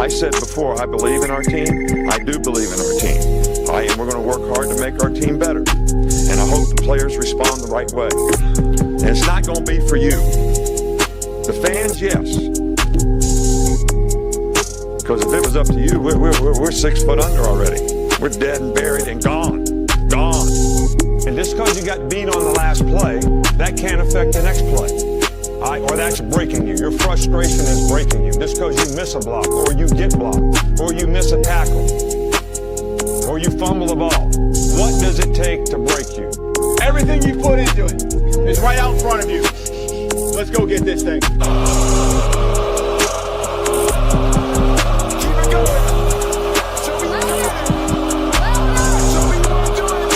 I said before, I believe in our team. I do believe in our team. All right, and we're going to work hard to make our team better. And I hope the players respond the right way. And it's not going to be for you. The fans, yes. Because if it was up to you, we're 6 foot under already. We're dead and buried and gone. Gone. And just because you got beat on the last play, that can't affect the next play. All right, or that's breaking you. Your frustration is breaking you. Just because you miss a block, or you get blocked, or you miss a tackle, or you fumble the ball. What does it take to break you? Everything you put into it is right out in front of you. Let's go get this thing. Keep it going. Show me you can. Show me you want to do it.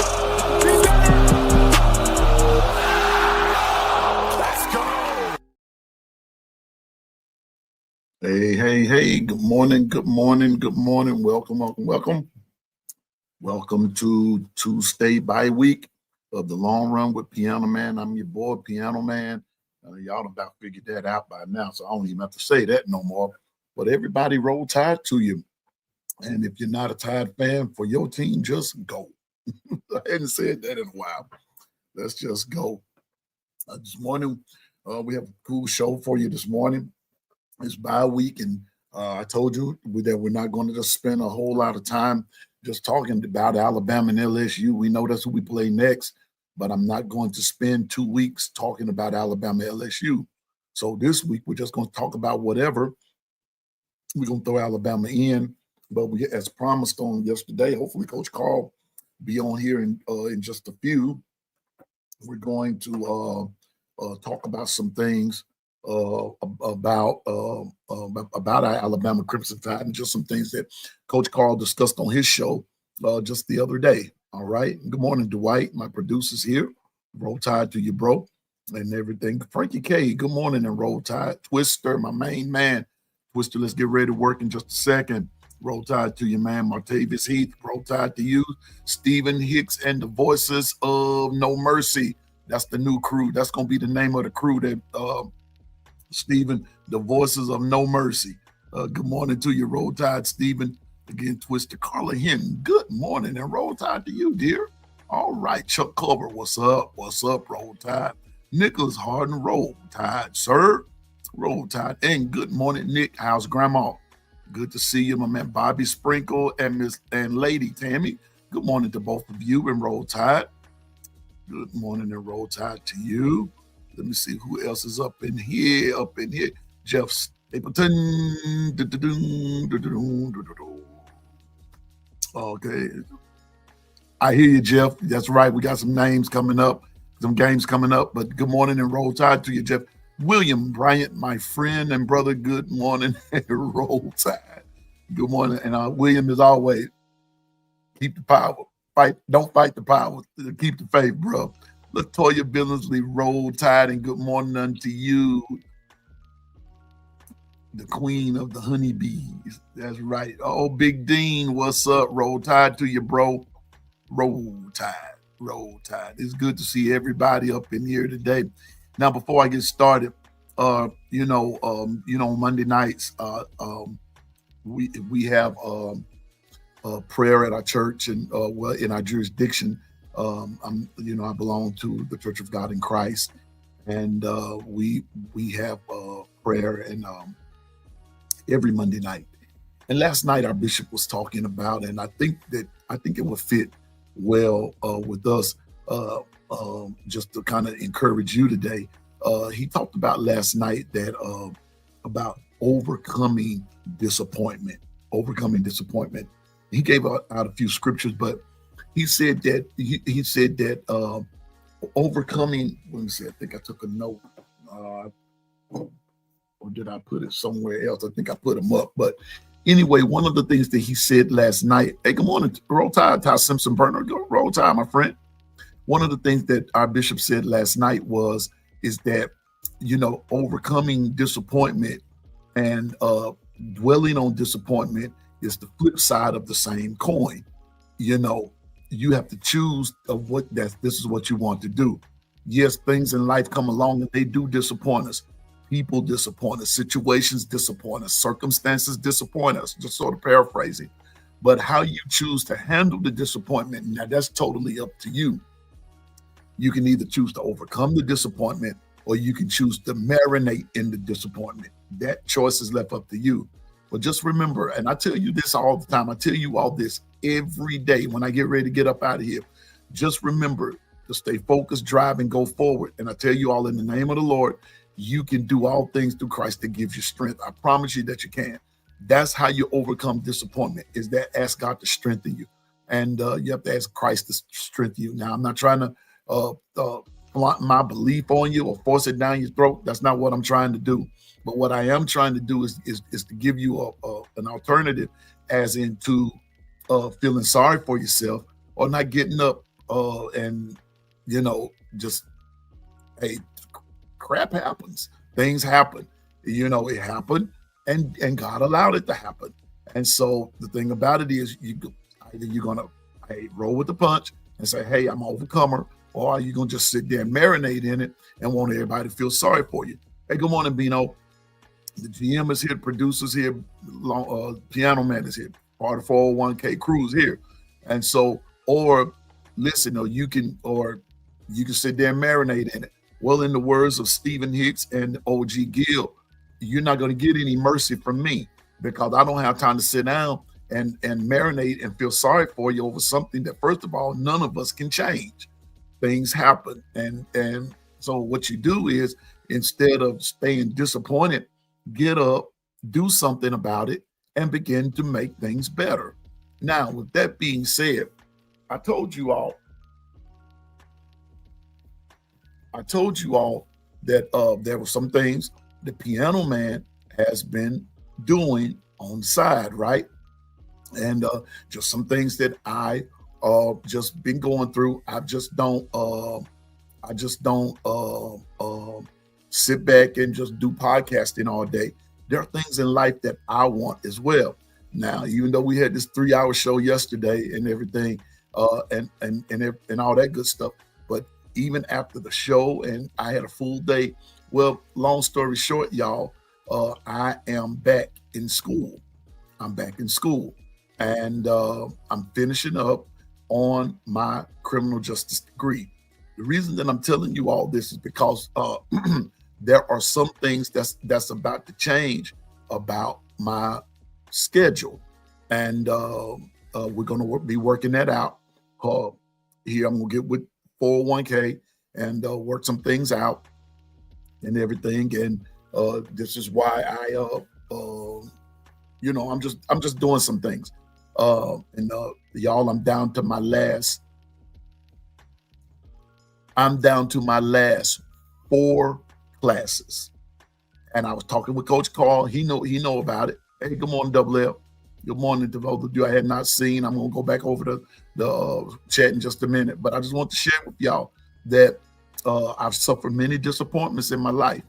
Be better. Let's go. Hey, good morning. Welcome to Tuesday bye week of the Long Run with Piano Man. I'm your boy, Piano Man. Y'all about figured that out by now, so I don't even have to say that no more. But everybody roll Tide to you. And if you're not a Tide fan for your team, just go. I hadn't said that in a while. Let's just go. This morning, we have a cool show for you this morning. It's bye week, and I told you that we're not going to just spend a whole lot of time just talking about Alabama and LSU. We know that's who we play next, but I'm not going to spend 2 weeks talking about Alabama LSU. So this week, we're just going to talk about whatever. We're going to throw Alabama in, but we, as promised on yesterday, hopefully Coach Carl be on here in just a few. We're going to talk about some things about our Alabama Crimson Tide and just some things that Coach Carl discussed on his show just the other day. All right. Good morning, Dwight. My producer's here. Roll Tide to you, bro, and everything. Frankie K, good morning, and Roll Tide. Twister, my main man. Twister, let's get ready to work in just a second. Roll Tide to you, man. Martavis Heath, Roll Tide to you. Stephen Hicks and the Voices of No Mercy. That's the new crew. That's going to be the name of the crew that Stephen, the Voices of No Mercy. Good morning to you, Roll Tide, Stephen. Again, Twister. Carla Hinton, good morning, and Roll Tide to you, dear. All right, Chuck Culver, what's up? What's up, Roll Tide? Nicholas Harden, Roll Tide, sir. Roll Tide, and good morning, Nick. How's Grandma? Good to see you, my man Bobby Sprinkle and Miss and Lady Tammy. Good morning to both of you, and Roll Tide. Good morning, and Roll Tide to you. Let me see who else is up in here. Jeff Stapleton. Okay. I hear you, Jeff. That's right. We got some names coming up, some games coming up. But good morning and Roll Tide to you, Jeff. William Bryant, my friend and brother, good morning and Roll Tide. Good morning. And William, as always, keep the power. Don't fight the power. Keep the faith, bro. Latoya Billingsley, Roll Tide, and good morning unto you, the queen of the honeybees. That's right. Oh, Big Dean, what's up? Roll Tide to you, bro. Roll Tide, Roll Tide. It's good to see everybody up in here today. Now, before I get started, Monday nights, we have prayer at our church and in our jurisdiction. I belong to the Church of God in Christ, and we have prayer and every Monday night. And last night our bishop was talking about, and I think it would fit well with us, just to kind of encourage you today. He talked about last night that about overcoming disappointment. He gave out a few scriptures, but he said that overcoming. Let me see. I think I took a note, or did I put it somewhere else? I think I put them up. But anyway, one of the things that he said last night. Hey, good morning, Roll Tide, Ty Simpson Burner. Roll Tide, my friend. One of the things that our bishop said last night is that overcoming disappointment and dwelling on disappointment is the flip side of the same coin. You have to choose this is what you want to do. Yes, things in life come along and they do disappoint us. People disappoint us, situations disappoint us, circumstances disappoint us, just sort of paraphrasing. But how you choose to handle the disappointment, now that's totally up to you. You can either choose to overcome the disappointment or you can choose to marinate in the disappointment. That choice is left up to you. But just remember, and I tell you this all the time, I tell you all this every day when I get ready to get up out of here. Just remember to stay focused, drive, and go forward. And I tell you all in the name of the Lord, you can do all things through Christ that gives you strength. I promise you that you can. That's how you overcome disappointment, is that ask God to strengthen you. And you have to ask Christ to strengthen you. Now, I'm not trying to flaunt my belief on you or force it down your throat. That's not what I'm trying to do. But what I am trying to do is to give you an alternative, as into feeling sorry for yourself or not getting up and, just, hey, crap happens. Things happen. It happened and God allowed it to happen. And so the thing about it is either you're going to roll with the punch and say, hey, I'm an overcomer, or are you going to just sit there and marinate in it and want everybody to feel sorry for you? Hey, good morning, Bino. The GM is here, the producer's here, Piano Man is here, part of 401k crew is here. And so, or listen, you can sit there and marinate in it. Well, in the words of Stephen Hicks and OG Gill, you're not going to get any mercy from me, because I don't have time to sit down and marinate and feel sorry for you over something that, first of all, none of us can change. Things happen. And so what you do is, instead of staying disappointed, get up, do something about it, and begin to make things better. Now, with that being said, I told you all that there were some things the Piano Man has been doing on the side, right? And just some things that I just been going through. I just don't sit back and just do podcasting all day. There are things in life that I want as well. Now, even though we had this 3-hour show yesterday and everything, and all that good stuff, but even after the show and I had a full day, well, long story short, y'all, I am back in school. I'm back in school, and I'm finishing up on my criminal justice degree. The reason that I'm telling you all this is because there are some things that's about to change about my schedule, and we're going to be working that out. Here, I'm going to get with 401k and work some things out and everything. And this is why I'm just doing some things. And y'all, I'm down to my last 4 classes. And I was talking with Coach Carl. He know about it. Hey, good morning, Double L. Good morning to those of you I had not seen. I'm going to go back over the chat in just a minute. But I just want to share with y'all that I've suffered many disappointments in my life.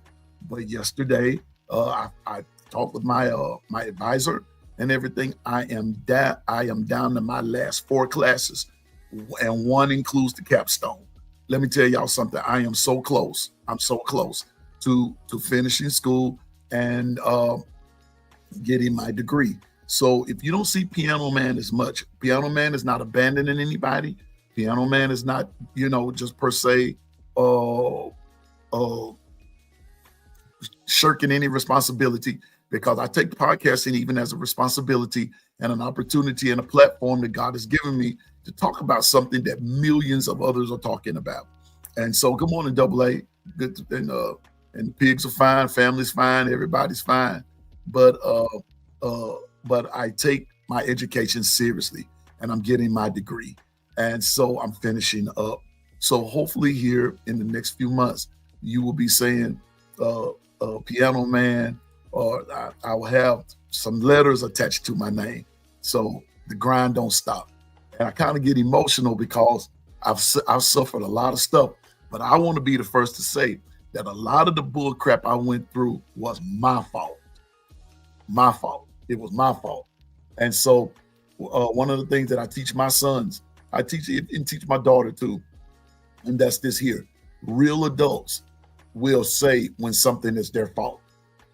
But yesterday, I talked with my advisor and everything. I am down to my last 4 classes, and one includes the capstone. Let me tell y'all something. I am so close. I'm so close to finishing school and getting my degree. So if you don't see Piano Man as much, Piano Man is not abandoning anybody. Piano Man is not, just per se shirking any responsibility, because I take podcasting even as a responsibility and an opportunity and a platform that God has given me to talk about something that millions of others are talking about. And so, good morning, Double A. Good, and the pigs are fine, family's fine, everybody's fine. But I take my education seriously, and I'm getting my degree, and so I'm finishing up. So hopefully, here in the next few months, you will be saying Piano Man, or I will have some letters attached to my name. So the grind don't stop. And I kind of get emotional because I've suffered a lot of stuff, but I want to be the first to say that a lot of the bull crap I went through was my fault. My fault. It was my fault. And so one of the things that I teach my sons, I teach my daughter too, and that's this here. Real adults will say when something is their fault.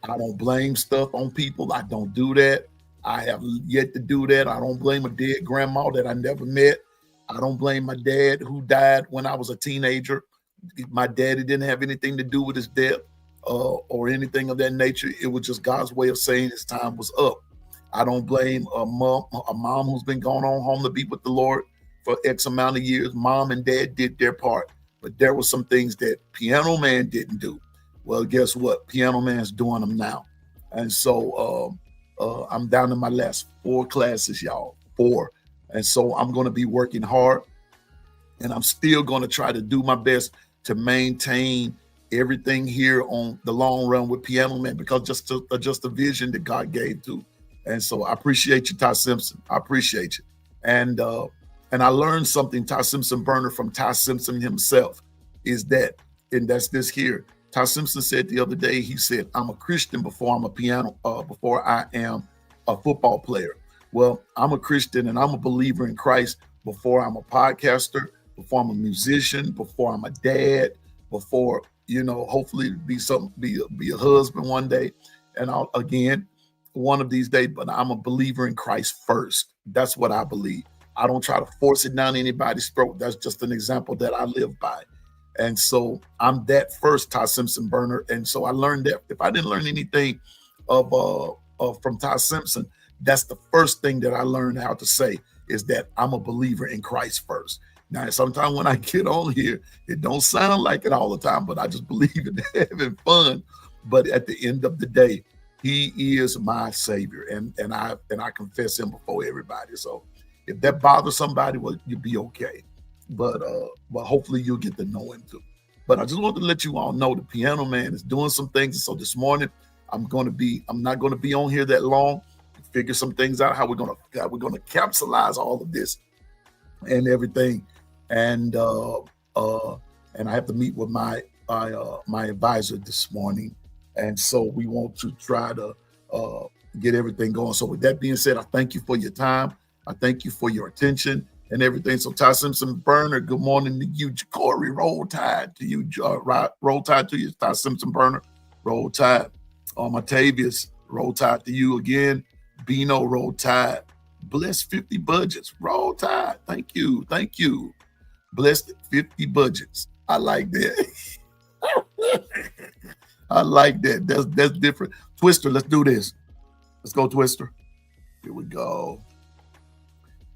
I don't blame stuff on people. I don't do that. I have yet to do that. I don't blame a dead grandma that I never met. I don't blame my dad who died when I was a teenager. My daddy didn't have anything to do with his death or anything of that nature. It was just God's way of saying his time was up. I don't blame a mom who's been gone on home to be with the Lord for X amount of years. Mom and dad did their part, but there were some things that Piano Man didn't do. Well, guess what? Piano Man's doing them now. And so I'm down to my last 4 classes, y'all, 4. And so I'm going to be working hard, and I'm still going to try to do my best to maintain everything here on the long run with Piano Man, because just the vision that God gave to. And so I appreciate you, Ty Simpson. I appreciate you. And I learned something, Ty Simpson Burner, from Ty Simpson himself, is that, and that's this here. Ty Simpson said the other day, he said, I'm a Christian before I am a football player. Well, I'm a Christian and I'm a believer in Christ before I'm a podcaster, before I'm a musician, before I'm a dad, before, hopefully be a husband one day. And I'll, again, one of these days, but I'm a believer in Christ first. That's what I believe. I don't try to force it down anybody's throat. That's just an example that I live by. And so I'm that first Ty Simpson Burner. And so I learned that if I didn't learn anything from Ty Simpson, that's the first thing that I learned how to say, is that I'm a believer in Christ first. Now, sometimes when I get on here, it don't sound like it all the time, but I just believe in having fun. But at the end of the day, he is my savior, and I confess him before everybody. So if that bothers somebody, well, you'll be okay. But hopefully you'll get to know him too. But I just want to let you all know the Piano Man is doing some things. So this morning I'm not going to be on here that long. Figure some things out, how we're gonna capsulize all of this and everything. And I have to meet with my advisor this morning. And so we want to try to get everything going. So with that being said, I thank you for your time. I thank you for your attention and everything. So Ty Simpson Burner, good morning to you. Corey, roll tide to you. Roll tide to you, Ty Simpson Burner. Roll tide. Matavius, roll tide to you again. Bino, roll tide. Blessed 50 budgets. Roll tide. Thank you. Thank you. Blessed 50 budgets. I like that. I like that. That's different. Twister, let's do this. Let's go, Twister. Here we go.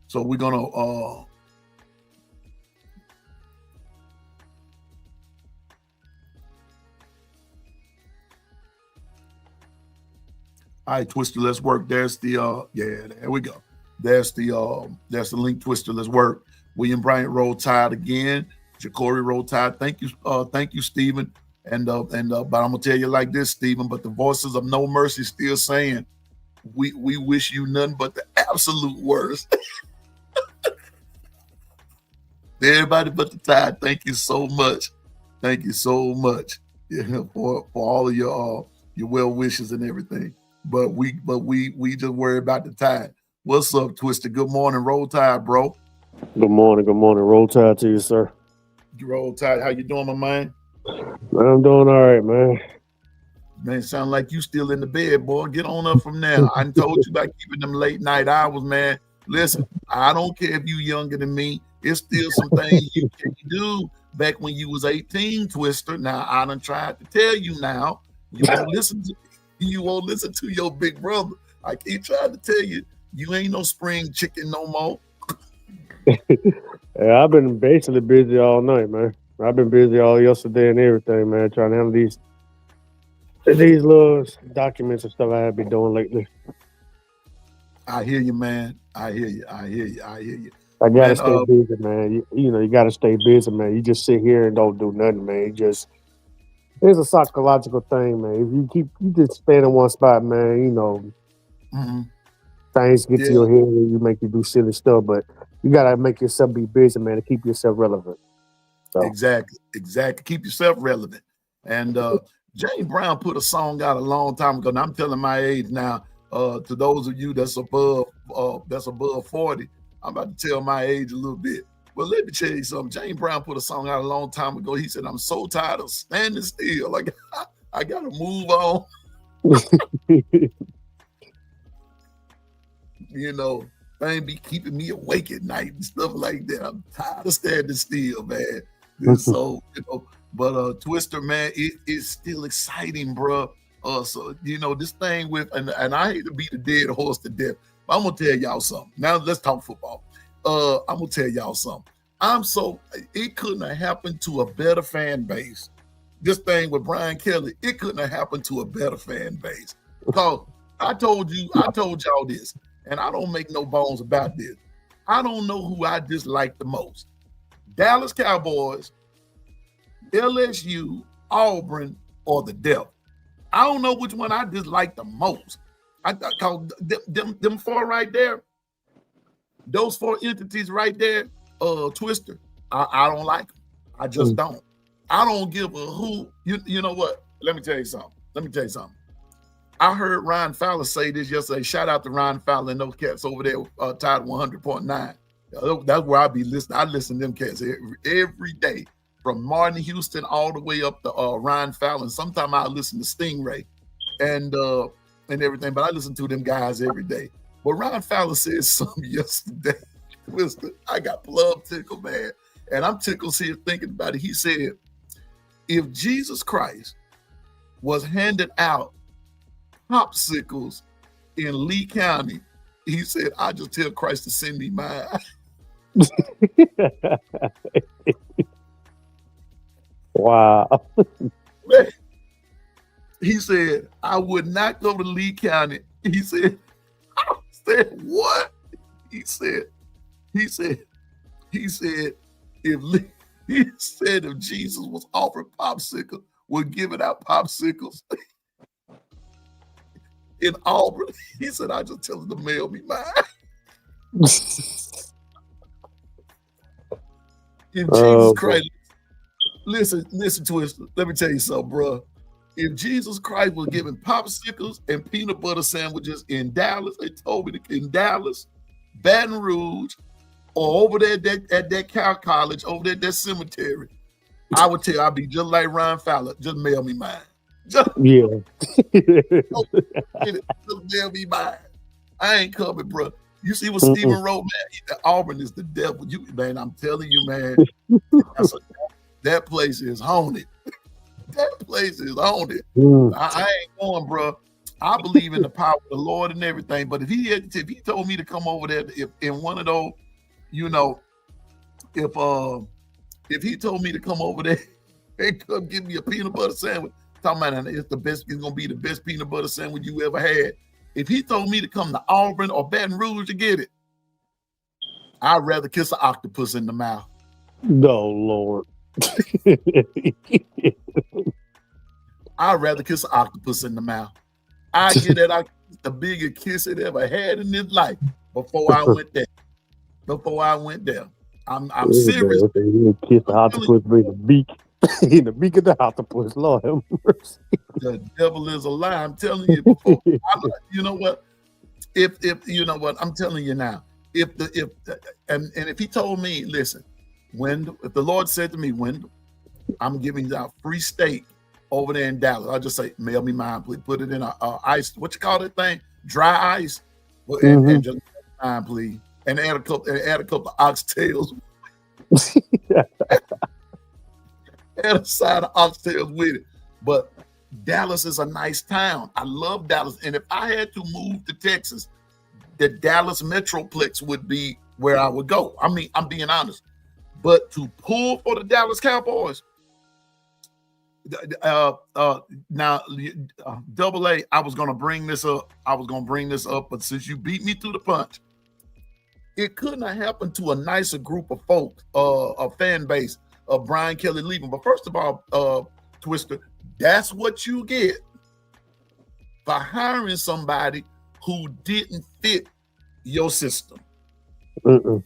So we're gonna all right, Twister, let's work. There's the there we go. There's the link, Twister. Let's work. William Bryant, roll tide again. Jacory, roll tide. Thank you, Stephen. And but I'm gonna tell you like this, Stephen. But the voices of No Mercy still saying, we wish you nothing but the absolute worst. Everybody but the tide. Thank you so much. Thank you so much for all of your well wishes and everything. But we just worry about the tide. What's up, Twister? Good morning, roll tide, bro. Good morning. Roll tide to you, sir. Roll tide. How you doing, my man? Man, I'm doing all right, man. Man, sound like you still in the bed, boy. Get on up from there. I told you about keeping them late night hours, man. Listen, I don't care if you younger than me. It's still some things you can do back when you was 18, Twister. Now, I done tried to tell you now. You won't listen to your big brother. I keep trying to tell you, you ain't no spring chicken no more. Yeah, I've been basically busy all night, man. I've been busy all yesterday and everything, man, trying to handle these little documents and stuff I have been doing lately. I hear you, man. I hear you. I gotta stay busy, man. You gotta stay busy, man. You just sit here and don't do nothing, man. It's a psychological thing, man. If you just stay in one spot, man, things get to your head and you make you do silly stuff, but you gotta make yourself be busy, man, to keep yourself relevant. So. Exactly. Keep yourself relevant. And James Brown put a song out a long time ago. Now I'm telling my age now. To those of you that's above 40, I'm about to tell my age a little bit. But let me tell you something. James Brown put a song out a long time ago. He said, "I'm so tired of standing still. Like I gotta move on." You know, thing be keeping me awake at night and stuff like that. I'm tired of standing still, man. And so, but Twister, man, it's still exciting, bro. So this thing with and I hate to beat the dead horse to death, but I'm gonna tell y'all something. Now let's talk football. I'm gonna tell y'all something. It couldn't have happened to a better fan base. This thing with Brian Kelly, it couldn't have happened to a better fan base. Because I told y'all this, and I don't make no bones about this. I don't know who I dislike the most. Dallas Cowboys, LSU, Auburn, or the Devil. I don't know which one I dislike the most. I call them four right there, those four entities right there, Twister, I don't like them. I just don't. I don't give a who. You know what? Let me tell you something. I heard Ryan Fowler say this yesterday. Shout out to Ryan Fowler and those cats over there, Tide 100.9. That's where I be listening. I listen to them cats every day, from Martin Houston all the way up to Ryan Fowler. And sometimes I listen to Stingray and everything, but I listen to them guys every day. But Ryan Fowler said something yesterday. I got plum tickled, man. And I'm tickled here thinking about it. He said, if Jesus Christ was handing out popsicles in Lee County, he said, I just tell Christ to send me mine. Wow. Man, he said, I would not go to Lee County. He said, what? He said, if Jesus was offering popsicles, we're giving out popsicles in Auburn. He said, I just tell him to mail me mine. If Jesus Christ, listen, Twister, let me tell you something, bro. If Jesus Christ was giving popsicles and peanut butter sandwiches in Dallas, they told me in Dallas, Baton Rouge, or over there at that Cal College, over there at that cemetery, I would tell you, I'd be just like Ryan Fowler, just mail me mine. Just mail me mine. I ain't coming, bro. You see what Stephen wrote, man? Auburn is the devil. Man, I'm telling you, man, that place is haunted. That place is haunted. I ain't going, bro. I believe in the power of the Lord and everything, but if he told me to come over there, if in one of those, if he told me to come over there and come give me a peanut butter sandwich, talking about it's gonna be the best peanut butter sandwich you ever had. If he told me to come to Auburn or Baton Rouge to get it, I'd rather kiss an octopus in the mouth. No, Lord. I'd rather kiss an octopus in the mouth. I get that octopus the biggest kiss it ever had in his life before I went there. I'm serious. Kiss the octopus in the beak. In the beak of the octopus, Lord have mercy. The devil is a lie. I'm telling you before. You know what? If you know what, I'm telling you now. If he told me, listen, Wendell, if the Lord said to me, Wendell, I'm giving out free steak over there in Dallas, I'll just say, mail me mine, please. Put it in a ice, what you call that thing? Dry ice. And just mine, please. And add a couple of oxtails. Add a side of oxtails with it. But Dallas is a nice town. I love Dallas. And if I had to move to Texas, the Dallas Metroplex would be where I would go. I mean, I'm being honest. But to pull for the Dallas Cowboys, now, Double A, I was going to bring this up. But since you beat me to the punch, it couldn't have happened to a nicer group of folks, a fan base of Brian Kelly leaving. But first of all, Twister, that's what you get for hiring somebody who didn't fit your system. Who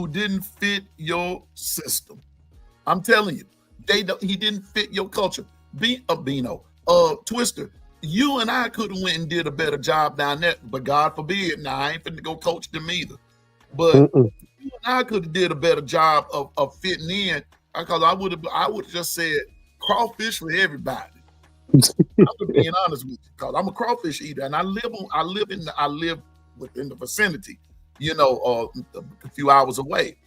didn't fit your system. I'm telling you, he didn't fit your culture. Twister, you and I could have went and did a better job down there, but God forbid, now I ain't finna go coach them either. But I could have did a better job of fitting in, because I would have just said crawfish for everybody. I'm being honest with you, because I'm a crawfish eater, and I live within the vicinity, a few hours away.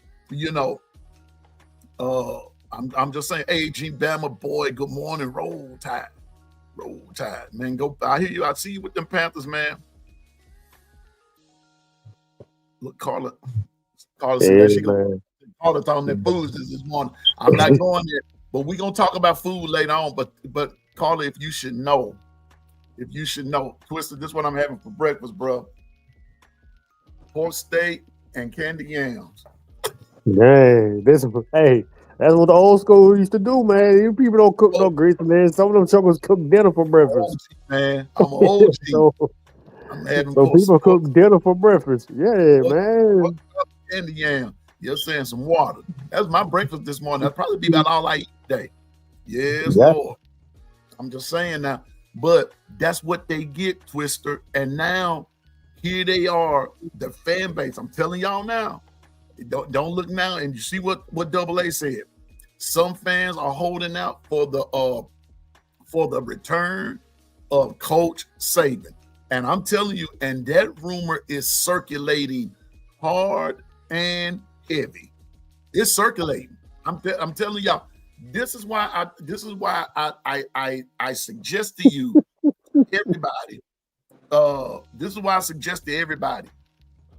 I'm just saying, AG Bama boy, good morning, roll tide, man. Go, I hear you, I see you with them Panthers, man. Look, Carla said that she gonna Carla on that foods this morning. I'm not going there, but we're gonna talk about food later on. But Carla, if you should know, Twister, this is what I'm having for breakfast, bro. Pork steak and candy yams. Dang, that's what the old school used to do, man. You people don't cook no grits, man. Some of them chuckles cook dinner for breakfast. OG, man, I'm an OG. I'm having people cook dinner for breakfast. Yeah, man. Candy yam. You're saying some water. That's my breakfast this morning. That'll probably be about all I eat today. Yes, Lord. I'm just saying now. But that's what they get, Twister. And now here they are, the fan base. I'm telling y'all now. Don't look now. And you see what Double A said. Some fans are holding out for the return of Coach Saban. And I'm telling you, and that rumor is circulating hard and heavy. It's circulating. I'm telling y'all. This is why I suggest to you, everybody. This is why I suggest to everybody: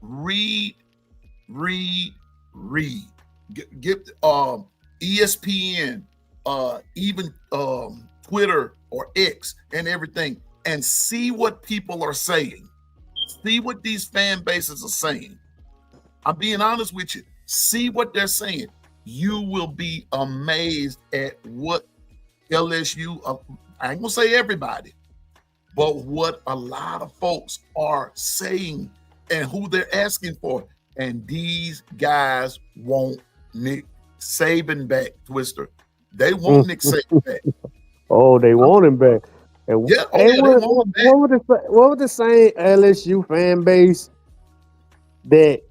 read. Get ESPN, even Twitter or X and everything, and see what people are saying. See what these fan bases are saying. I'm being honest with you. See what they're saying. You will be amazed at what LSU, I ain't gonna say everybody, but what a lot of folks are saying and who they're asking for. And these guys want Nick Saban back, Twister. They want Nick Saban back. Oh, they want him back. And they want him back. What was the same LSU fan base that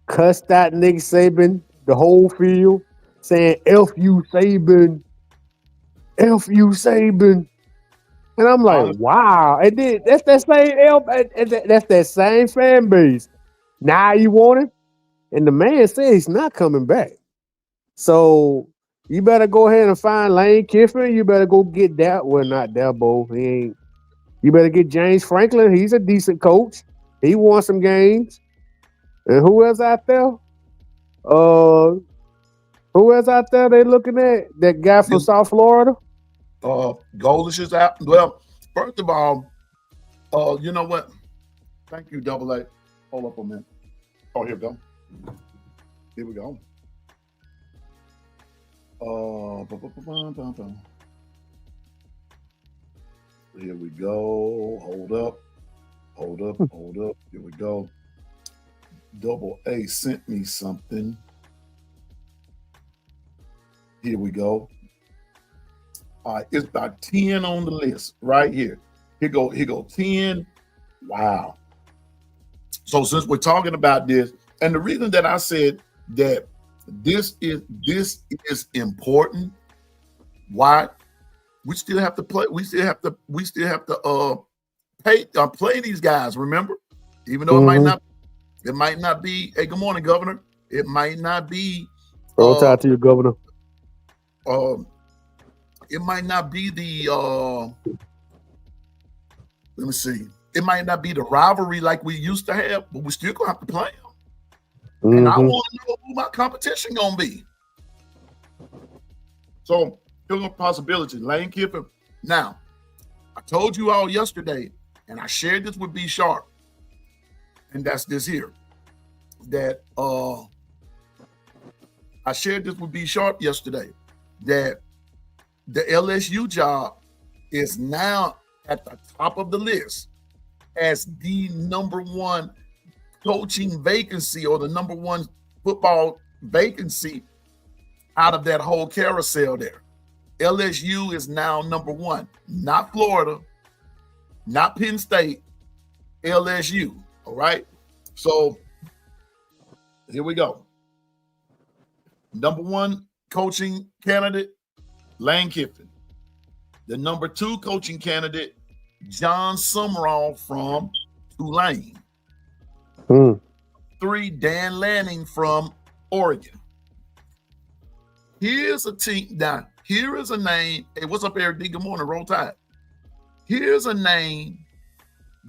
cussed out Nick Saban, the whole field, saying F you Saban, F you Saban. And I'm like, wow. And then that's that same fan base. Now you want him? And the man said he's not coming back. So you better go ahead and find Lane Kiffin. You better go get that. Well, not Dabo. He ain't. You better get James Franklin. He's a decent coach. He won some games. And who else out there? Who else out there they looking at? That guy from South Florida? Golish is out. Well, first of all, you know what? Thank you, Double A. Hold up a minute. Oh, here we go. Here we go. Here we go. Hold up. Here we go. Double A sent me something. Here we go. All right, it's about 10 on the list right here. Here go 10. Wow. So since we're talking about this, and the reason that I said that this is important, why? We still have to play. We still have to play these guys. Remember, even though it might not be. Hey, good morning, Governor. It might not be. Roll tide to you, Governor. It might not be the. Let me see. It might not be the rivalry like we used to have, but we still gonna have to play them. And I want to know who my competition gonna be. So here's a possibility. Lane Kiffin. Now, I told you all yesterday, and I shared this with B Sharp, and that's this here. That I shared this with B Sharp yesterday. That the LSU job is now at the top of the list as the number one coaching vacancy or the number one football vacancy out of that whole carousel there. LSU is now number one, not Florida, not Penn State, LSU. All right. So here we go. Number 1 coaching candidate, Lane Kiffin. The number 2 coaching candidate, John Summerall from Tulane. 3, Dan Lanning from Oregon. Here's a team. Now, here is a name. Hey, what's up, Eric D? Good morning, Roll Tide. Here's a name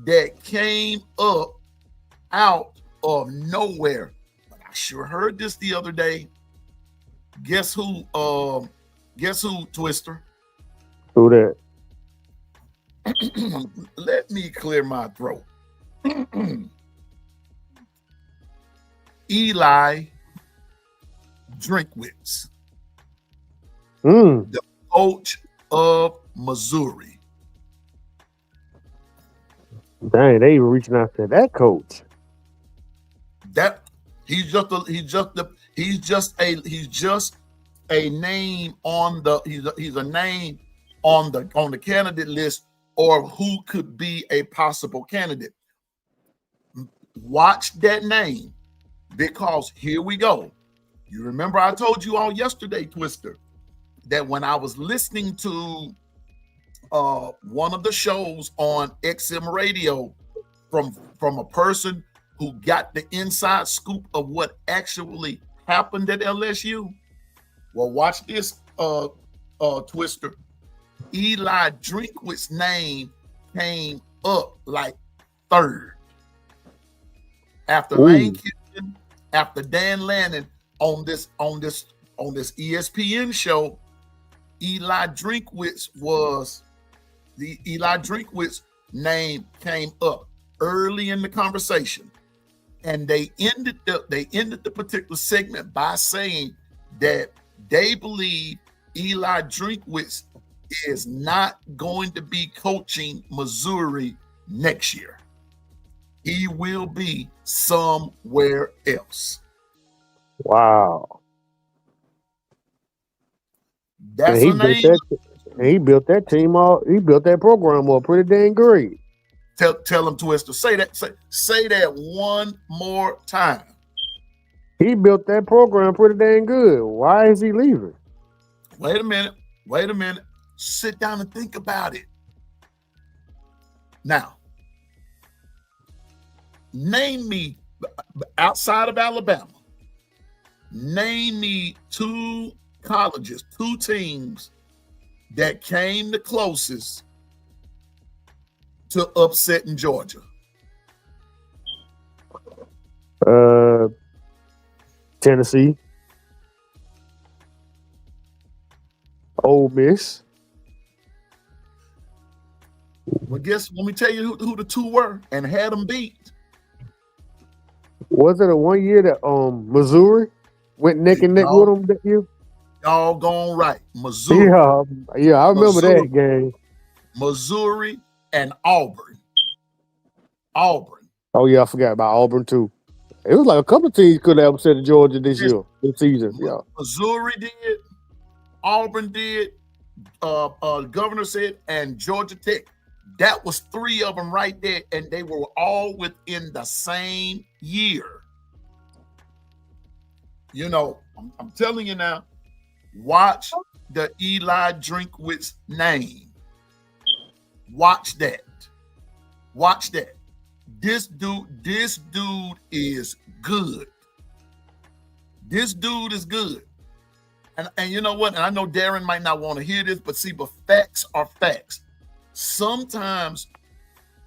that came up out of nowhere. But I sure heard this the other day. Guess who? Twister? Who that? Let me clear my throat. Eli Drinkwitz, the coach of Missouri. Dang, they even reaching out to that coach. That he's just a name on the he's a name on the candidate list, or who could be a possible candidate. Watch that name, because here we go. You remember I told you all yesterday, Twister, that when I was listening to one of the shows on XM Radio from a person who got the inside scoop of what actually happened at LSU. Well, watch this, Twister. Eli Drinkwitz's name came up like 3rd after Lane Kiffin, after Dan Lanning on this ESPN show. Eli Drinkwitz name came up early in the conversation, and they ended the particular segment by saying that they believe Eli Drinkwitz is not going to be coaching Missouri next year. He will be somewhere else. Wow. That's and he built that team all. He built that program up pretty dang great. Tell him, Twister. Say that one more time. He built that program pretty dang good. Why is he leaving? Wait a minute. Sit down and think about it. Now, name me, outside of Alabama, name me 2 colleges, 2 teams that came the closest to upsetting Georgia. Tennessee, Ole Miss. Well, let me tell you who the 2 were and had them beat. Was it a 1 year that Missouri went neck and neck with them that year? Y'all gone right. Missouri. Yeah, I remember that game. Missouri and Auburn. Oh yeah, I forgot about Auburn too. It was like a couple of teams could have upset Georgia this season. Yeah, Missouri did, Auburn did, Governor said, and Georgia Tech. That was 3 of them right there, and they were all within the same year. You know, I'm telling you now, watch the Eli Drinkwitz name. Watch that. This dude is good. This dude is good. And you know what? And I know Darren might not want to hear this, but facts are facts. Sometimes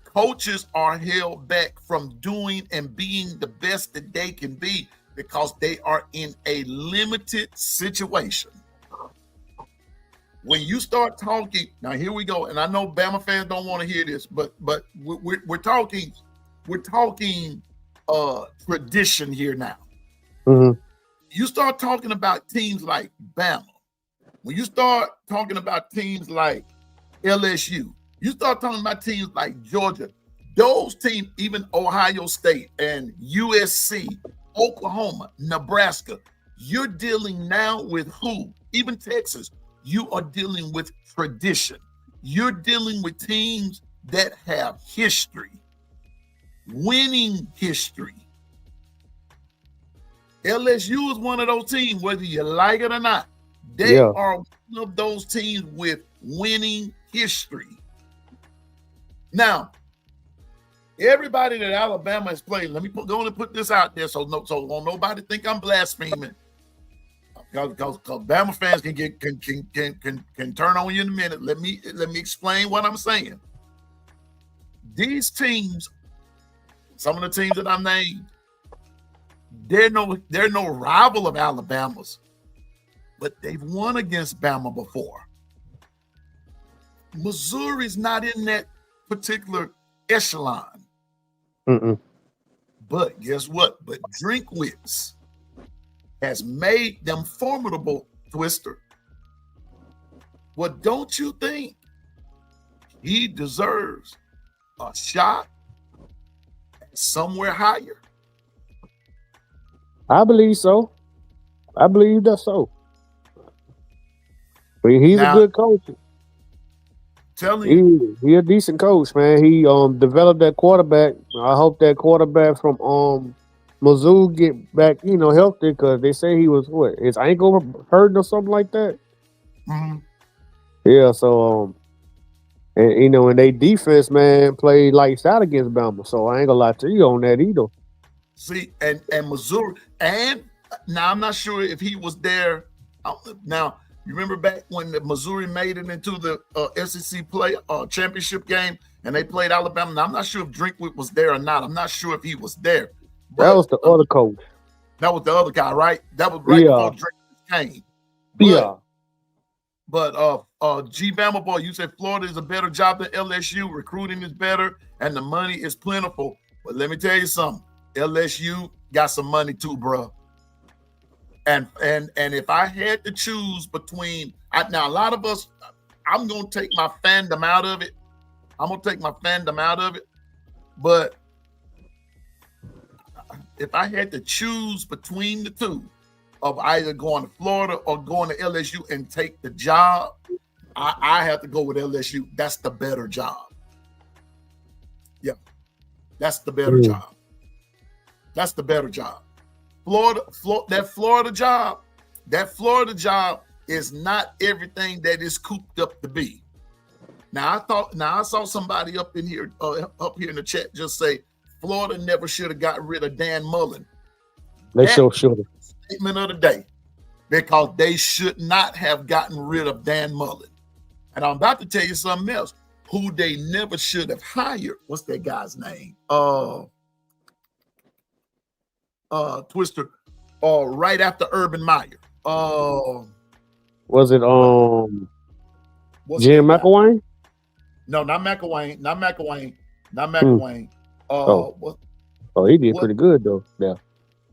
coaches are held back from doing and being the best that they can be because they are in a limited situation. When you start talking, now here we go, and I know Bama fans don't want to hear this, but we're talking tradition here now. Mm-hmm. You start talking about teams like Bama, when you start talking about teams like LSU, you start talking about teams like Georgia, those teams, even Ohio State and USC, Oklahoma, Nebraska, you're dealing now with who? Even Texas, you are dealing with tradition. You're dealing with teams that have history, winning history. LSU is one of those teams, whether you like it or not. They Yeah. are one of those teams with winning history. Now, everybody that Alabama has played, let me go and put this out there so won't nobody think I'm blaspheming. Because Bama fans can turn on you in a minute. Let me explain what I'm saying. These teams, some of the teams that I named, they're no rival of Alabama's, but they've won against Bama before. Missouri's not in that particular echelon. Mm-mm. But guess what? But Drinkwitz has made them formidable, Twister. Well, don't you think he deserves a shot somewhere higher? I believe so. I believe that's so. But he's Now- a good coach. Telling you, He a decent coach, man. He developed that quarterback. I hope that quarterback from Mizzou get back, healthy, because they say he was his ankle hurting or something like that. mhm. Yeah, so and they defense, man, played lights out against Bama. So I ain't gonna lie to you on that either. See, and Missouri, and now I'm not sure if he was there. Now, you remember back when the Missouri made it into the SEC championship game, and they played Alabama. Now, I'm not sure if Drinkwitz was there or not. I'm not sure if he was there. That was the other coach. That was the other guy, right? That was right Yeah. before Drinkwitz came. Yeah. But G Bama boy, you said Florida is a better job than LSU. Recruiting is better, and the money is plentiful. But let me tell you something. LSU got some money too, bro. And if I had to choose between now, a lot of us, I'm gonna take my fandom out of it. But if I had to choose between the two of either going to Florida or going to LSU and take the job, I have to go with LSU. That's the better job. Yeah, that's the better job. That's the better job. That Florida job is not everything that is cooped up to be. Now I saw somebody up here in the chat just say Florida never should have got rid of Dan Mullen. They That- sure should have. Statement of the day, because they should not have gotten rid of Dan Mullen. And I'm about to tell you something else. Who they never should have hired. What's that guy's name? Twister. Right after Urban Meyer. Was it what's Jim that guy? McElwain? No, not McElwain. What? Oh, he did What? pretty good though. Yeah.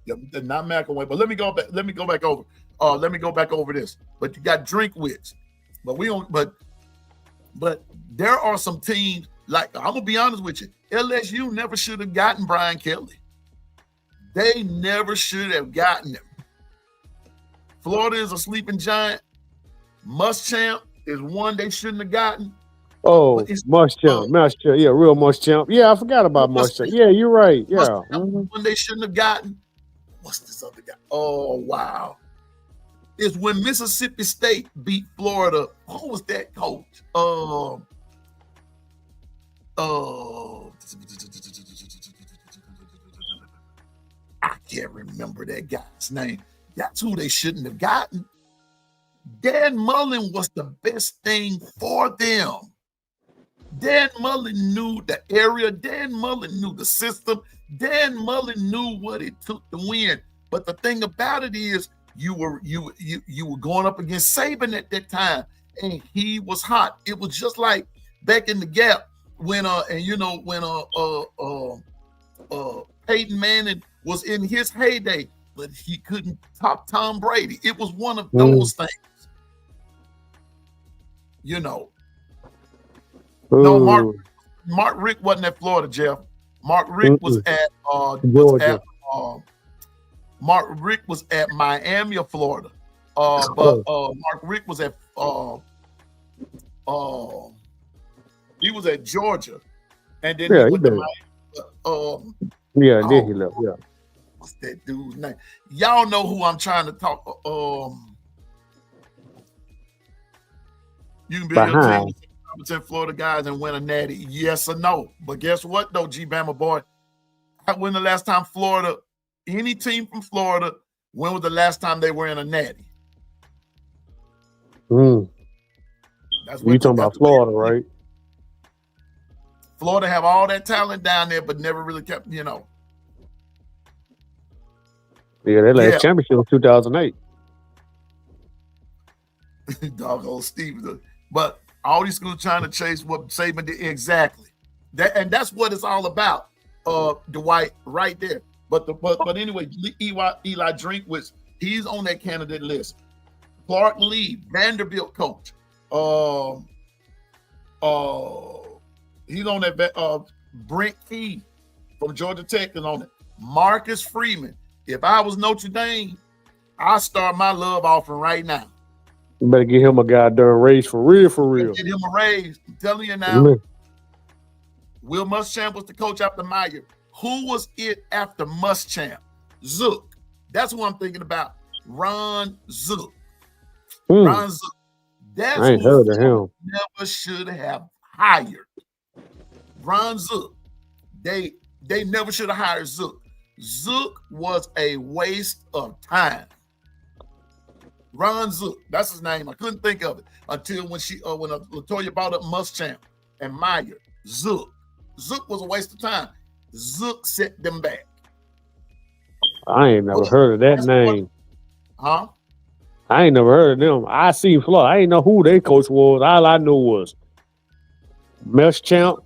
Yeah, not McElwain. But let me go back over. Let me go back over this. But you got Drinkwitz. But we don't. But there are some teams, like, I'm gonna be honest with you. LSU never should have gotten Brian Kelly. They never should have gotten him. Florida is a sleeping giant. Muschamp is one they shouldn't have gotten. Oh, But it's- Muschamp. Yeah, real Muschamp. Yeah, I forgot about Muschamp. Yeah, you're right. Yeah. Mhm. One they shouldn't have gotten. What's this other guy? Oh, wow. It's when Mississippi State beat Florida. Who was that coach? I can't remember that guy's name. That's who they shouldn't have gotten. Dan Mullen was the best thing for them. Dan Mullen knew the area. Dan Mullen knew the system. Dan Mullen knew what it took to win. But the thing about it is, you were going up against Saban at that time, and he was hot. It was just like back in the Gap when Peyton Manning was in his heyday, but he couldn't top Tom Brady. It was one of those things. You know. No, Ooh. Mark Richt wasn't at Florida, Jeff. Mark Richt was at Georgia. Mark Richt was at Miami or Florida. But Mark Richt was at he was at Georgia, and then Yeah, he he went to did. Miami. Yeah, then he left. Yeah. What's that dude's name? Y'all know who I'm trying to talk. You can be a Behind. team with 10 Florida guys and win a natty. Yes or no? But guess what, though, G Bama boy? When the last time Florida, any team from Florida, when was the last time they were in a natty? That's You talking about Florida, right? Florida have all that talent down there, but never really kept, Yeah, their last championship was 2008. Doggone Steve. But all these schools trying to chase what Saban did exactly. That's what it's all about. Dwight, right there. But anyway, Eli Drinkwitz, he's on that candidate list. Clark Lee, Vanderbilt coach. He's on that. Brent Key from Georgia Tech is on it. Marcus Freeman. If I was Notre Dame, I'd start my love offering right now. You better get him a goddamn raise for real, for real. Get him a raise. I'm telling you now. Will Muschamp was the coach after Meyer. Who was it after Muschamp? Zook. That's what I'm thinking about. Ron Zook. Ron Zook. That's I ain't heard of him. Never should have hired Ron Zook. They never should have hired Zook. Zook was a waste of time. Ron Zook, that's his name. I couldn't think of it until when Latoya brought up Muschamp and Meyer. Zook was a waste of time. Zook set them back. I ain't never heard of that name. Huh? I ain't never heard of them. I seen Florida. I ain't know who their coach was. All I knew was Muschamp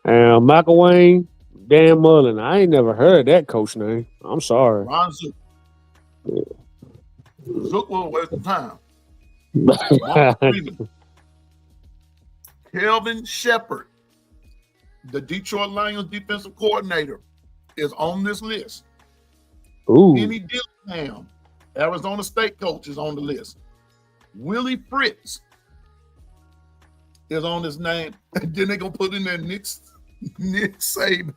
and McElwain, Dan Mullen. I ain't never heard that coach name. I'm sorry. Ron Zook. Zook was a waste of time. Kelvin Shepard, the Detroit Lions defensive coordinator, is on this list. Ooh. Kenny Dillingham, Arizona State coach, is on the list. Willie Fritz is on his name. And then they're going to put in there Nick Saban.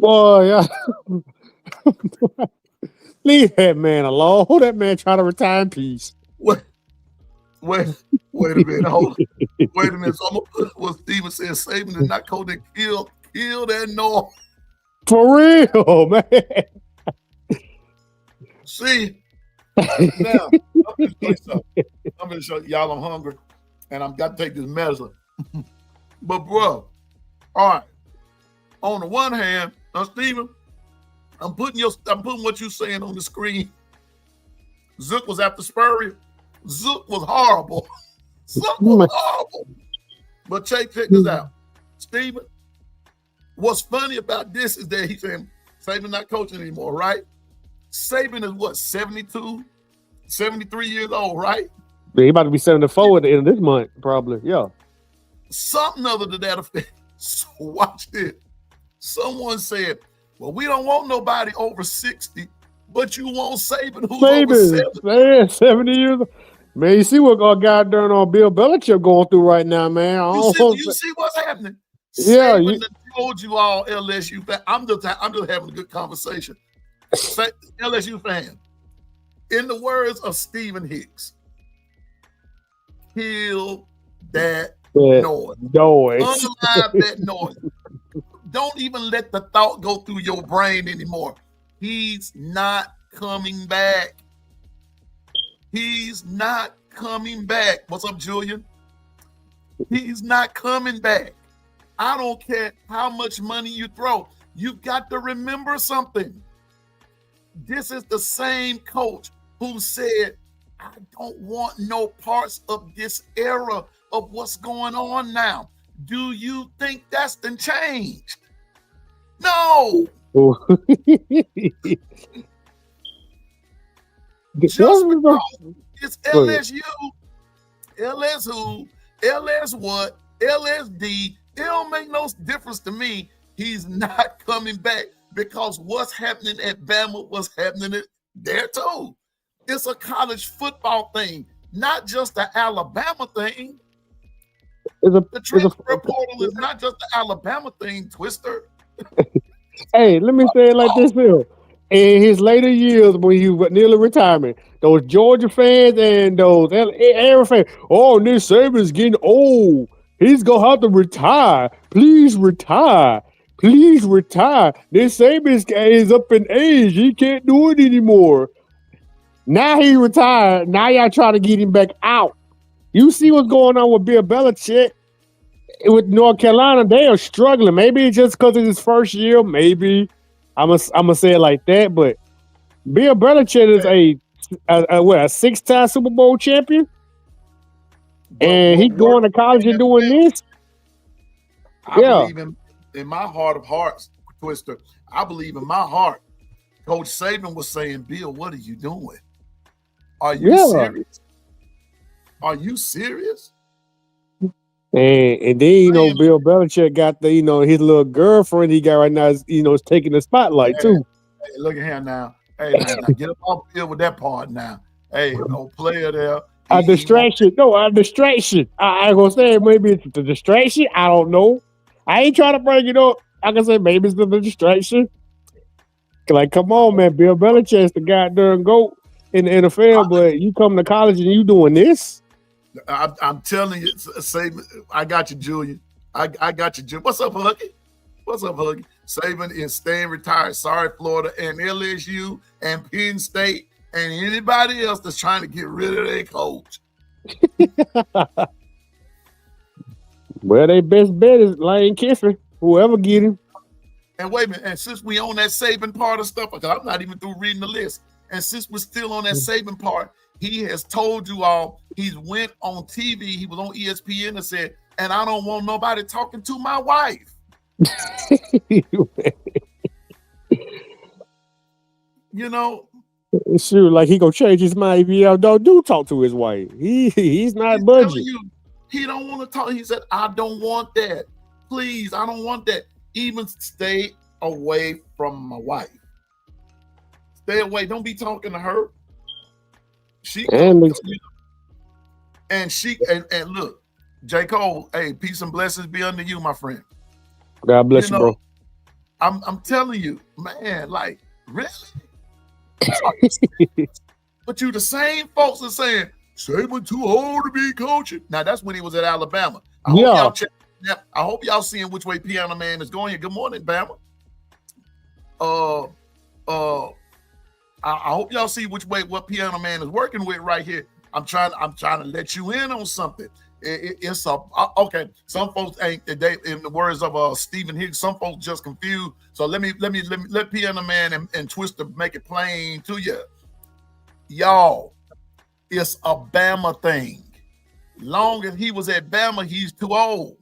Boy, yeah. Leave that man alone. That man trying to retire in peace. Wait a minute. Hold on. Wait a minute. So I'm going to put what Steven said. Saban is not coach that kill that North. For real, man. See? Now, I'm going to show y'all I'm hungry and I've got to take this medicine. But, bro, all right. On the one hand, now, Steven, I'm putting what you're saying on the screen. Zook was after Spurrier. Zook was horrible. Zook was horrible. But check this out. Steven, what's funny about this is that he's saying Saban not coaching anymore, right? Saban is what, 72, 73 years old, right? Yeah, he about to be 74 at the end of this month, probably. Yeah. Something other than that effect. So watch this. Someone said, well, we don't want nobody over 60, but you want Saban who's over 70. Man, 70 years old. Man, you see what guy done on Bill Belichick going through right now, man. You see what's happening? Yeah, Saban told you all LSU fans. I'm just having a good conversation. LSU fan, in the words of Stephen Hicks, kill that noise. Unalive that noise. Don't even let the thought go through your brain anymore. He's not coming back. He's not coming back. What's up, Julian? He's not coming back. I don't care how much money you throw. You've got to remember something. This is the same coach who said, I don't want no parts of this era of what's going on now. Do you think that's been changed? No. Just because it's LSU, LSU, LS what, LSD, it don't make no difference to me. He's not coming back because what's happening at Bama was happening there too. It's a college football thing, not just the Alabama thing. The transfer portal is not just the Alabama thing, Twister. Hey, let me say it like this, Phil. in his later years when he was nearly retirement, those Georgia fans and those Air fans, oh, Nick Saban's getting old. He's gonna have to retire. Please retire. Please retire. Nick Saban is up in age. He can't do it anymore. Now he retired. Now y'all try to get him back out. You see what's going on with Bill Belichick with North Carolina? They are struggling. Maybe it's just because it's his first year. Maybe I'm gonna say it like that. But Bill Belichick is a 6-time Super Bowl champion, and he going to college and doing this. I Yeah. believe in my heart of hearts, Twister. I believe in my heart, Coach Saban was saying, "Bill, what are you doing? Are you Yeah. serious? Are you serious?" And then Bill Belichick got the his little girlfriend he got right now is is taking the spotlight too. Hey, look at him now. Hey, man, now get up off the field with that part now. Hey, no player there. A distraction. No, a distraction. I ain't gonna say maybe it's the distraction. I don't know. I ain't trying to bring it up. I can say maybe it's the distraction. Like, come on, man. Bill Belichick's the goddamn GOAT in the NFL, but you come to college and you doing this? I'm telling you, Saban, I got you, Julian. I got you, Julian. What's up, Huggy? What's up, Huggy? Saban is staying retired. Sorry, Florida and LSU and Penn State and anybody else that's trying to get rid of their coach. Well, their best bet is Lane Kiffin. Whoever get him. And wait a minute, and since we on that Saban part of stuff, because I'm not even through reading the list, and since we're still on that Saban part, he has told you all, he's went on TV, he was on ESPN and said, and I don't want nobody talking to my wife. Sure, like he gonna change his mind if he don't talk to his wife. He's not budging. He don't want to talk. He said, I don't want that. Please, I don't want that. Even stay away from my wife. Stay away. Don't be talking to her. And look, J. Cole, hey, peace and blessings be unto you, my friend. God bless you, bro. I'm telling you, man, like, really? But you the same folks are saying, Saban too old to be coaching. Now, that's when he was at Alabama. I hope y'all seeing which way Piano Man is going here. Good morning, Bama. I hope y'all see what Piano Man is working with right here. I'm trying to let you in on something. It's okay. Some folks ain't they, in the words of Stephen Higgs. Some folks just confused. So let Piano Man and Twister make it plain to you, y'all. It's a Bama thing. Long as he was at Bama, he's too old.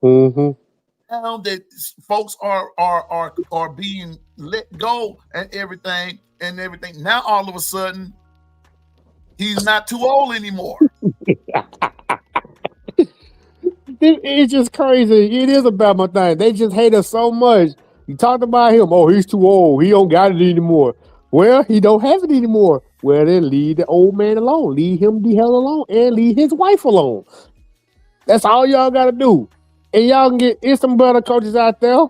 Mm-hmm. Now that folks are being let go and everything. Now all of a sudden, he's not too old anymore. It's just crazy. It is a Bama thing. They just hate us so much. You talked about him. Oh, he's too old. He don't got it anymore. Well, he don't have it anymore. Well, then leave the old man alone. Leave him the hell alone and leave his wife alone. That's all y'all got to do. And y'all can get some better coaches out there.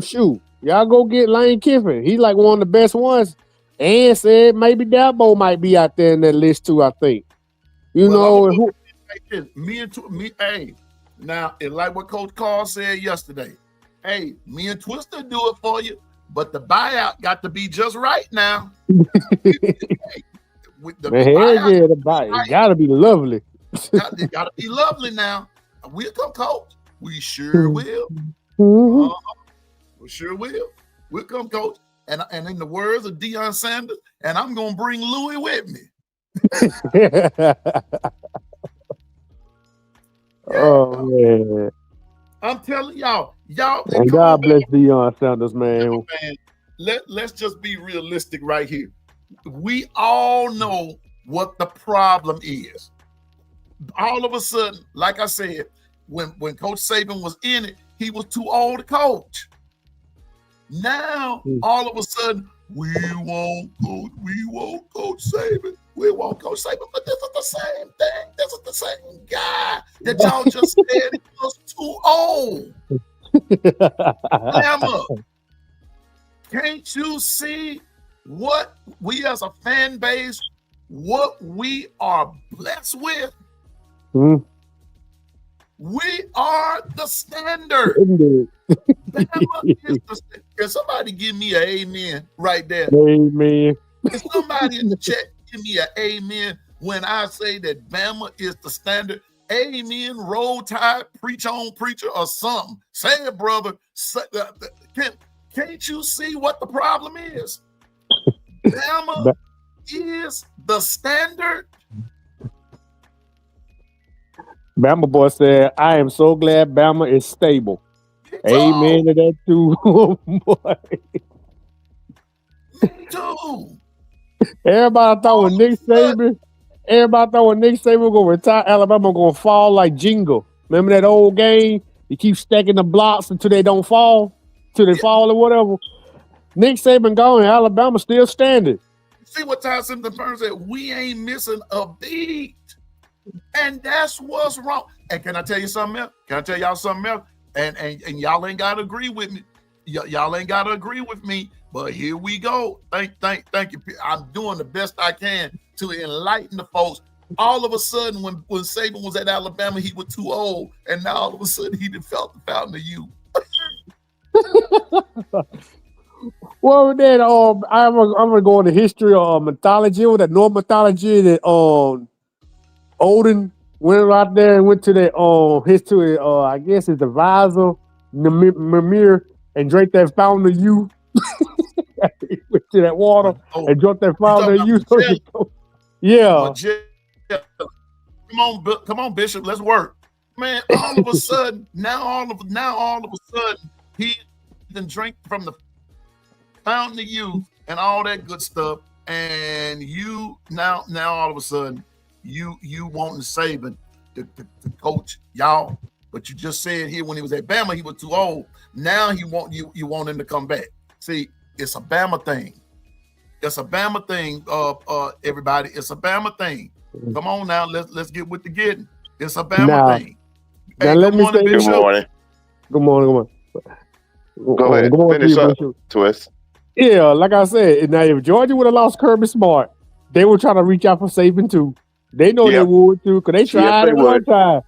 Shoot. Y'all go get Lane Kiffin. He's like one of the best ones. And said maybe Dabo might be out there in that list too, I think. Hey, now, it's like what Coach Carl said yesterday. Hey, me and Twister do it for you, but the buyout got to be just right now. The buyout got to be lovely. It got to be lovely now. We'll come, Coach. We sure will. Mm-hmm. We sure will. We'll come, Coach. And in the words of Deion Sanders, and I'm going to bring Louis with me. Oh, man. I'm telling y'all. And God bless Deion Sanders, man. Let's just be realistic right here. We all know what the problem is. All of a sudden, like I said, when Coach Saban was in it, he was too old to coach. Now, all of a sudden, we won't Coach Saban. We won't Coach Saban. But this is the same thing. This is the same guy that y'all just said he was too old. Can't you see what we as a fan base, what we are blessed with? Mhm. We are the standard. Indeed. Bama is the standard. Can somebody give me an amen right there? Amen. Can somebody in the chat give me an amen when I say that Bama is the standard? Amen, roll tide, preach on, preacher, or something. Say it, brother. Can't you see what the problem is? Bama is the standard. Bama boy said, I am so glad Bama is stable. Amen to that too. Boy. Me too. Everybody thought when Nick Saban was gonna retire, Alabama gonna fall like Jingle. Remember that old game? You keep stacking the blocks until they don't fall, till they fall or whatever. Nick Saban gone, and Alabama still standing. See what Ty Simpson said? We ain't missing a beat. And that's what's wrong. And can I tell you something else? Can I tell y'all something else? And y'all ain't gotta agree with me. Y'all ain't gotta agree with me. But here we go. Thank you. I'm doing the best I can to enlighten the folks. All of a sudden, when Saban was at Alabama, he was too old, and now all of a sudden he felt the fountain of youth. Well, then I'm gonna go into history or mythology, or that Norse mythology that Odin went out there and went to the history. I guess his advisor Mimir and drank that fountain of youth. He went to that water and drank that fountain of youth. Yeah. Come on, Bishop. Let's work, man. All of a sudden, now all of a sudden, he done drink from the fountain of youth and all that good stuff, and you now all of a sudden you wanting Saban to coach y'all, but you just said here when he was at Bama he was too old. Now you want him to come back. See, it's a Bama thing. It's a Bama thing. Everybody, it's a Bama thing. Come on now, let's get with the getting. It's a Bama thing. Now let me say Bishop. Good morning. Go ahead. Finish up, Twist. Yeah, like I said, now if Georgia would have lost Kirby Smart, they were trying to reach out for Saban too. They know they would too, because they tried it one time.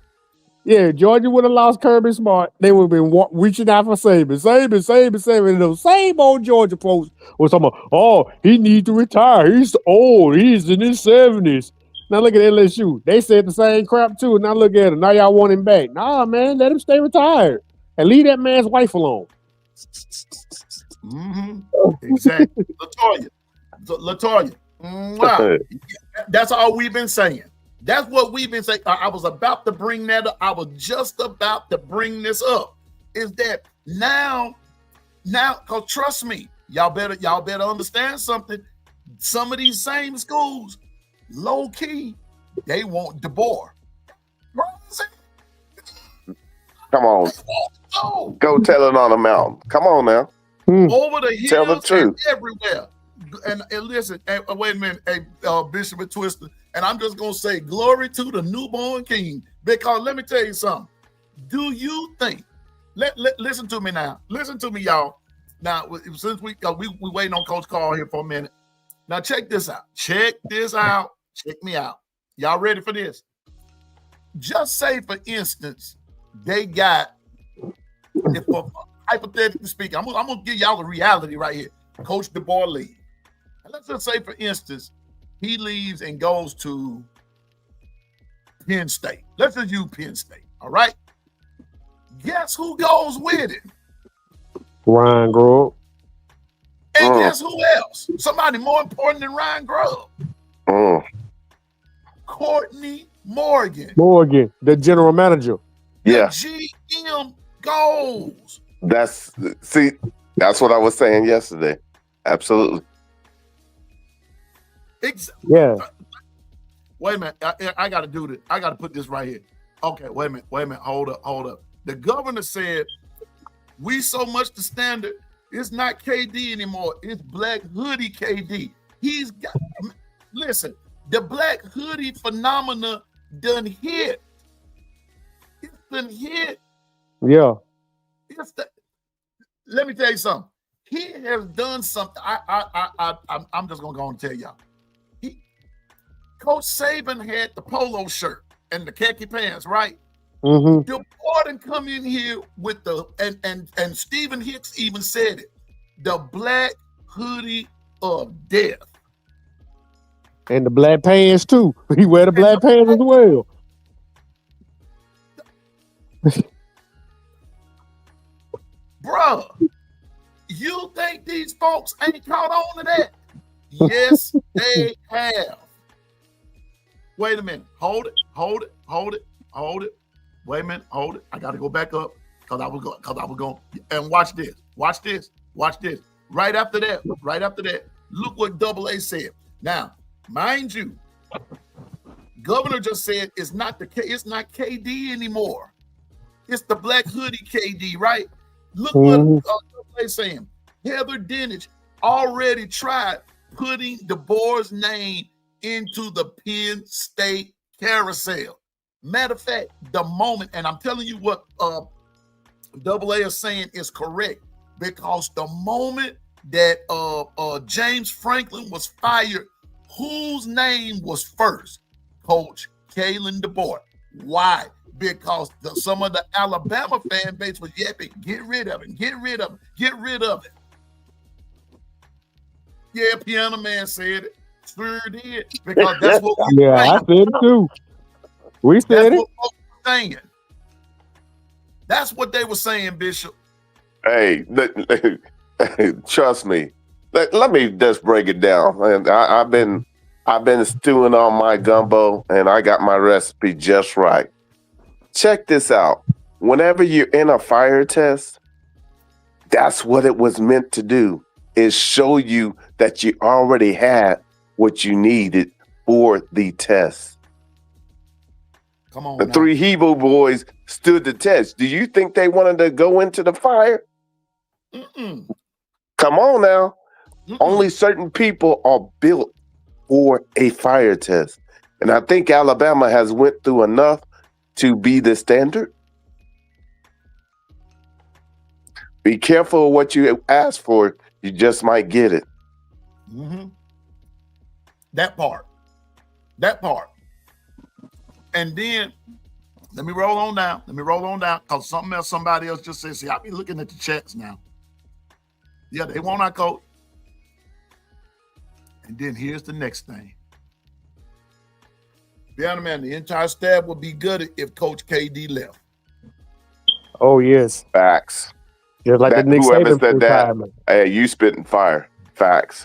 Yeah, Georgia would have lost Kirby Smart. They would have been reaching out for Saban. And those same old Georgia folks was talking about, oh, he needs to retire. He's old. He's in his 70s. Now look at LSU. They said the same crap too. Now look at him. Now y'all want him back. Nah, man, let him stay retired. And leave that man's wife alone. Mm-hmm. Exactly. Latoya. Wow. That's all we've been saying. That's what we've been saying. I was about to bring that up. I was just about to bring this up. Is that now, because trust me, y'all better understand something. Some of these same schools, low key, they want DeBoer. Come on. Go tell it on the mountain. Come on now. Over the hills, tell the truth. and everywhere. And listen, wait a minute, Bishop and Twister, and I'm just gonna say glory to the newborn king, because let me tell you something. Do you think? Listen to me now. Listen to me, y'all. Now, since we waiting on Coach Carl here for a minute. Now check this out. Check me out. Y'all ready for this? Just say, for instance, they got, hypothetically speaking, I'm gonna give y'all the reality right here. Coach DeBoer leaves. And let's just say, for instance, he leaves and goes to Penn State. Let's just use Penn State. All right. Guess who goes with him? Ryan Grubb. And guess who else? Somebody more important than Ryan Grubb. Courtney Morgan. The general manager. Yeah. The GM goes. That's what I was saying yesterday. Absolutely. Yeah. Wait a minute. I got to do this. I got to put this right here. Okay. Wait a minute. Hold up. The governor said, we so much the standard. It's not KD anymore. It's Black Hoodie KD. He's got, listen, the Black Hoodie phenomena done hit. It's done hit. Yeah. Let me tell you something. he has done something. I'm just gonna go and tell y'all. Coach Saban had the polo shirt and the khaki pants, right? Mm-hmm. The boy come in here with the and Stephen Hicks even said it, the black hoodie of death. And the black pants too. He wear the black pants as well. Bruh, you think these folks ain't caught on to that? Yes, they have. Wait a minute. Hold it. Wait a minute. Hold it. I got to go back up because I was going. And watch this. Right after that, look what Double A said. Now, mind you, Governor just said it's not KD anymore. It's the black hoodie KD, right? Look what Double A saying. Heather Dinich already tried putting DeBoer's name into the Penn State carousel. Matter of fact, the moment, and I'm telling you what Double A is saying is correct, because the moment that James Franklin was fired, whose name was first? Coach Kalen DeBoer. Why? Because some of the Alabama fan base was yapping, get rid of it. Yeah, Piano Man said it. Sure did. Because that's what we Yeah, I said it too. We said that's it. what folks were saying. That's what they were saying, Bishop. Hey, trust me. Let me just break it down. And I've been stewing on my gumbo, and I got my recipe just right. Check this out. Whenever you're in a fire test, that's what it was meant to do, is show you that you already had what you needed for the test. Come on. The now. three Hebrew boys stood the test. Do you think they wanted to go into the fire? Mm-mm. Come on now. Mm-mm. Only certain people are built for a fire test. And I think Alabama has went through enough to be the standard. Be careful of what you ask for. You just might get it. Mm-hmm. That part. And then let me roll on down because somebody else just said, see, I be looking at the chats now. Yeah, they want our coach. And then here's the next thing. Piano Man, the entire staff would be good if Coach KD left. Oh yes. Facts. Just like the Nick Whoever Saban said that, retirement. hey, you spitting fire. Facts.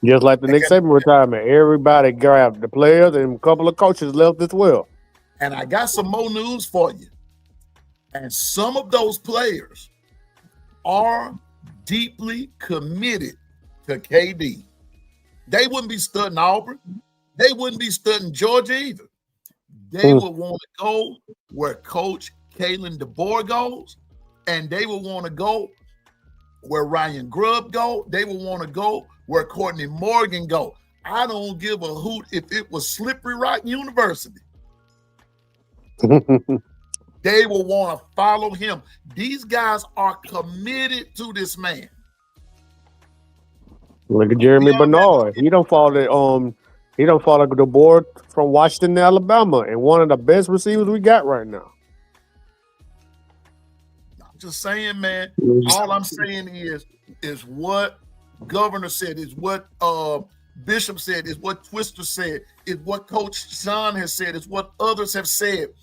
Just like the Nick Saban retirement. Everybody grabbed the players and a couple of coaches left as well. And I got some more news for you. And some of those players are deeply committed to KD. They wouldn't be studying Auburn. They wouldn't be studying Georgia either. They would want to go where Coach Kalen DeBoer goes, and they would want to go where Ryan Grubb go. They would want to go where Courtney Morgan go. I don't give a hoot if it was Slippery Rock University. They will want to follow him. These guys are committed to this man. Look at Jeremy Bernard. He don't follow the board from Washington, Alabama, and one of the best receivers we got right now. I'm just saying, man. All I'm saying is what Governor said, is what Bishop said, is what Twister said, is what Coach Sean has said, is what others have said.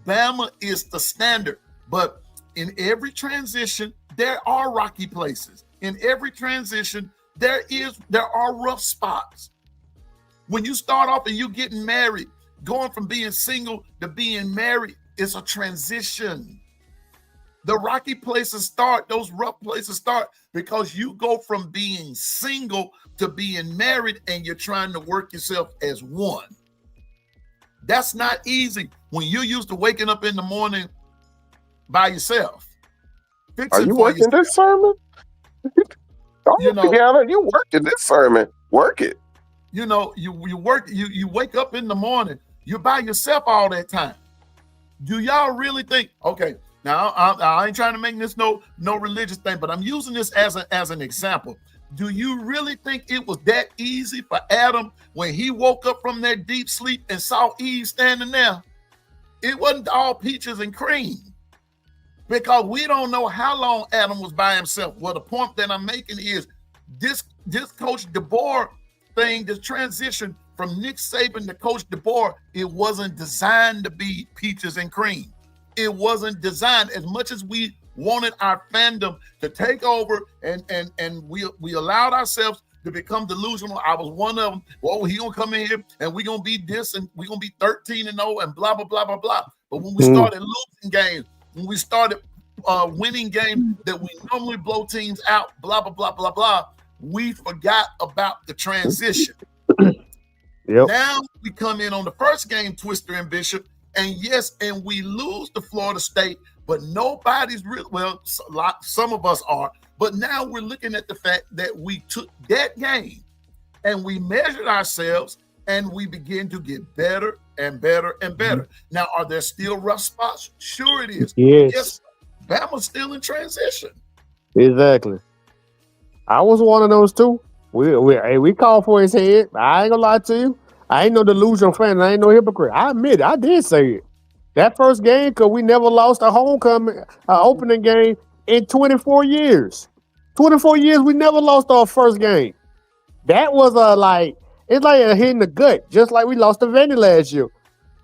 Bama is the standard, but in every transition, there are rocky places. In every transition, there are rough spots. When you start off and you getting married, going from being single to being married, it's a transition. The rocky places start, those rough places start because you go from being single to being married and you're trying to work yourself as one. That's not easy when you're used to waking up in the morning by yourself. Are you working this sermon? You working this sermon. Work it. You know, you work, you wake up in the morning, you're by yourself all that time. Do y'all really think, okay, Now, I ain't trying to make this no religious thing, but I'm using this as an example. Do you really think it was that easy for Adam when he woke up from that deep sleep and saw Eve standing there? It wasn't all peaches and cream, because we don't know how long Adam was by himself. Well, the point that I'm making is this Coach DeBoer thing, this transition from Nick Saban to Coach DeBoer, it wasn't designed to be peaches and cream. It wasn't designed. As much as we wanted our fandom to take over, and we allowed ourselves to become delusional. I was one of them. Well, he gonna come in here and we gonna be this, and we gonna be 13-0 and blah blah blah blah blah. But when we started losing games, when we started winning games that we normally blow teams out, blah blah blah blah blah, we forgot about the transition. Yep. Now we come in on the first game, Twister and Bishop, and yes, and we lose to Florida State, but nobody's really, well, some of us are, but now we're looking at the fact that we took that game and we measured ourselves and we begin to get better and better and better. Now, are there still rough spots? Sure it is. Yes. Bama's still in transition. Exactly. I was one of those too. We called for his head. I ain't gonna lie to you. I ain't no delusional fan. I ain't no hypocrite. I admit it. I did say it. That first game, because we never lost a homecoming, opening game in 24 years. 24 years, we never lost our first game. That was it's like a hit in the gut, just like we lost to Vandy last year.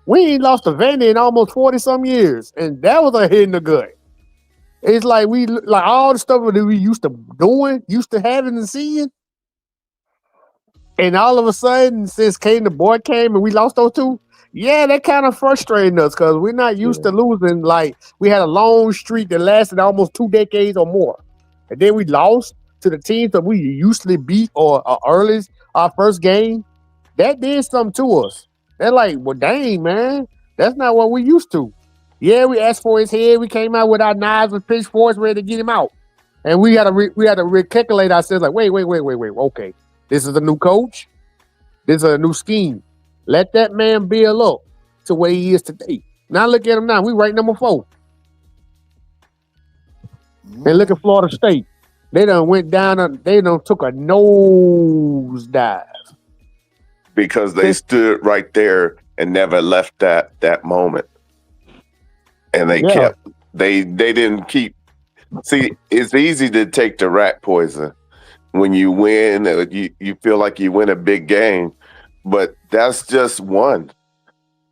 We ain't lost to Vandy in almost 40-some years, and that was a hit in the gut. It's like all the stuff that we used to doing, used to having and seeing. And all of a sudden, since Caden DeBoer came and we lost those two, yeah, that kind of frustrated us because we're not used to losing. Like, we had a long streak that lasted almost 2 decades or more. And then we lost to the teams that we usually beat or early our first game. That did something to us. They're like, well, dang, man, that's not what we used to. Yeah, we asked for his head. We came out with our knives and pitchforks ready to get him out. And we had to recalculate ourselves like, wait. Okay, this is a new coach. This is a new scheme. Let that man build up to where he is today. Now look at him now. We ranked number 4. And look at Florida State. They done went down. They done took a nosedive. Because they stood right there and never left that moment. And they kept, they didn't keep. See, it's easy to take the rat poison when you win. You feel like you win a big game, but that's just one.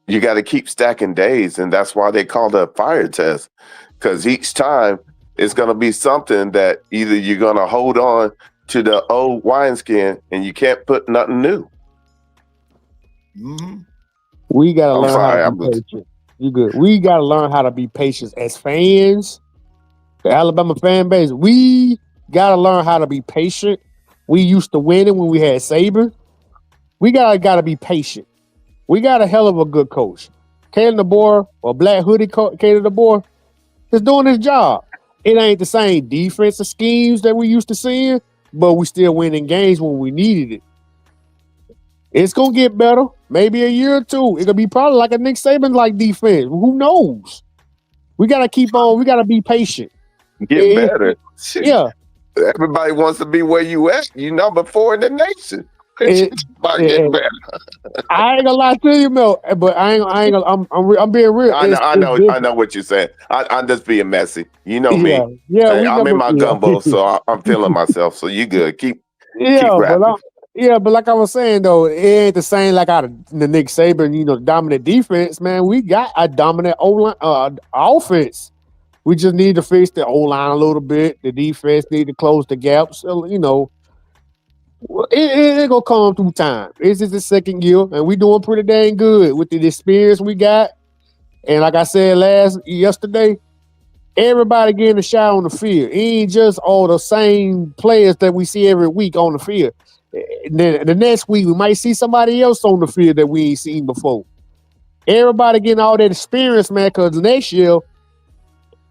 You got to keep stacking days, and that's why they call it a fire test, because each time it's going to be something that either you're going to hold on to the old wineskin and you can't put nothing new. Mm-hmm. We got to learn how to be patient. You good. We got to learn how to be patient as fans. The Alabama fan base, we got to learn how to be patient. We used to winning when we had Saban. We got to be patient. We got a hell of a good coach. Caden DeBoer, or Black Hoodie Caden DeBoer, is doing his job. It ain't the same defensive schemes that we used to seeing, but we still winning games when we needed it. It's going to get better. Maybe a year or two. It could be probably like a Nick Saban-like defense. Who knows? We got to keep on. We got to be patient. Get better. Yeah. Everybody wants to be where you at. You number 4 in the nation. Getting better. I ain't gonna lie to you, Mel, but I'm being real. I know what you're saying. I'm just being messy. You know me. Yeah, I'm in my gumbo, so I'm feeling myself. So you good. Keep rapping. But like I was saying though, it ain't the same like out of the Nick Saban, dominant defense, man. We got a dominant offense. We just need to fix the O-line a little bit. The defense need to close the gaps. So, it gonna come through time. This is the second year, and we doing pretty dang good with the experience we got. And like I said yesterday, everybody getting a shot on the field. It ain't just all the same players that we see every week on the field. And then the next week we might see somebody else on the field that we ain't seen before. Everybody getting all that experience, man, because next year,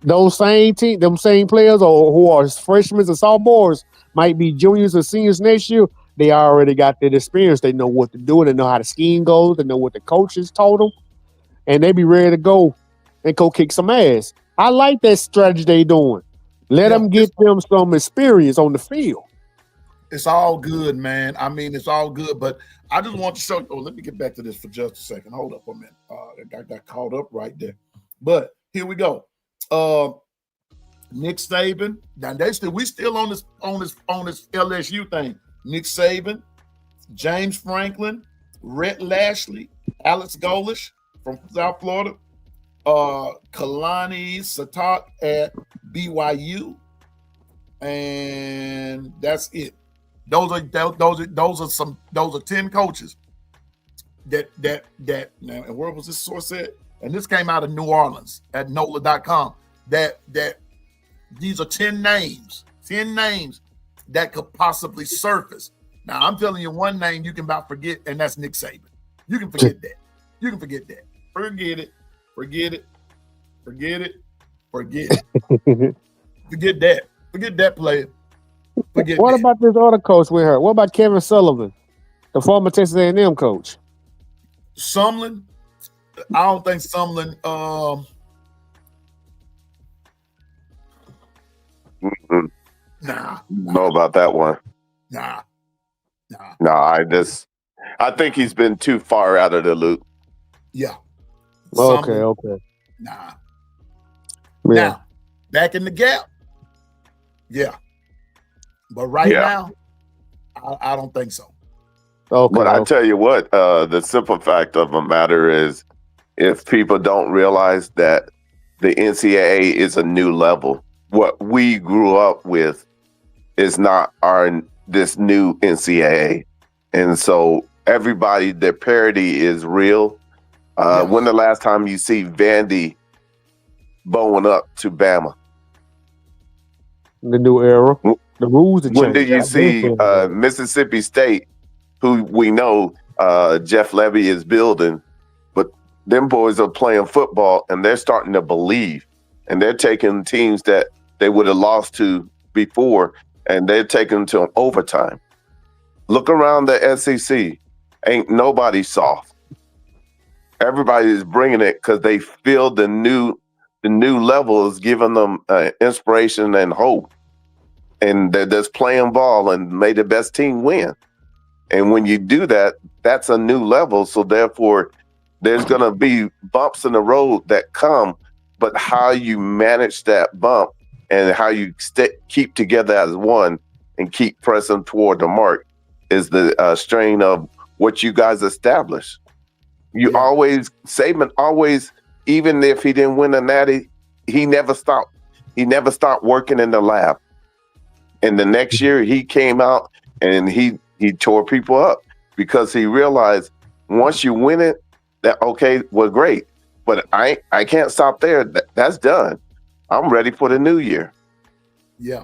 them same players or who are freshmen and sophomores might be juniors or seniors next year. They already got that experience. They know what to do. They know how the scheme goes. They know what the coaches told them. And they be ready to go and go kick some ass. I like that strategy they doing. Let Yeah, them get them some experience on the field. It's all good, man. I mean, it's all good, but I just want to show. Oh, let me get back to this for just a second. Hold up a minute. I got caught up right there. But here we go. Nick Saban. Now we still on this LSU thing. Nick Saban, James Franklin, Rhett Lashley, Alex Golish from South Florida, Kalani Satak at BYU, and that's it. Those are 10 coaches that now, and where was this source at? And this came out of New Orleans at NOLA.com. That these are 10 names that could possibly surface. Now I'm telling you one name you can about forget, and that's Nick Saban. You can forget that. You can forget that. Forget it. Forget it. Forget it. Forget it. Forget that. Forget that player. Forget What that. about this other coach we heard? What about Kevin Sullivan, the former Texas A&M coach? Sumlin? I don't think Sumlin. Nah. Know about that one? Nah. No, I think he's been too far out of the loop. Yeah. Okay, Sumlin, okay. nah. Yeah. Now, back in the gap. Yeah. But right now, I don't think so. Okay. But I tell you what, the simple fact of the matter is, if people don't realize that the NCAA is a new level, what we grew up with is not this new NCAA, and so everybody, their parity is real. When the last time you see Vandy bowing up to Bama? The new era. The rules are changing. When did you see Mississippi State, who we know Jeff Levy is building, but them boys are playing football and they're starting to believe, and they're taking teams that they would have lost to before, and they're taking them to overtime. Look around the SEC. Ain't nobody soft. Everybody is bringing it because they feel the new level is giving them inspiration and hope. And they're just playing ball and made the best team win. And when you do that, that's a new level. So therefore, there's going to be bumps in the road that come, but how you manage that bump and how you keep together as one and keep pressing toward the mark is the strain of what you guys established. You Saban always, even if he didn't win a natty, he never stopped. He never stopped working in the lab. And the next year he came out and he tore people up because he realized once you win it, that okay, well, great, but I can't stop there. That's done. I'm ready for the new year. Yeah,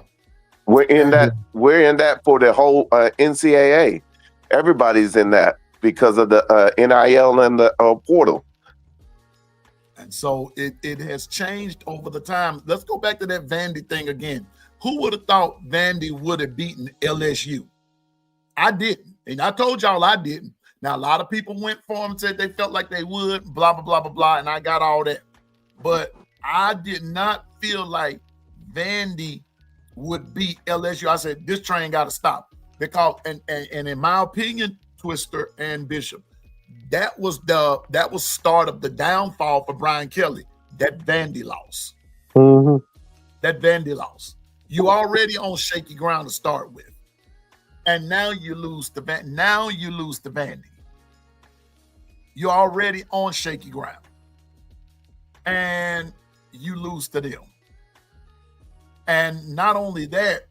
we're in that for the whole NCAA. Everybody's in that because of the NIL and the portal. and so it has changed over the time. Let's go back to that Vandy thing again. Who would have thought Vandy would have beaten LSU? I didn't. And I told y'all I didn't. Now, a lot of people went for them and said they felt like they would, blah, blah, blah, blah, blah, and I got all that. But I did not feel like Vandy would beat LSU. I said, this train got to stop. Because, and in my opinion, Twister and Bishop, that was start of the downfall for Brian Kelly, that Vandy loss. Mm-hmm. That Vandy loss. You already on shaky ground to start with. And now you lose to Vandy. You're already on shaky ground. And you lose to them. And not only that,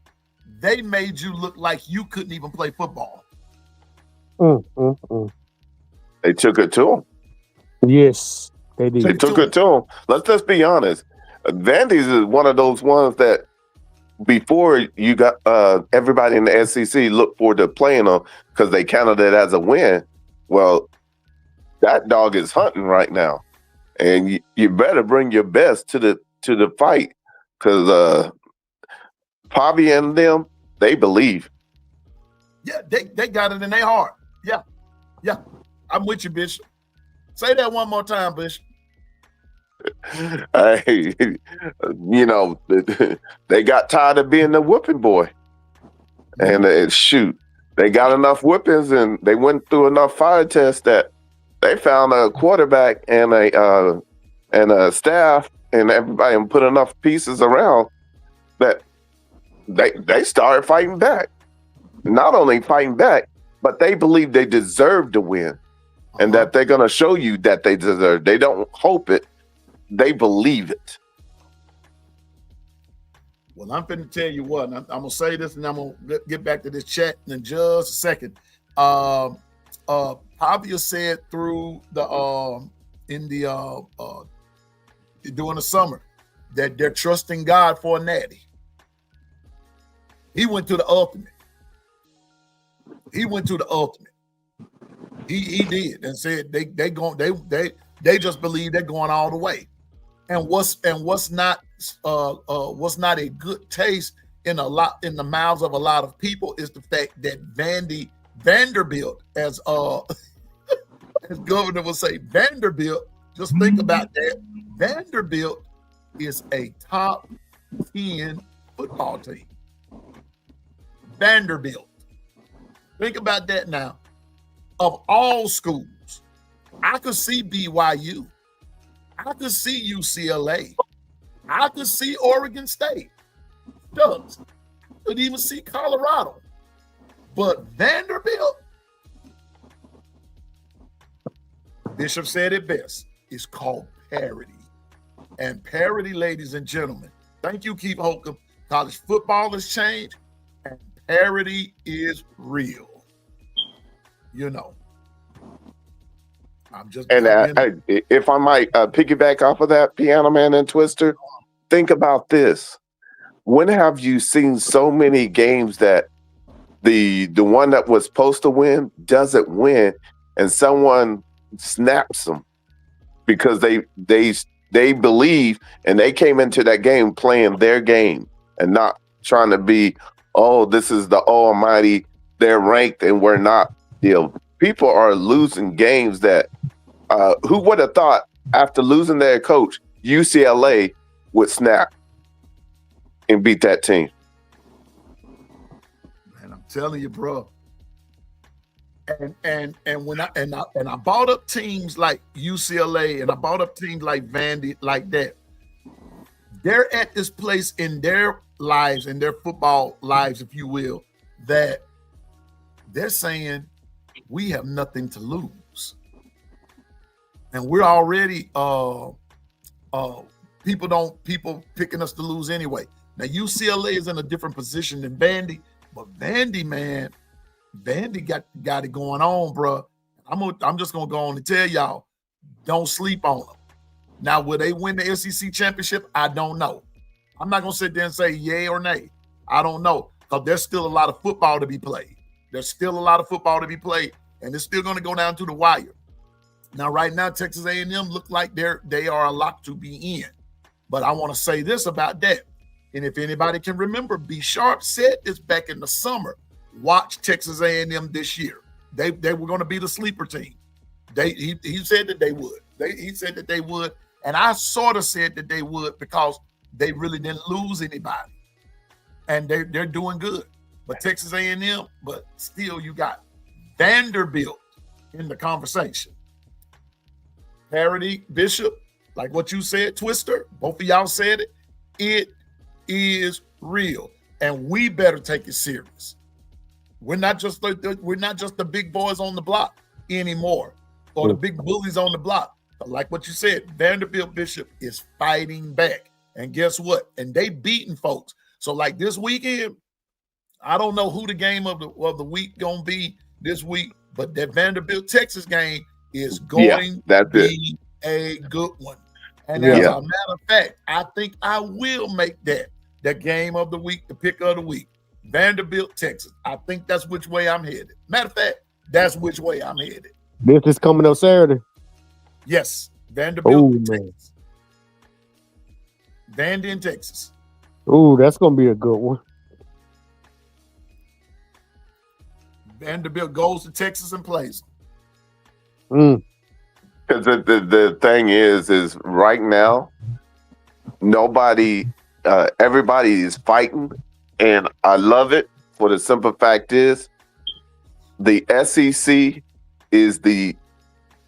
they made you look like you couldn't even play football. They took it to them. Yes, they did. They took it to them. Let's just be honest. Vandy's is one of those ones that before you got everybody in the SEC looked forward to playing them because they counted it as a win. Well, that dog is hunting right now, and you better bring your best to the fight because Pavi and them, they believe. Yeah, they got it in their heart. Yeah, I'm with you, Bishop. Say that one more time, Bishop. Hey, you know, they got tired of being the whooping boy, and shoot, they got enough whippings, and they went through enough fire tests that they found a quarterback and a staff and everybody, and put enough pieces around that they started fighting back. Not only fighting back, but they believe they deserve to win, and that they're going to show you that they deserve. They don't hope it; they believe it. Well, I'm finna tell you what. I'm gonna say this, and I'm gonna get back to this chat in just a second. Pavia said through the during the summer that they're trusting God for a natty. He went to the ultimate. He went to the ultimate. He did, and said they just believe they're going all the way. And what's not a good taste in the mouths of a lot of people is the fact that Vanderbilt, as as governor would say, Vanderbilt. Just think about that. Vanderbilt is a top 10 football team. Vanderbilt. Think about that now. Of all schools, I could see BYU. I could see UCLA. I could see Oregon State. Shucks. I could even see Colorado. But Vanderbilt, Bishop said it best, it's called parity. And parity, ladies and gentlemen, thank you, Keith Holcomb. College football has changed, and parity is real. You know. I'm just. And if I might piggyback off of that, Piano Man and Twister, think about this. When have you seen so many games that the one that was supposed to win doesn't win, and someone snaps them because they believe and they came into that game playing their game and not trying to be, oh, this is the almighty, they're ranked and we're not. You know, people are losing games that who would have thought after losing their coach, UCLA would snap and beat that team. Man, I'm telling you, bro. And when I bought up teams like UCLA and I bought up teams like Vandy like that, they're at this place in their lives, in their football lives, if you will, that they're saying we have nothing to lose. And we're already people picking us to lose anyway. Now UCLA is in a different position than Vandy, but Vandy, man, Vandy got it going on, bro. I'm just gonna go on and tell y'all, don't sleep on them. Now, will they win the SEC championship? I don't know. I'm not gonna sit there and say yay or nay. I don't know, because there's still a lot of football to be played. There's still a lot of football to be played, and it's still gonna go down to the wire. Now, right now, Texas A&M look like they are a lock to be in. But I want to say this about that. And if anybody can remember, B. Sharp said this back in the summer. Watch Texas A&M this year. They were going to be the sleeper team. He said that they would. He said that they would. And I sort of said that they would because they really didn't lose anybody. And they're doing good. But Texas A&M, but still you got Vanderbilt in the conversation. Parity, Bishop, like what you said, Twister, both of y'all said it. It is real, and we better take it serious. We're not just the big boys on the block anymore, or the big bullies on the block. But like what you said, Vanderbilt, Bishop is fighting back, and guess what? And they beating folks. So like this weekend, I don't know who the game of the week gonna be this week, but that Vanderbilt Texas game is going to be a good one. And as a matter of fact, I think I will make that the game of the week, the pick of the week. Vanderbilt, Texas. I think that's which way I'm headed. Matter of fact, that's which way I'm headed. This is coming up Saturday. Yes, Vanderbilt, Texas. Vandy in Texas. Ooh, that's going to be a good one. Vanderbilt goes to Texas and plays. Because the thing is right now, everybody is fighting, and I love it. For the simple fact is, the SEC is the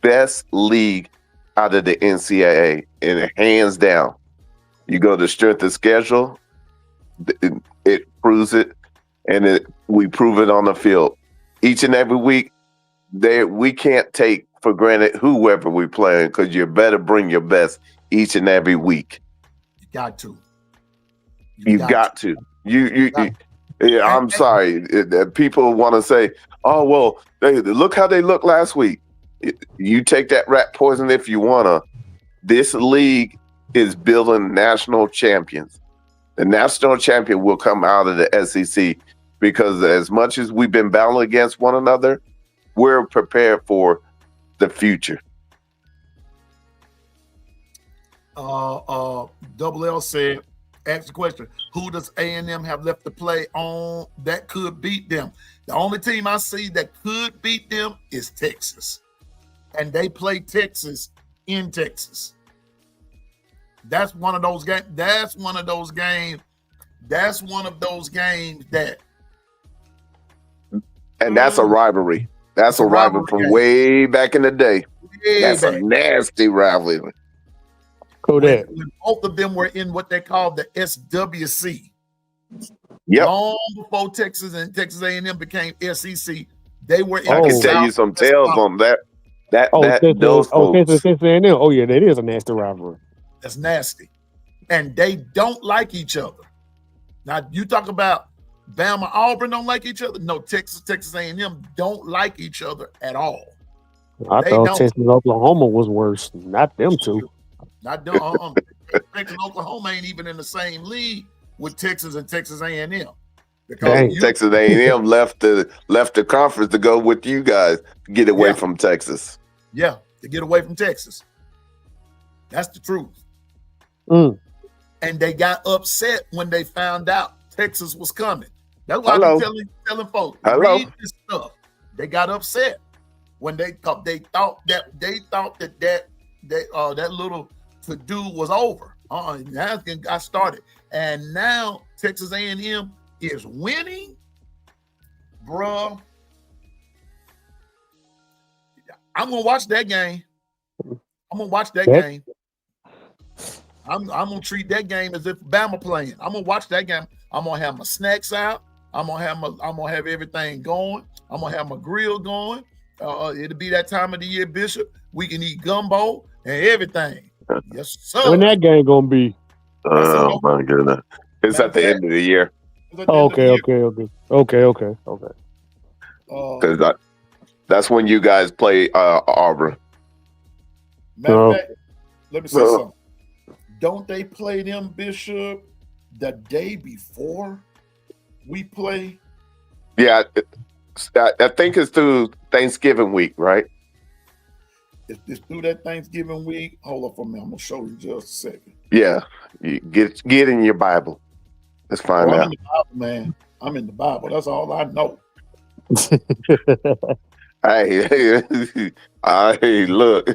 best league out of the NCAA, and hands down. You go to strength of schedule, it proves it, and we prove it on the field each and every week. We can't take for granted whoever we play, because you better bring your best each and every week. You got to. You got to. Yeah, I'm sorry. People want to say, "Oh, well, look how they looked last week." You take that rat poison if you wanna. This league is building national champions. The national champion will come out of the SEC, because as much as we've been battling against one another, we're prepared for the future. Double L said, ask the question, who does A&M have left to play on that could beat them? The only team I see that could beat them is Texas. And they play Texas in Texas. That's one of those games. That's one of those games that. And that's a rivalry. That's a rivalry from game. way back in the day. That's back. a nasty rivalry. Kodak. When both of them were in what they call the SWC. Yep. Long before Texas and Texas A&M became SEC, they were in I can tell you some tales on that. Those folks. Texas A&M. Oh yeah, that is a nasty rivalry. That's nasty. And they don't like each other. Now, you talk about Bama, Auburn don't like each other. No, Texas A&M don't like each other at all. I They thought don't. Texas and Oklahoma was worse. Not them two. Not them. Texas and Oklahoma ain't even in the same league with Texas and Texas A&M. Because Dang. Texas A&M left the conference to go with you guys to get away from Texas. Yeah, to get away from Texas. That's the truth. Mm. And they got upset when they found out Texas was coming. That's why Hello. I'm telling folks, Hello. read this stuff. They got upset when they thought that little to-do was over. Now it got started. And now Texas A&M is winning, bruh. I'm gonna watch that game. game. I'm gonna treat that game as if Bama playing. I'm gonna watch that game. I'm gonna have my snacks out. I'm gonna have everything going. I'm gonna have my grill going. It'll be that time of the year, Bishop. We can eat gumbo and everything. Yes, sir. When that game gonna be? Oh my goodness! It's at the end of the year. Okay. Because that's when you guys play Auburn. Matter Oh. of fact, let me say something. Don't they play them, Bishop, the day before we play? Yeah, I think it's through Thanksgiving week, right? It's through that Thanksgiving week. Hold up for me. I'm gonna show you just a second. Yeah, you get in your Bible. Let's find I'm out. in the Bible, man. I'm in the Bible. That's all I know. Hey, look,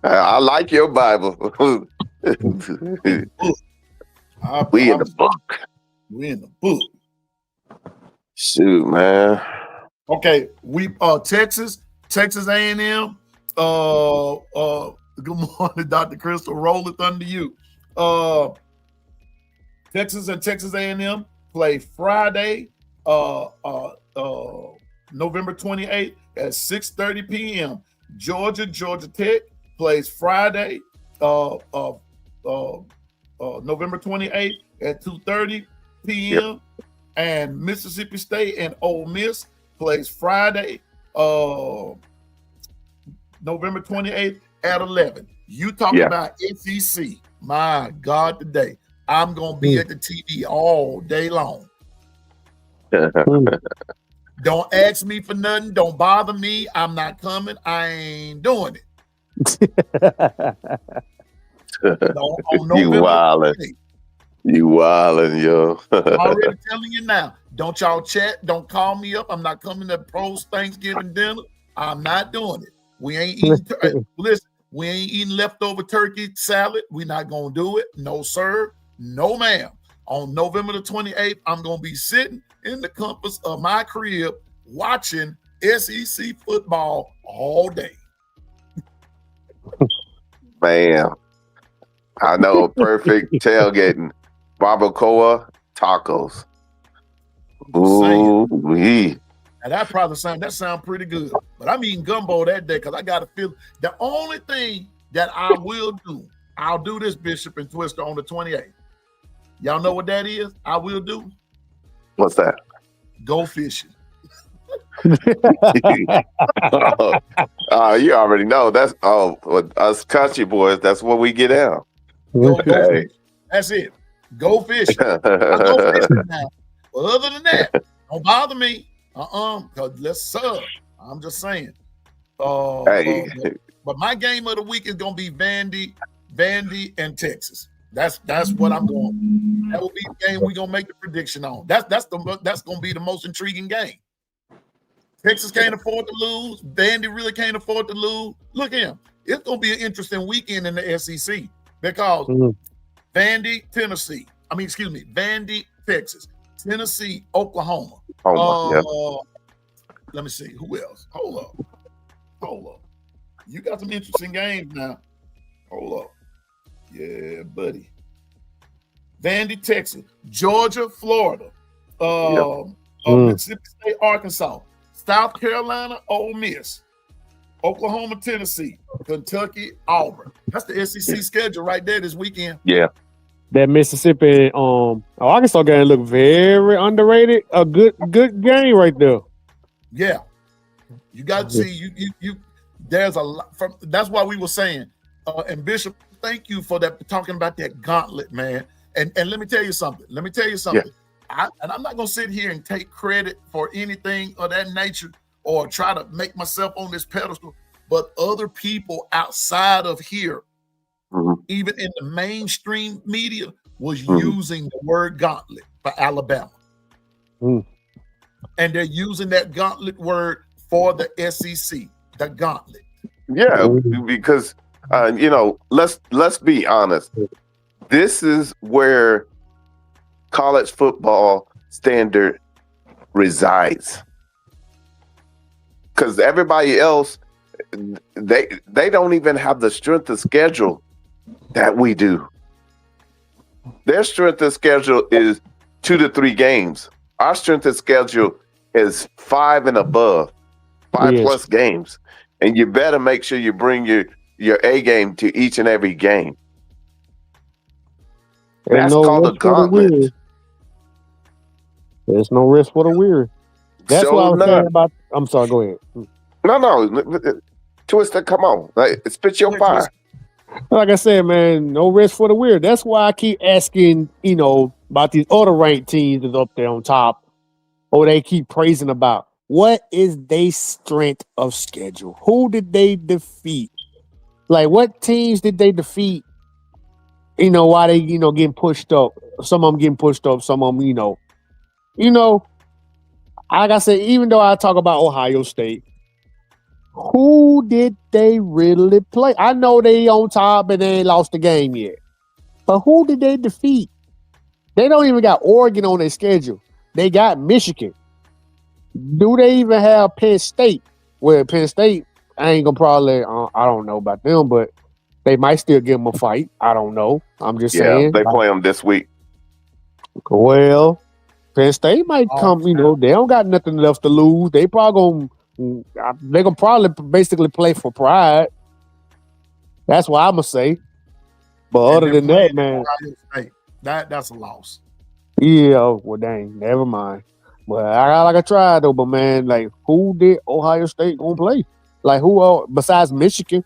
I like your Bible. We in the book. We in the book. Shoot, man. Okay, we Texas A&M. Good morning, Dr. Crystal. Roll it under you. Texas and Texas A&M play Friday, November 28th at 6:30 p.m. Georgia Tech plays Friday, November 28th at 2:30 p.m. Yep. And Mississippi State and Ole Miss plays Friday, November 28th at 11. You talk about SEC. My God, today I'm gonna be at the TV all day long. Don't ask me for nothing. Don't bother me. I'm not coming. I ain't doing it. You wildin', yo. I'm already telling you now. Don't y'all chat. Don't call me up. I'm not coming to pros Thanksgiving dinner. I'm not doing it. We ain't eating. Listen, We ain't eating leftover turkey salad. We're not going to do it. No, sir. No, ma'am. On November the 28th, I'm going to be sitting in the comforts of my crib watching SEC football all day. Man, I know perfect tailgating. Barbacoa tacos. Ooh, wee. And that sound pretty good. But I'm eating gumbo that day because I got to feel the only thing that I will do, I'll do this, Bishop and Twister, on the 28th. Y'all know what that is? I will do? What's that? Go fishing. You already know. That's with us country boys, that's what we get out. Go Hey. fishing. That's it. Go fishing. I go fishing now. But other than that, don't bother me. Because let's sub. I'm just saying. Hey. But my game of the week is gonna be Vandy, and Texas. That's what I'm going. That will be the game we're gonna make the prediction on. That's gonna be the most intriguing game. Texas can't afford to lose. Vandy really can't afford to lose. Look at him. It's gonna be an interesting weekend in the SEC because Vandy, Texas, Tennessee, Oklahoma. Let me see. Who else? Hold up. You got some interesting games now. Hold up. Yeah, buddy. Vandy, Texas, Georgia, Florida, Mississippi State, Arkansas, South Carolina, Ole Miss, Oklahoma, Tennessee, Kentucky, Auburn. That's the SEC schedule right there this weekend. Yeah. That Mississippi Arkansas game look very underrated. A good game right there. Yeah. You got to see you there's a lot from that's why we were saying and Bishop, thank you for that talking about that gauntlet, man. And let me tell you something. Yeah. I'm not gonna sit here and take credit for anything of that nature or try to make myself on this pedestal, but other people outside of here, even in the mainstream media, was using the word gauntlet for Alabama. And they're using that gauntlet word for the SEC, the gauntlet. Yeah, because let's be honest. This is where college football standard resides. Because everybody else, they don't even have the strength of schedule that we do. Their strength of schedule is 2 to 3 games. Our strength of schedule is 5 and above, 5 plus games. And you better make sure you bring your A game to each and every game. That's called a gauntlet. There's no rest for the weary. That's what I was saying about. I'm sorry, go ahead. No. Twister, come on. Spit your fire. Like I said, man, no rest for the weary. That's why I keep asking, about these other ranked teams that's up there on top, or they keep praising about. What is their strength of schedule? Who did they defeat? Like, what teams did they defeat? Why they, getting pushed up? Some of them getting pushed up. Some of them, like I said, even though I talk about Ohio State, who did they really play? I know they on top and they ain't lost the game yet, but who did they defeat? They don't even got Oregon on their schedule. They got Michigan. Do they even have Penn State? Well, Penn State, I ain't gonna probably, I don't know about them, but they might still give them a fight. I don't know. I'm just saying. They play them this week. Well, Penn State might come, they don't got nothing left to lose. They're gonna probably basically play for pride. That's what I'm gonna say. But other than that, man, that's a loss. Yeah, well, dang, never mind. But I tried though. But man, like, who did Ohio State gonna play? Like, who besides Michigan?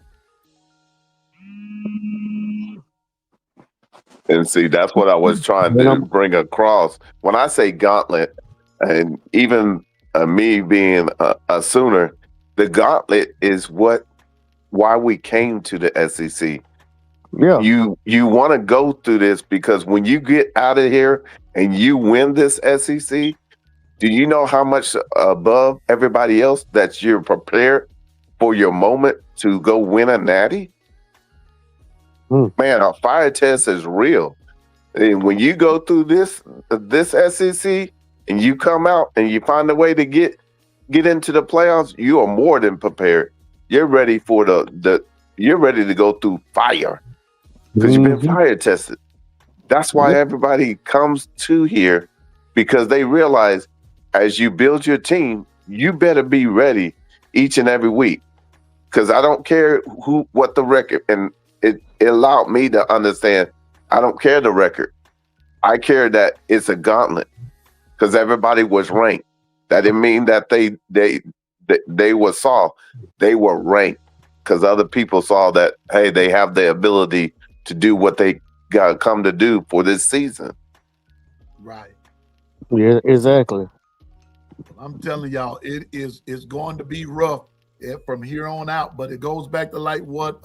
And see, that's what I was trying to bring across. When I say gauntlet, and even me being a Sooner, the gauntlet is why we came to the SEC. Yeah. You want to go through this because when you get out of here and you win this SEC, do you know how much above everybody else that you're prepared for your moment to go win a natty? Man, a fire test is real. And when you go through this SEC and you come out and you find a way to get into the playoffs, you are more than prepared. You're ready for you're ready to go through fire because you've been fire tested. That's why everybody comes to here, because they realize as you build your team, you better be ready each and every week. Because I don't care what the record, and it allowed me to understand. I don't care the record. I care that it's a gauntlet, because everybody was ranked. That didn't mean that they were soft. They were ranked because other people saw that, hey, they have the ability to do what they got come to do for this season. Right. Yeah, exactly. I'm telling y'all, it's going to be rough from here on out. But it goes back to like what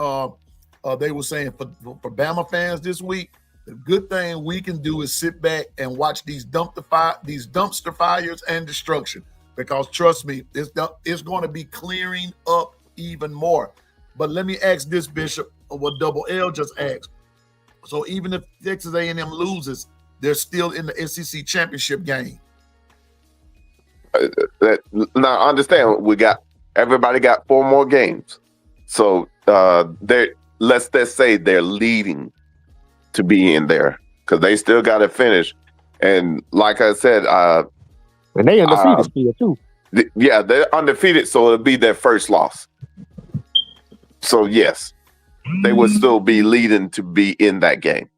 they were saying for Bama fans this week. The good thing we can do is sit back and watch these dumpster fires and destruction. Because trust me, it's going to be clearing up even more. But let me ask this, Bishop, what Double L just asked. So even if Texas A&M loses, they're still in the SEC championship game. Now, understand, everybody got 4 more games. So let's just say they're leading to be in there because they still got to finish. And like I said, and they undefeated still too. Yeah, they're undefeated, so it'll be their first loss. So yes, they would still be leading to be in that game.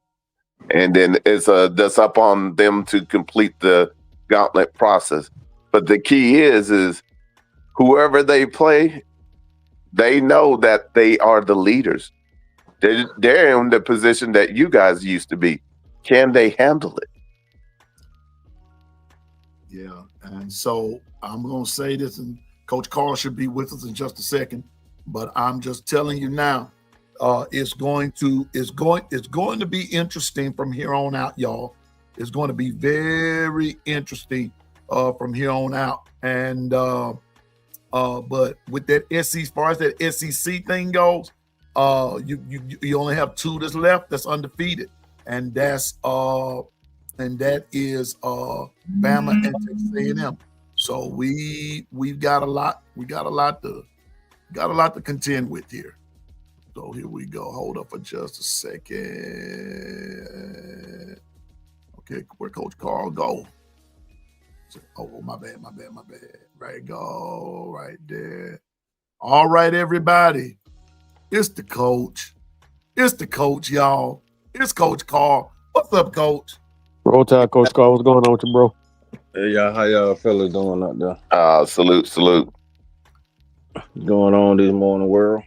And then it's that's up on them to complete the gauntlet process. But the key is whoever they play, they know that they are the leaders. They're in the position that you guys used to be. Can they handle it? Yeah, and so I'm going to say this, and Coach Carl should be with us in just a second, but I'm just telling you now, it's going to be interesting from here on out, y'all. It's going to be very interesting from here on out, and but with that SEC, as far as that SEC thing goes, you only have 2 that's left that's undefeated, and that is Bama and Texas A&M. So we've got a lot to contend with here. So here we go. Hold up for just a second. Okay, where Coach Carl go? Oh, my bad. Right, go right there. All right, everybody. It's the coach. Y'all. It's Coach Carl. What's up, Coach? Roll Tide, Coach Carl. What's going on with you, bro? Hey, y'all, how y'all fellas doing out there? Salute. What's going on this morning, world?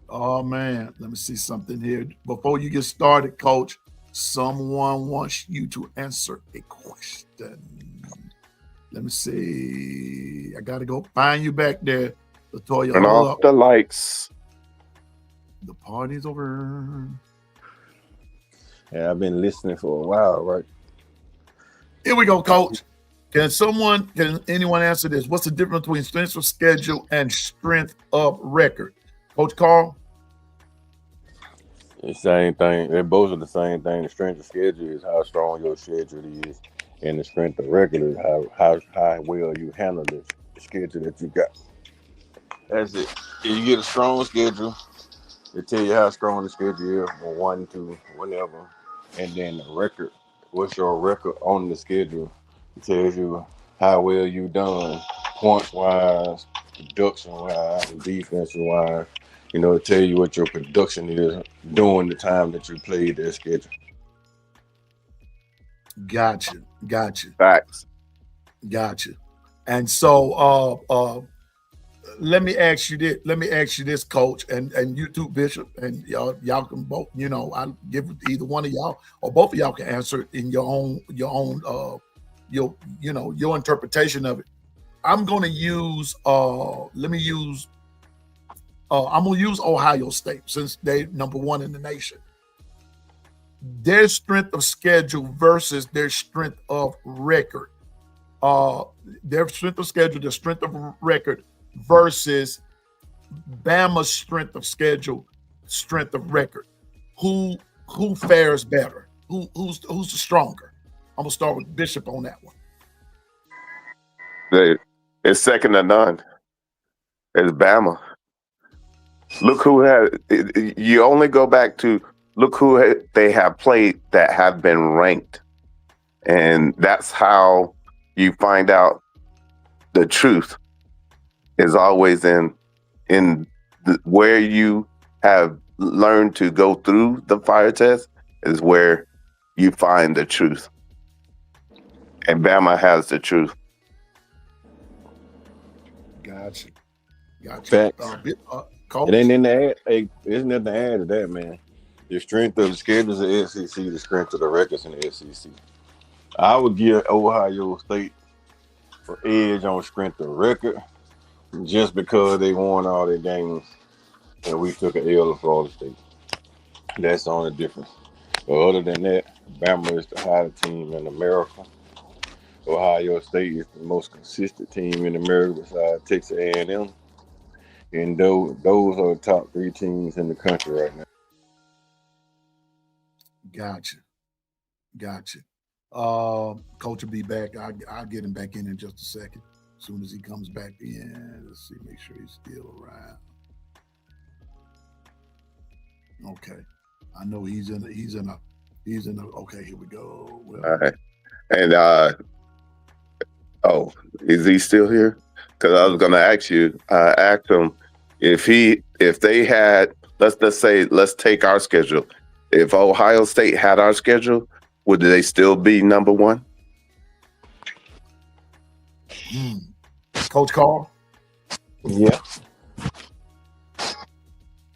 Oh, man. Let me see something here. Before you get started, Coach, someone wants you to answer a question. Let me see. I got to go find you back there, Latoya. Turn off the lights. The party's over. Yeah, I've been listening for a while, right? Here we go, Coach. Can anyone answer this? What's the difference between strength of schedule and strength of record? Coach Carl? The same thing. They both are the same thing. The strength of schedule is how strong your schedule is, and the strength of record is how well you handle the schedule that you got. That's it. If you get a strong schedule, they tell you how strong the schedule is from 1 to whatever, and then the record. What's your record on the schedule? It tells you how well you done, points wise, production wise, and defense wise. You know, it tell you what your production is during the time that you played that schedule. Gotcha. Facts. Gotcha. And so let me ask you this, Coach, and you too, Bishop, and y'all can both, I'll give it to either one of y'all, or both of y'all can answer it in your own your interpretation of it. I'm gonna use I'm gonna use Ohio State since they number 1 in the nation. Their strength of schedule versus their strength of record. Their strength of schedule, their strength of record versus Bama's strength of schedule strength of record, who fares better? Who's the stronger? I'm gonna start with Bishop on that one. It's second to none. It's Bama. Look who had. You only go back to look who they have played that have been ranked, and that's how you find out the truth. Is always in where you have learned to go through the fire test is where you find the truth, and Bama has the truth. Gotcha. Facts. Coach? It ain't in the ad. Hey, there's nothing to add to that, man. The strength of the schedules of the SEC, the strength of the records in the SEC. I would give Ohio State for edge on strength of record just because they won all their games and we took an L to Florida State. That's the only difference. But other than that, Bama is the hottest team in America. Ohio State is the most consistent team in America besides Texas A&M. And those are the top 3 teams in the country right now. Gotcha. Coach will be back. I'll get him back in just a second. As soon as he comes back in, let's see, make sure he's still around. Okay. I know he's in a okay, here we go. Well, All right. And is he still here? Because I was gonna ask you, ask him if they had, let's take our schedule. If Ohio State had our schedule, would they still be number 1? Coach Carl? Yeah.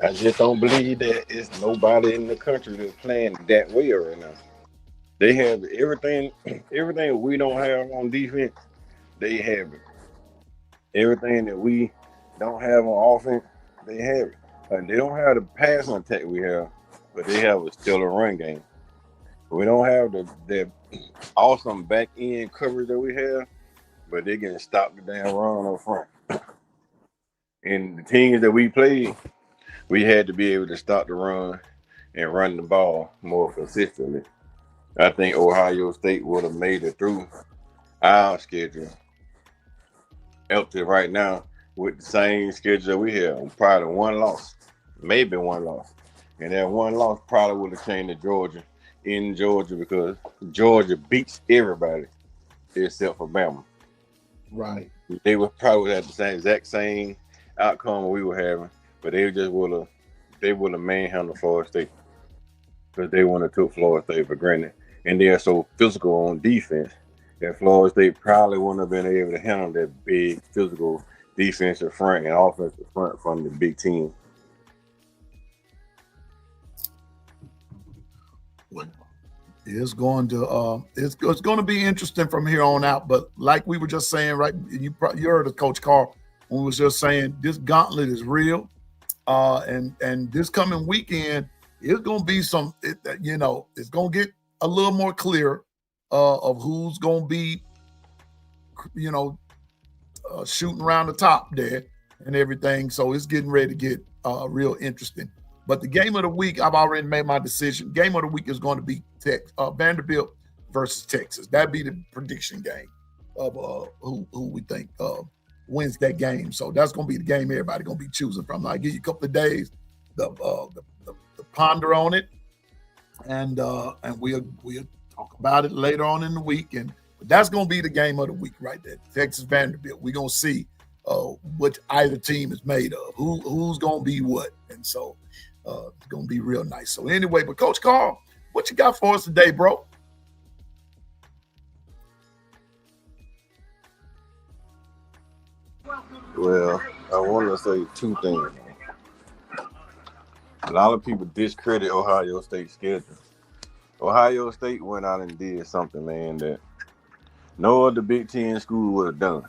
I just don't believe that it's nobody in the country that's playing that way right now. They have everything we don't have on defense, they have it. Everything that we don't have on offense, they have it. And they don't have the passing attack we have, but they have a stellar run game. We don't have the awesome back end coverage that we have, but they can stop the damn run up front. And the teams that we played, we had to be able to stop the run and run the ball more consistently. I think Ohio State would have made it through our schedule up to right now with the same schedule that we have. Probably one loss, maybe one loss. And that one loss probably would have changed to Georgia, in Georgia, because Georgia beats everybody except for Bama. Right. They would probably have the exact same outcome we were having, but they would have manhandled Florida State because they want to took Florida State for granted, and they are so physical on defense that Florida State probably wouldn't have been able to handle that big physical defensive front and offensive front from the big team. It's going to it's going to be interesting from here on out. But like we were just saying, right? You heard of Coach Carl when we was just saying this gauntlet is real, and this coming weekend it's going to be it's going to get a little more clear of who's going to be, shooting around the top there and everything. So it's getting ready to get real interesting. But the game of the week, I've already made my decision. Game of the week is going to be Vanderbilt versus Texas. That'd be the prediction game of who we think wins that game. So that's going to be the game everybody going to be choosing from. I'll give you a couple of days to ponder on it, and we'll talk about it later on in the week. But that's going to be the game of the week right there. Texas Vanderbilt. We're going to see what either team is made of, who's going to be what, and so. It's going to be real nice. So anyway, but Coach Carl, what you got for us today, bro? Well, I want to say 2 things. A lot of people discredit Ohio State's schedule. Ohio State went out and did something, man, that no other Big Ten school would have done.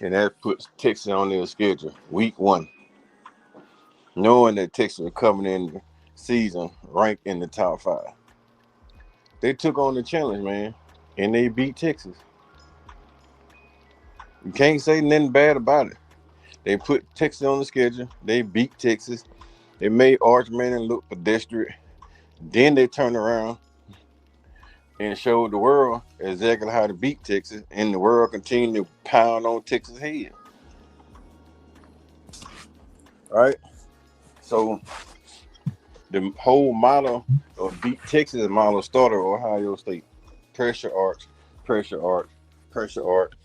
And that puts Texas on their schedule, week 1. Knowing that Texas was coming in the season ranked in the top 5. They took on the challenge, man, and they beat Texas. You can't say nothing bad about it. They put Texas on the schedule. They beat Texas. They made Arch Manning look pedestrian. Then they turned around and showed the world exactly how to beat Texas, and the world continued to pound on Texas' head. Right? So the whole model of beat Texas model started at Ohio State. Pressure Arch,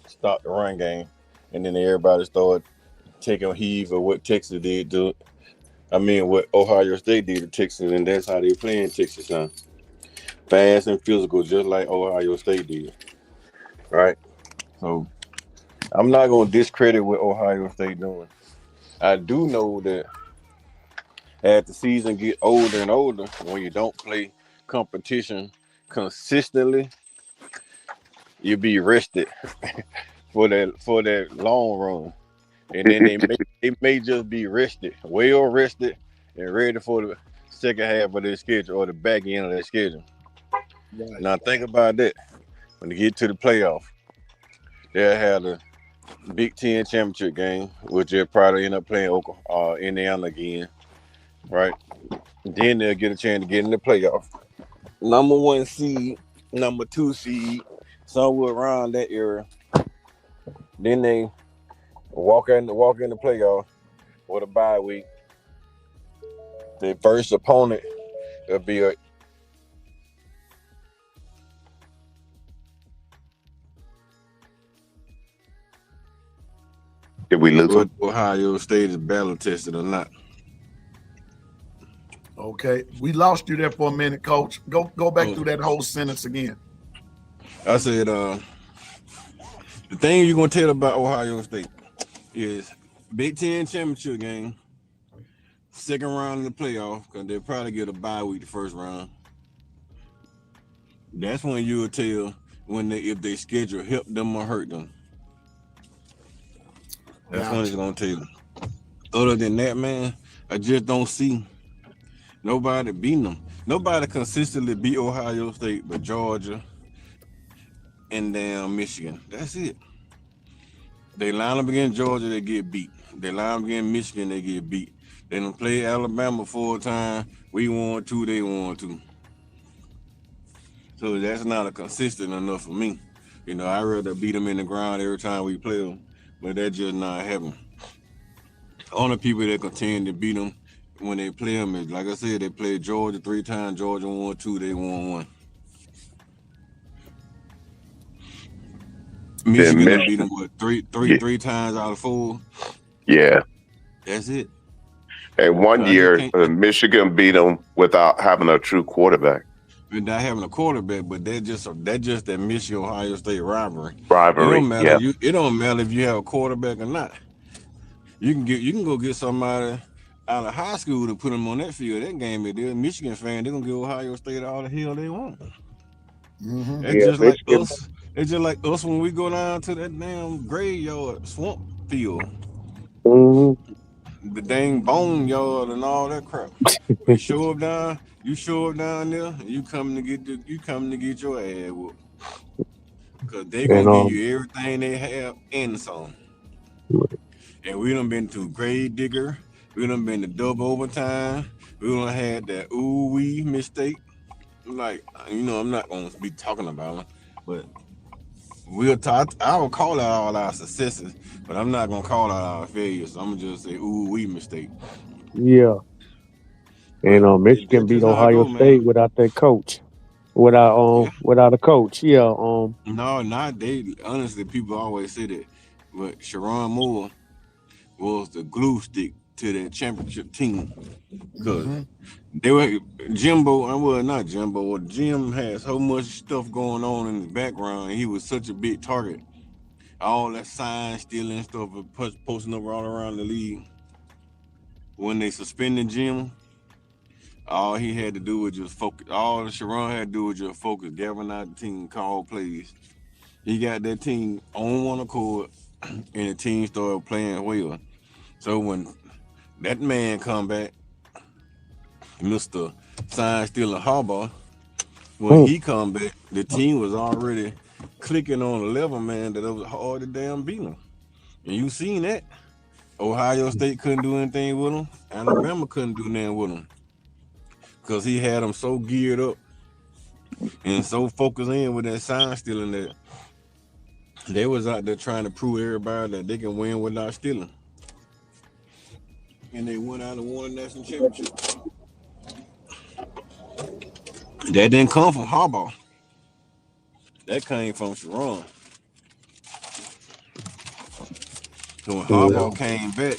stop the run game. And then everybody started taking heed of what Texas did to what Ohio State did to Texas, and that's how they playing Texas now. Fast and physical, just like Ohio State did. Right? So I'm not gonna discredit what Ohio State doing. I do know that as the season get older and older, when you don't play competition consistently, you be rested for that long run. And then they may just be rested, well rested, and ready for the second half of their schedule or the back end of their schedule. Right. Now think about that. When they get to the playoff, they'll have the Big Ten championship game, which they'll probably end up playing Indiana again, right? Then they'll get a chance to get in the playoff. Number 1 seed, number 2 seed, somewhere around that area. Then they walk in the playoff with a bye week. Their first opponent will be Did we lose him? Ohio State is battle tested or not. Okay, we lost you there for a minute, Coach. Go back through that whole sentence again. I said, the thing you're gonna tell about Ohio State is Big Ten championship game, second round of the playoff, because they'll probably get a bye week the first round. That's when you will tell if they schedule help them or hurt them. That's when it's gonna tell you. Other than that, man, I just don't see nobody beating them. Nobody consistently beat Ohio State but Georgia and damn Michigan. That's it. They line up against Georgia, they get beat. They line up against Michigan, they get beat. They don't play Alabama full time. We won 2, they won 2. So that's not a consistent enough for me. I'd rather beat them in the ground every time we play them, but that's just not happening. Only people that continue to beat them when they play them is, like I said, they played Georgia 3 times. Georgia won 2, they won 1. Michigan beat them three times out of 4. Yeah. That's it. And one year, Michigan beat them without having a true quarterback. Without having a quarterback, but that's just that Michigan Ohio State rivalry. It don't matter if you have a quarterback or not. You can go get somebody out of high school to put them on that field. That game, if they're a Michigan fan, they're gonna give Ohio State all the hell they want. Mm-hmm. It's just like us. It's just like us when we go down to that damn graveyard swamp field. Mm-hmm. The dang bone yard and all that crap. You show up down there, and you coming to get your ass whooped. Cause they gonna give you everything they have and some. And we done been to grave digger, we done been to double overtime, we done had that ooh-wee mistake. Like, I'm not gonna be talking about them, but I will call out all our successes, but I'm not gonna call out our failures. I'm gonna just say ooh-wee mistake. Yeah. And Michigan beat Ohio State without their coach. Without a coach. Yeah. No, not they. Honestly, people always say that, but Sharon Moore was the glue stick to that championship team because they were Jim had so much stuff going on in the background, and he was such a big target. All that sign stealing stuff, posting up all around the league. When they suspended Jim, all he had to do was just focus. All Sharon had to do was just focus, galvanize the team, call plays. He got that team on one accord, and the team started playing well. So when that man come back, Mr. Sign Stealer Harbaugh, when he come back, the team was already clicking on a level, man, that it was hard to damn beat them. And you seen that. Ohio State couldn't do anything with him. Alabama couldn't do nothing with him because he had them so geared up and so focused in with that sign stealing that they was out there trying to prove everybody that they can win without stealing. And they went out and won a national championship. That didn't come from Harbaugh. That came from Sharon. So when Harbaugh came back,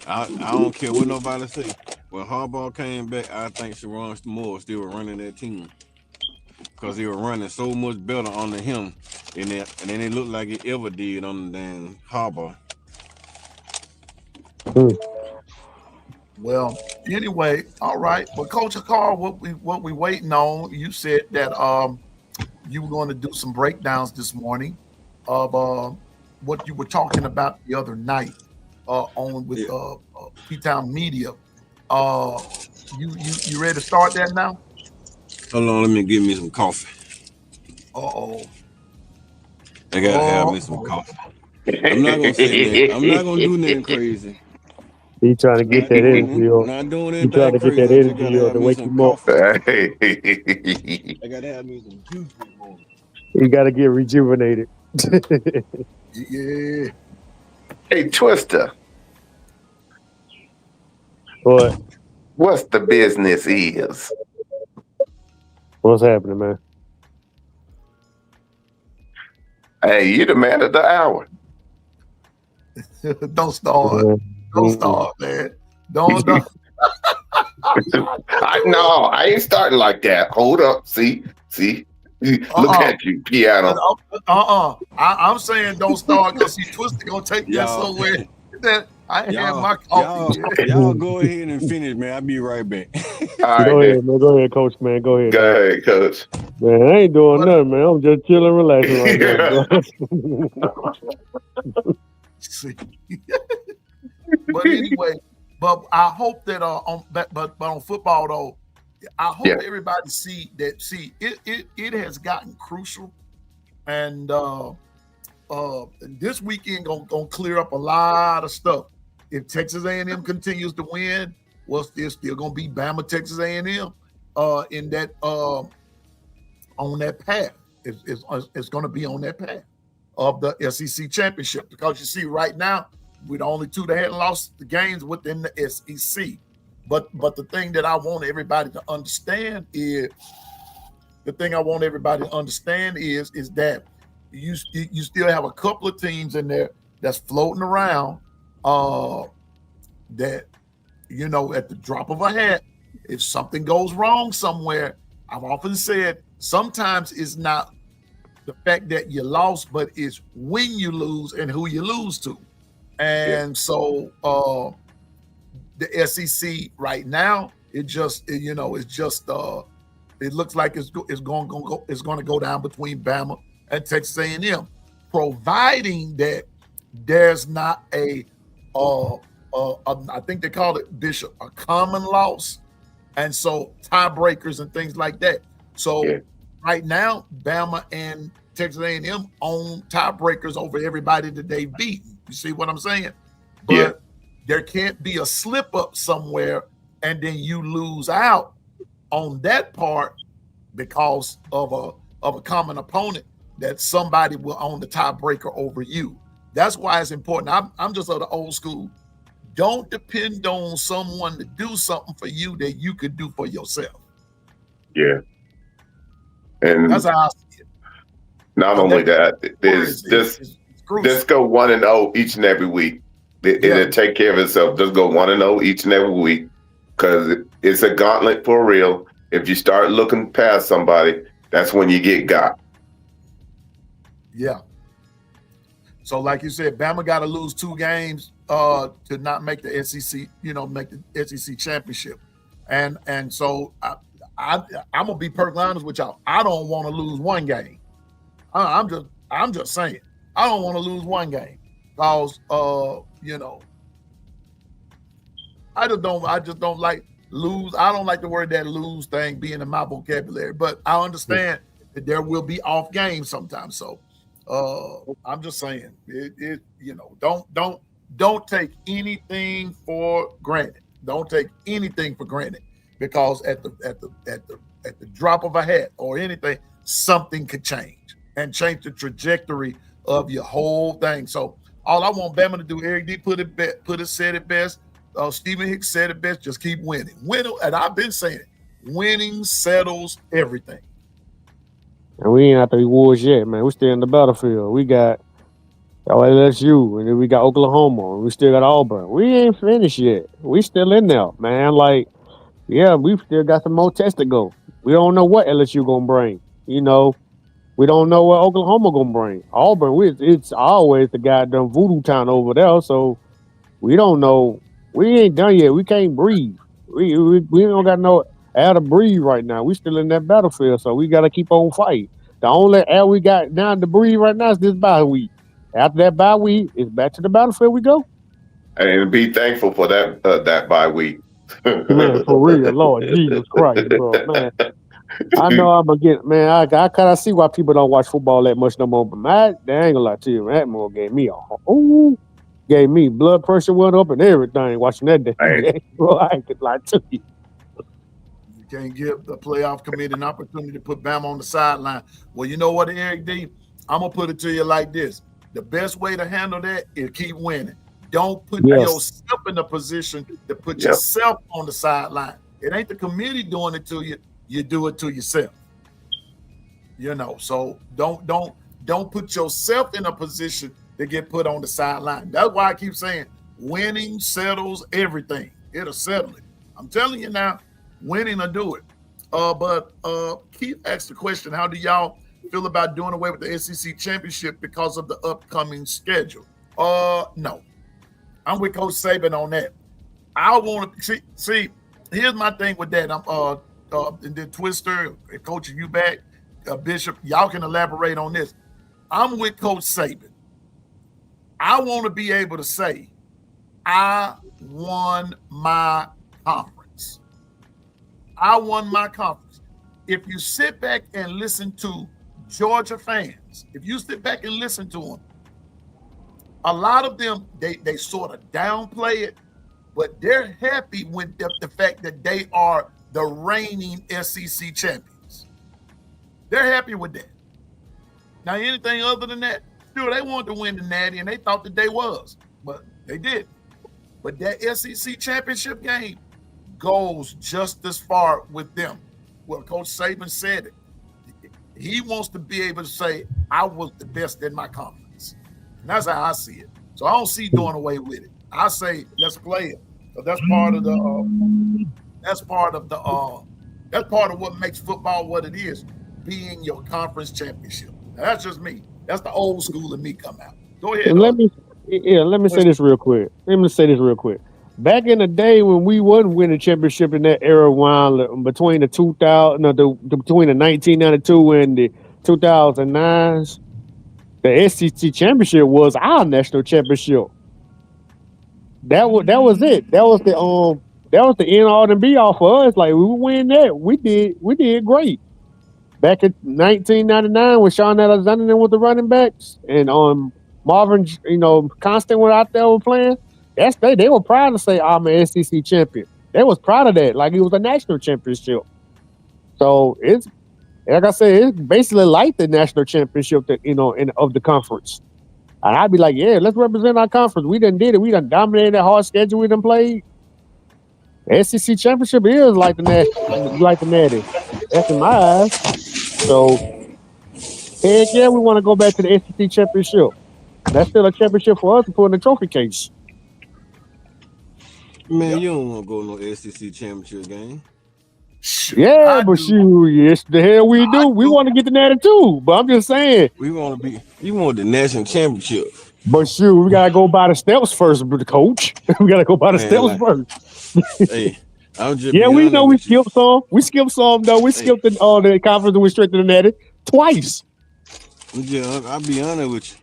I don't care what nobody say. When Harbaugh came back, I think Sharon Moore still was running that team because they were running so much better under him, and then it looked like it ever did on the damn Harbaugh. Well, anyway, all right. But Coach Carl, what we waiting on? You said that you were going to do some breakdowns this morning of what you were talking about the other night on with P-Town Media. You ready to start that now? Hold on, let me get me some coffee. Uh-oh. I gotta have me some coffee. I'm not gonna say that. I'm not gonna do nothing crazy. He trying to get that energy up. Not doing He anything trying to get crazy. that I just energy gotta up have to me wake some him up. coffee. I gotta have me some juice this morning. He got to get rejuvenated. Yeah. Hey, Twister, What? what's the business is? What's happening, man? Hey, you the man of the hour. Don't start. Don't start, man. Don't. I ain't starting like that. Hold up. See. Look at you, piano. I'm saying don't start because he Twister gonna take that somewhere. That I ain't have my coffee. Y'all go ahead and finish, man. I'll be right back. All right, Go ahead, man. Go ahead, Coach, man. Go ahead. Go ahead, Coach. Man, I ain't doing nothing, man. I'm just chilling, relaxing right now. See. But anyway, but I hope that but on football though, I hope everybody see it has gotten crucial, and this weekend gonna clear up a lot of stuff. If Texas A&M continues to win, well, there's still gonna be Bama, Texas A&M in that on that path. It's gonna be on that path of the SEC championship, because you see right now we're the only two that hadn't lost the games within the SEC. But the thing that I want everybody to understand is that you still have a couple of teams in there that's floating around that, you know, at the drop of a hat, if something goes wrong somewhere, I've often said sometimes it's not the fact that you lost, but it's when you lose and who you lose to. And so the SEC right now, it looks like it's going to go down between Bama and Texas A&M, providing that there's not a I think they call it, Bishop, a common loss, and so tiebreakers and things like that. So right now, Bama and Texas A&M own tiebreakers over everybody that they've beaten. You see what I'm saying? But there can't be a slip up somewhere and then you lose out on that part because of a common opponent, that somebody will own the tiebreaker over you. That's why it's important. I'm just of the old school. Don't depend on someone to do something for you that you could do for yourself. Yeah. And that's how I see it. Not only that, just go 1-0 each and every week. It'll take care of itself. Just go 1-0 each and every week, because it's a gauntlet for real. If you start looking past somebody, that's when you get got. Yeah. So like you said, Bama got to lose 2 games to not make the SEC, make the SEC championship. And so I'm gonna be perfectly honest with y'all. I don't want to lose 1 game. I'm just saying, I don't want to lose 1 game because I just don't like lose. I don't like the word that lose thing being in my vocabulary, but I understand that there will be off games sometimes. So I'm just saying don't don't take anything for granted. Don't take anything for granted, because at the drop of a hat or anything, something could change and change the trajectory of your whole thing. So all I want Bama to do, Eric D said it best. Stephen Hicks said it best. Just keep winning. And I've been saying it. Winning settles everything. And we ain't at the wars yet, man. We still in the battlefield. We got LSU, and then we got Oklahoma, and we still got Auburn. We ain't finished yet. We still in there, man. Like, yeah, we still got some more tests to go. We don't know what LSU gonna bring. You know, we don't know what Oklahoma gonna bring. Auburn, it's always the goddamn voodoo town over there. So we don't know. We ain't done yet. We can't breathe. We don't got no air to breathe right now. We still in that battlefield, so we got to keep on fighting. The only air we got now to breathe right now is this bye week. After that bye week, it's back to the battlefield we go. And be thankful for that bye week. Man, for real, Lord Jesus Christ, bro, man. I know I'm gonna get, man. I kind of see why people don't watch football that much no more. But man, they ain't gonna lie to you, man. That more gave me blood pressure went up and everything watching that day. Hey. Bro, I ain't gonna lie to you. You can't give the playoff committee an opportunity to put Bama on the sideline. Well, you know what, Eric D? I'm gonna put it to you like this: the best way to handle that is keep winning. Don't put yourself in a position to put yourself on the sideline. It ain't the committee doing it to you. You do it to yourself. You know, so don't put yourself in a position to get put on the sideline. That's why I keep saying winning settles everything. It'll settle it. I'm telling you now, winning will do it. But Keith asked the question, how do y'all feel about doing away with the SEC championship because of the upcoming schedule? No. I'm with Coach Saban on that. I want to see. Here's my thing with that. And then Twister, Coach, you back, Bishop. Y'all can elaborate on this. I'm with Coach Saban. I want to be able to say, I won my conference. I won my conference. If you sit back and listen to Georgia fans, if you sit back and listen to them, a lot of them, they sort of downplay it, but they're happy with the fact that they are the reigning SEC champions. They're happy with that. Now, anything other than that, sure, they wanted to win the Natty, and they thought that they was, but they didn't. But that SEC championship game goes just as far with them. Well, Coach Saban said it. He wants to be able to say, I was the best in my conference. And that's how I see it. So I don't see doing away with it. I say, let's play it. So that's part of what makes football what it is, being your conference championship. Now, that's just me. That's the old school of me come out. Go ahead. Let me say this real quick. Back in the day when we wasn't winning championship in that era, between the 1992 and the 2009s, the SEC championship was our national championship. That was it. That was the end all and be all for us. Like, we win that, we did great. Back in 1999 when Sean Alexander with the running backs and Marvin, Constant were out there playing. They were proud to say I'm an SEC champion. They was proud of that, like it was a national championship. So it's, like I said, it's basically like the national championship that of the conference. And I'd be like, yeah, let's represent our conference. We done did it. We done dominated that hard schedule we done played. The SEC championship is like the Natty. That's in my eyes. So, heck yeah, we want to go back to the SEC championship. That's still a championship for us to put in the trophy case. Man, you don't want to go no SEC championship game. Yeah, but yes, the hell we do. We want to get the Natty too. But I'm just saying, you want the national championship. But we gotta go by the steps first, Coach. We gotta go by the steps first. Hey, I'm just we know we skipped some. We skipped some though. We skipped the conference and went straight to the Natty twice. I'll be honest with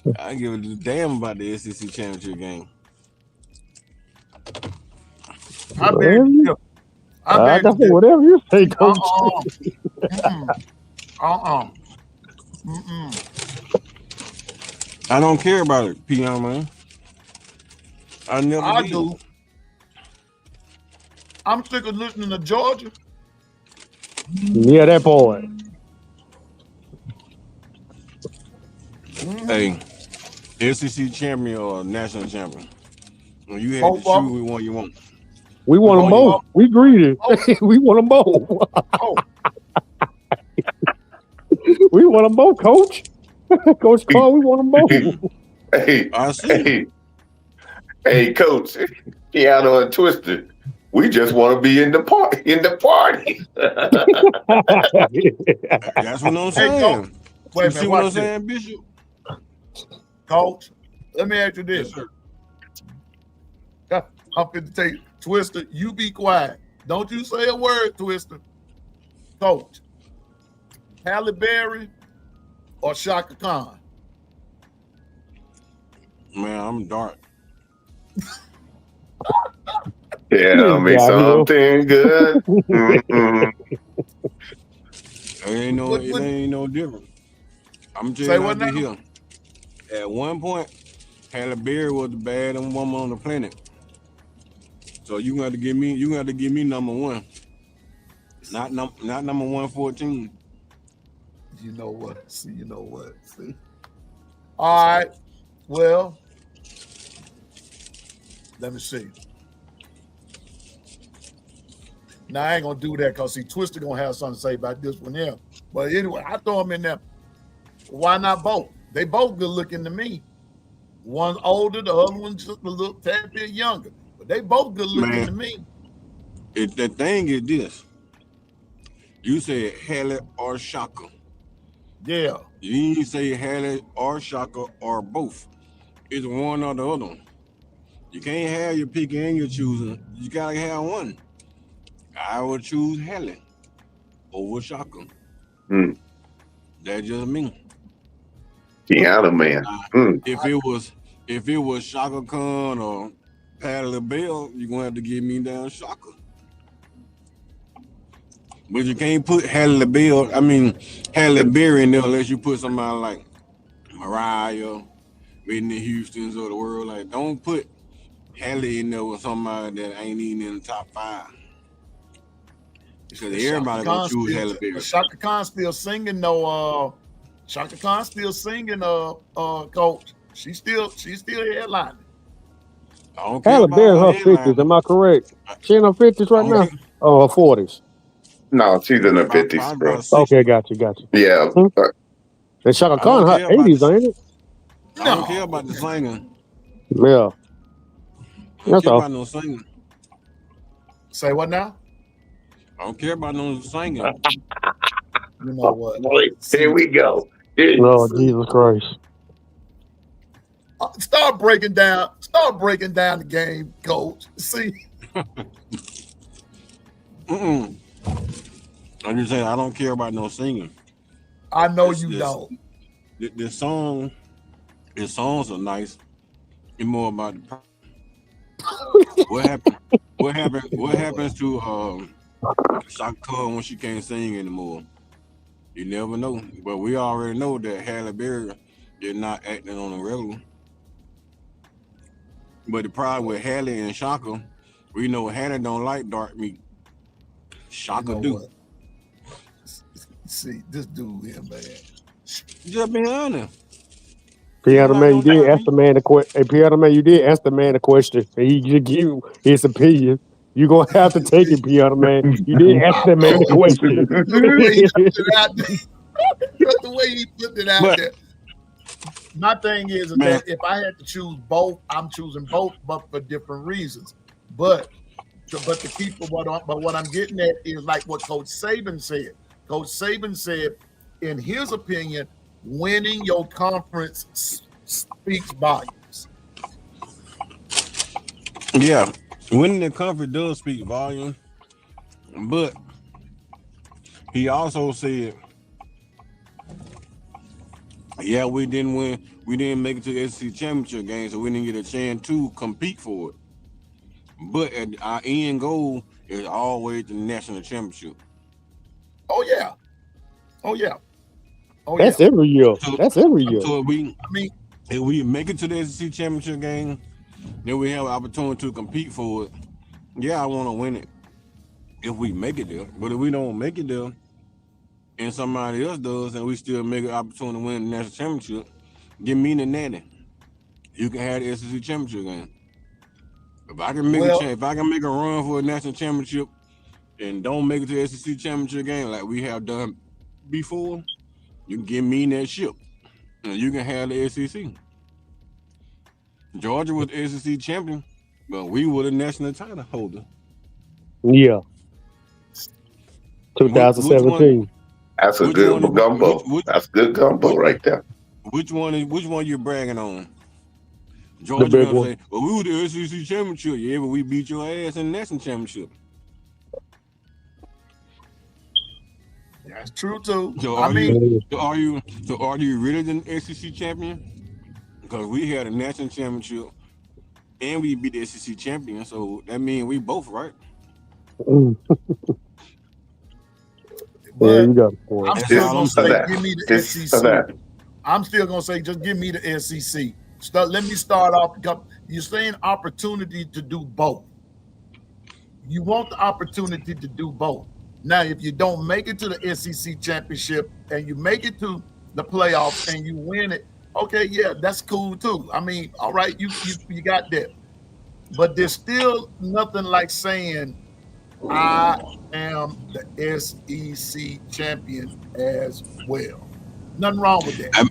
you. I give a damn about the SEC championship game. Whatever you say, Coach. I don't care about it, Piano man. I never I did. do. I'm sick of listening to Georgia. Yeah, that boy. Hey, SEC champion or national champion? When you had Both to of choose them. which one you want. We want them Both both. We greedy. We want them both. Oh, We want them both, Coach. Coach Carl, we want them both. Hey, I see. hey, Coach, Piano and Twister. We just want to be in the party. That's what I'm hey, saying. Coach. Wait You a see minute. what I'm Watch this. saying, Bishop? Coach, let me ask you Yes, this. sir. I'm finna take Twister. You be quiet. Don't you say a word, Twister. Coach, Halle Berry or Shaka Khan? Man, I'm dark. Tell me Yeah, something good. Mm-mm. It ain't no different. I'm Say just what like now? here. At one point, Halle Berry was the baddest woman on the planet. So you got to give me number one. Not number 114. You know what? See. All right. Well, let me see. Now I ain't gonna do that because Twister gonna have something to say about this one here. But anyway, I throw them in there. Why not both? They both good looking to me. One's older, the other one's just a little tad bit younger. But they both good looking Man. to me. The thing is this. You said Halle or Shaka. Yeah. You didn't say Halle or Shaka or both. It's one or the other one. You can't have your pick and your choosing. You gotta have one. I would choose Halle over Shaka. Hmm. That's just me. Piano man. Mm. If it was Shaka Khan or Patti LaBelle, you're gonna have to give me down Shaka. But you can't put Halle Berry in there unless you put somebody like Mariah, Whitney Houston's of the world. Like, don't put Halle in there with somebody that ain't even in the top 5. Because everybody gonna choose Halle Berry. Shaka Khan still singing though. Shaka Khan still singing. Coach, she's still headlining. I don't care Halle about Berry in her headline. 50s. Am I correct? She in her 50s right now? Oh, her 40s. No, she's in her Probably 50s, about bro. 60. Okay, got you. Yeah. And Shaka I Khan, don't her care about 80s, the- ain't it? I don't care about the singing. Yeah. I don't That's care all. about no singing. Say what now? I don't care about no singing. You know what? Here we go. Oh, Jesus Christ. Start breaking down the game, Coach. See, I'm just saying I don't care about no singing. I know It's you just- don't. The songs are nice. It's more about the what happened. What happens to Shaka Khan when she can't sing anymore? You never know. But we already know that Halle Berry is not acting on a regular. But the problem with Halle and Shaka, we know Halle don't like dark meat. Shaka You know do. what? See, this dude here, man. Just be honest. Piano Everybody man, you don't did like ask the man the question. Hey, Piano man, you did ask the man the question. And he just give you his opinion. You're going to have to take it, Piano man. You did ask the man the question. The way he put it out there. The way he put it out But- there. My thing is Man. that if I had to choose both, I'm choosing both, but for different reasons. But to keep what I'm getting at is like what Coach Saban said. Coach Saban said, in his opinion, winning your conference speaks volumes. Yeah, winning the conference does speak volume, but he also said, "Yeah, we didn't win. We didn't make it to the SEC championship game, so we didn't get a chance to compete for it. But our end goal is always the national championship." Oh yeah. That's every year. That's every year. So I mean, if we make it to the SEC championship game, then we have an opportunity to compete for it. Yeah, I want to win it if we make it there. But if we don't make it there, and somebody else does, and we still make an opportunity to win the national championship, give me the natty. You can have the SEC championship game. If I can make if I can make a run for a national championship and don't make it to the SEC championship game like we have done before, you can give me that ship, and you can have the SEC. Georgia was the SEC champion, but we were the national title holder. Yeah. 2017. That's a good gumbo. That's good gumbo right there. Which one you bragging on? Georgia big gonna one. say, well, we were the SEC championship. Yeah, but we beat your ass in the national championship. That's true too. So I mean, are you really the SEC champion? Because we had a national championship and we beat the SEC champion, so that means we both right. Yeah, but you got a point. I'm still gonna say, that. give me the Just for SEC. that. I'm still gonna say, just give me the SEC. Let me start off. You're saying opportunity to do both. You want the opportunity to do both. Now, if you don't make it to the SEC championship and you make it to the playoffs and you win it, okay, yeah, that's cool too. I mean, all right, you got that. But there's still nothing like saying I am the SEC champion as well. Nothing wrong with that.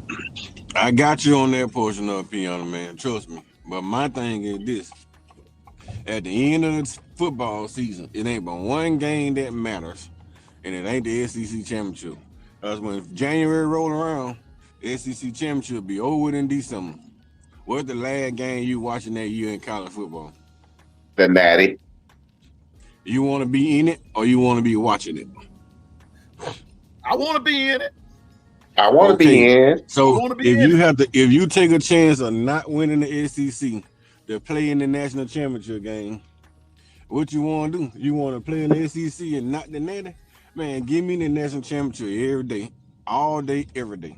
I got you on that portion of piano, man. Trust me. But my thing is this: at the end of the football season, it ain't but one game that matters, and it ain't the SEC championship. Because when January roll around, the SEC championship be over in December. What's the last game you watching that year in college football? The natty. You want to be in it or you want to be watching it? I want to be in it. I want to be in. So wanna be if in you it. have to, if you take a chance of not winning the SEC to play in the national championship game, what you want to do? You want to play in the SEC and not the natty? Man, give me the national championship every day, all day, every day.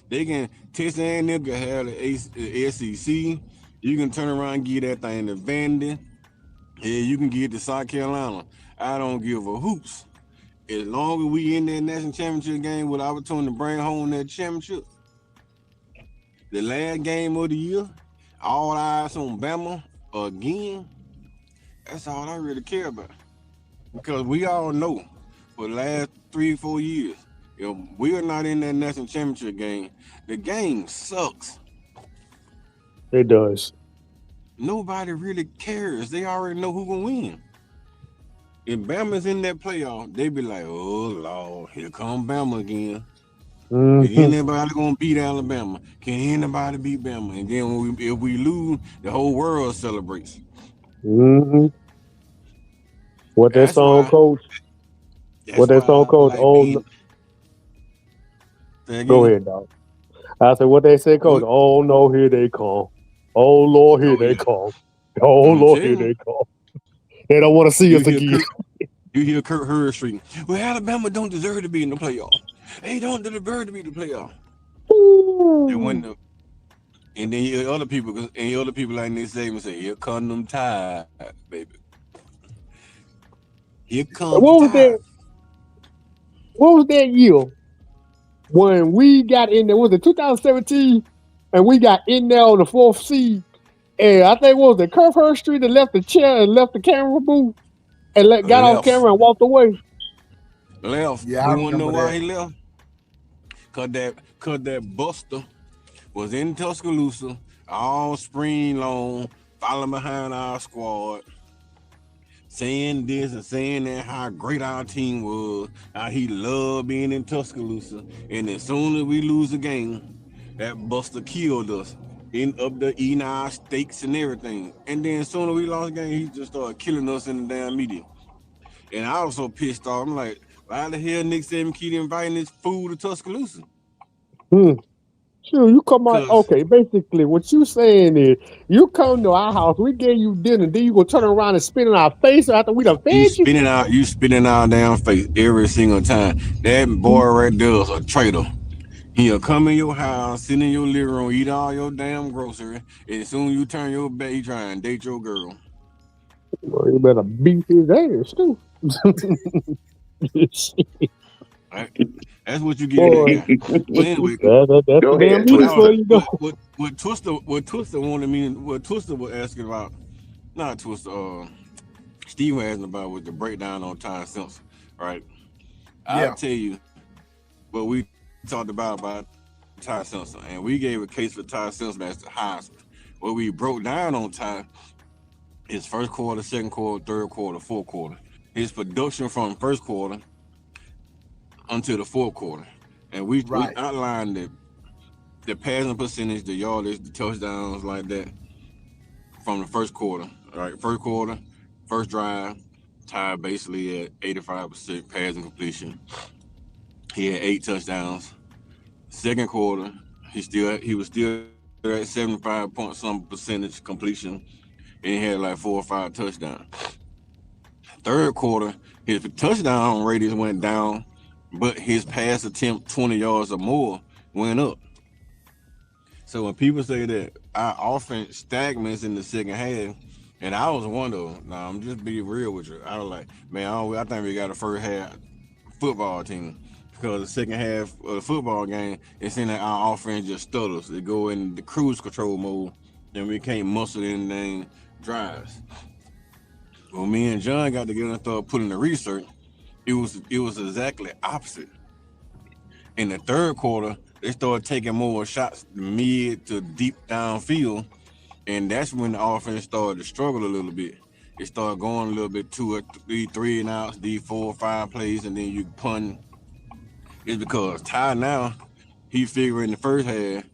They can Texas A&M can have the SEC. You can turn around and give that thing to Vandy. Yeah, you can give it to South Carolina. I don't give a hoops. As long as we in that national championship game with opportunity to bring home that championship, the last game of the year, all eyes on Bama again. That's all I really care about. Because we all know for the last 3-4 years, if we are not in that national championship game, the game sucks. It does. Nobody really cares. They already know who gonna win. If Bama's in that playoff, they be like, oh Lord, here come Bama again. Is anybody gonna beat Alabama? Can anybody beat Bama? And then if we lose, the whole world celebrates. What that That's song, why- coach? That's What that why song, I coach? like Oh, being- Say go again? ahead, dog. I said, what they say, coach? What? Oh no, here they come. Oh Lord, here Oh, they yeah. come. Oh I'm Lord, telling here you. they come. They don't want to see You us hear again. You hear Kurt Hurd street. Well, Alabama don't deserve to be in the playoff. They don't deserve to be in the playoff. And when and then you hear other people like Nick Saban say, "Here come them Tide, baby. Here comes What was the Tide." that? What was that year when we got in there? Was it 2017? And we got in there on the 4th seed. And I think what was it Kurt Hurd Street that left the chair and left the camera booth and got off Left. camera and walked away. Left. Yeah, I You want to know remember why that. he left? Cause that Buster was in Tuscaloosa all spring long, following behind our squad, saying this and saying that, how great our team was, how he loved being in Tuscaloosa. And as soon as we lose the game, that Buster killed us. Up there eating our steaks and everything. And then as soon as we lost the game, he just started killing us in the damn media. And I was so pissed off. I'm like, why the hell Nick Saban keep inviting this fool to Tuscaloosa? Sure, you come out. 'Cause- Okay, basically, what you saying is you come to our house, we gave you dinner, then you gonna turn around and spit in our face after we done You fed you? spitting out damn face every single time. That boy right there is a traitor. He'll come in your house, sit in your living room, eat all your damn groceries, and as soon as you turn your back, he try and date your girl. Well, you better beat his ass too. Right? That's what you get Boy, that guy. But anyway, that's Go the damn ahead, beauty what for Twister. you go. what Twister wanted me, what Twister was asking about, not Twister, Steve was asking about with the breakdown on Ty Simpson, right? I'll Yeah. tell you what we talked about Ty Simpson, and we gave a case for Ty Simpson as the highest. What we broke down on Ty is first quarter, second quarter, third quarter, fourth quarter. His production from first quarter until the fourth quarter, and we Right. outlined the passing percentage, the yardage, the touchdowns, like that from the first quarter. All right, first quarter, first drive, Ty basically at 85% passing completion. He had 8 touchdowns. Second quarter, he was still at 75 point some percentage completion, and he had like 4 or 5 touchdowns. Third quarter, his touchdown radius went down, but his pass attempt 20 yards or more went up. So when people say that our offense stagnates in the second half, and I was one of them. Now I'm just being real with you. I was like, man, I think we got a first half football team, because the second half of the football game, it seemed like our offense just stutters. They go in the cruise control mode, and we can't muscle anything drives. When me and John got together and started putting the research, it was exactly opposite. In the third quarter, they started taking more shots mid to deep downfield, and that's when the offense started to struggle a little bit. It started going a little bit 2 or 3 and outs, 4 or 5 plays, and then you punt. It's because Ty now, he figured in the first half,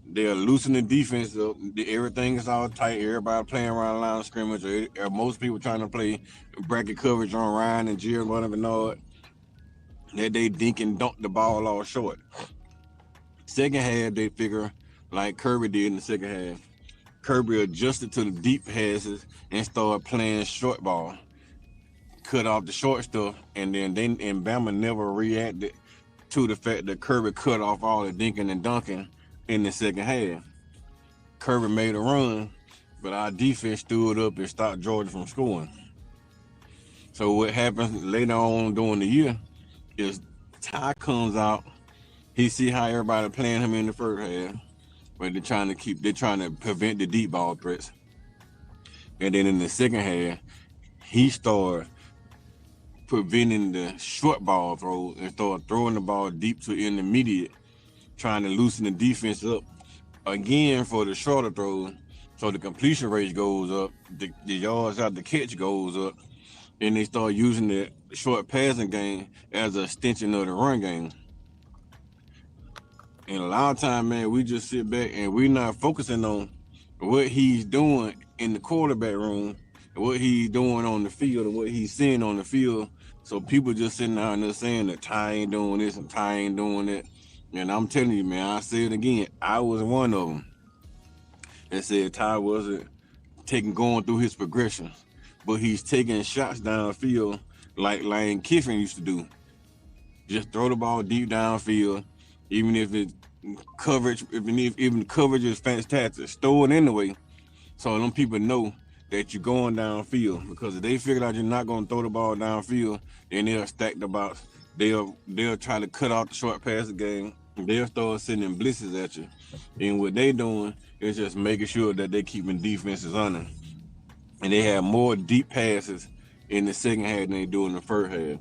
they're loosening the defense up. Everything is all tight. Everybody playing around the line of scrimmage. Or most people trying to play bracket coverage on Ryan and Jill Bernard. That they dink and dunk the ball all short. Second half, they figure, like Kirby did in the second half, Kirby adjusted to the deep passes and started playing short ball. Cut off the short stuff, and Bama never reacted to the fact that Kirby cut off all the dinking and dunking in the second half. Kirby made a run, but our defense stood up and stopped Georgia from scoring. So what happens later on during the year is Ty comes out, he see how everybody playing him in the first half, but they're trying to prevent the deep ball threats. And then in the second half, he started preventing the short ball throws and started throwing the ball deep to intermediate, trying to loosen the defense up again for the shorter throws, so the completion rate goes up, the yards out the catch goes up, and they start using the short passing game as an extension of the run game. And a lot of time, man, we just sit back and we're not focusing on what he's doing in the quarterback room, what he's doing on the field, and what he's seeing on the field. So people just sitting out there saying that Ty ain't doing this and Ty ain't doing that. And I'm telling you, man, I say it again, I was one of them that said Ty wasn't going through his progressions, but he's taking shots downfield like Lane Kiffin used to do. Just throw the ball deep downfield, even if it's coverage, even the coverage is fantastic, throw it anyway, so them people know that you're going downfield. Because if they figure out you're not going to throw the ball downfield, then they'll stack the box. They'll try to cut off the short passing game. They'll start sending blitzes at you, and what they doing is just making sure that they keeping defenses under. And they have more deep passes in the second half than they do in the first half.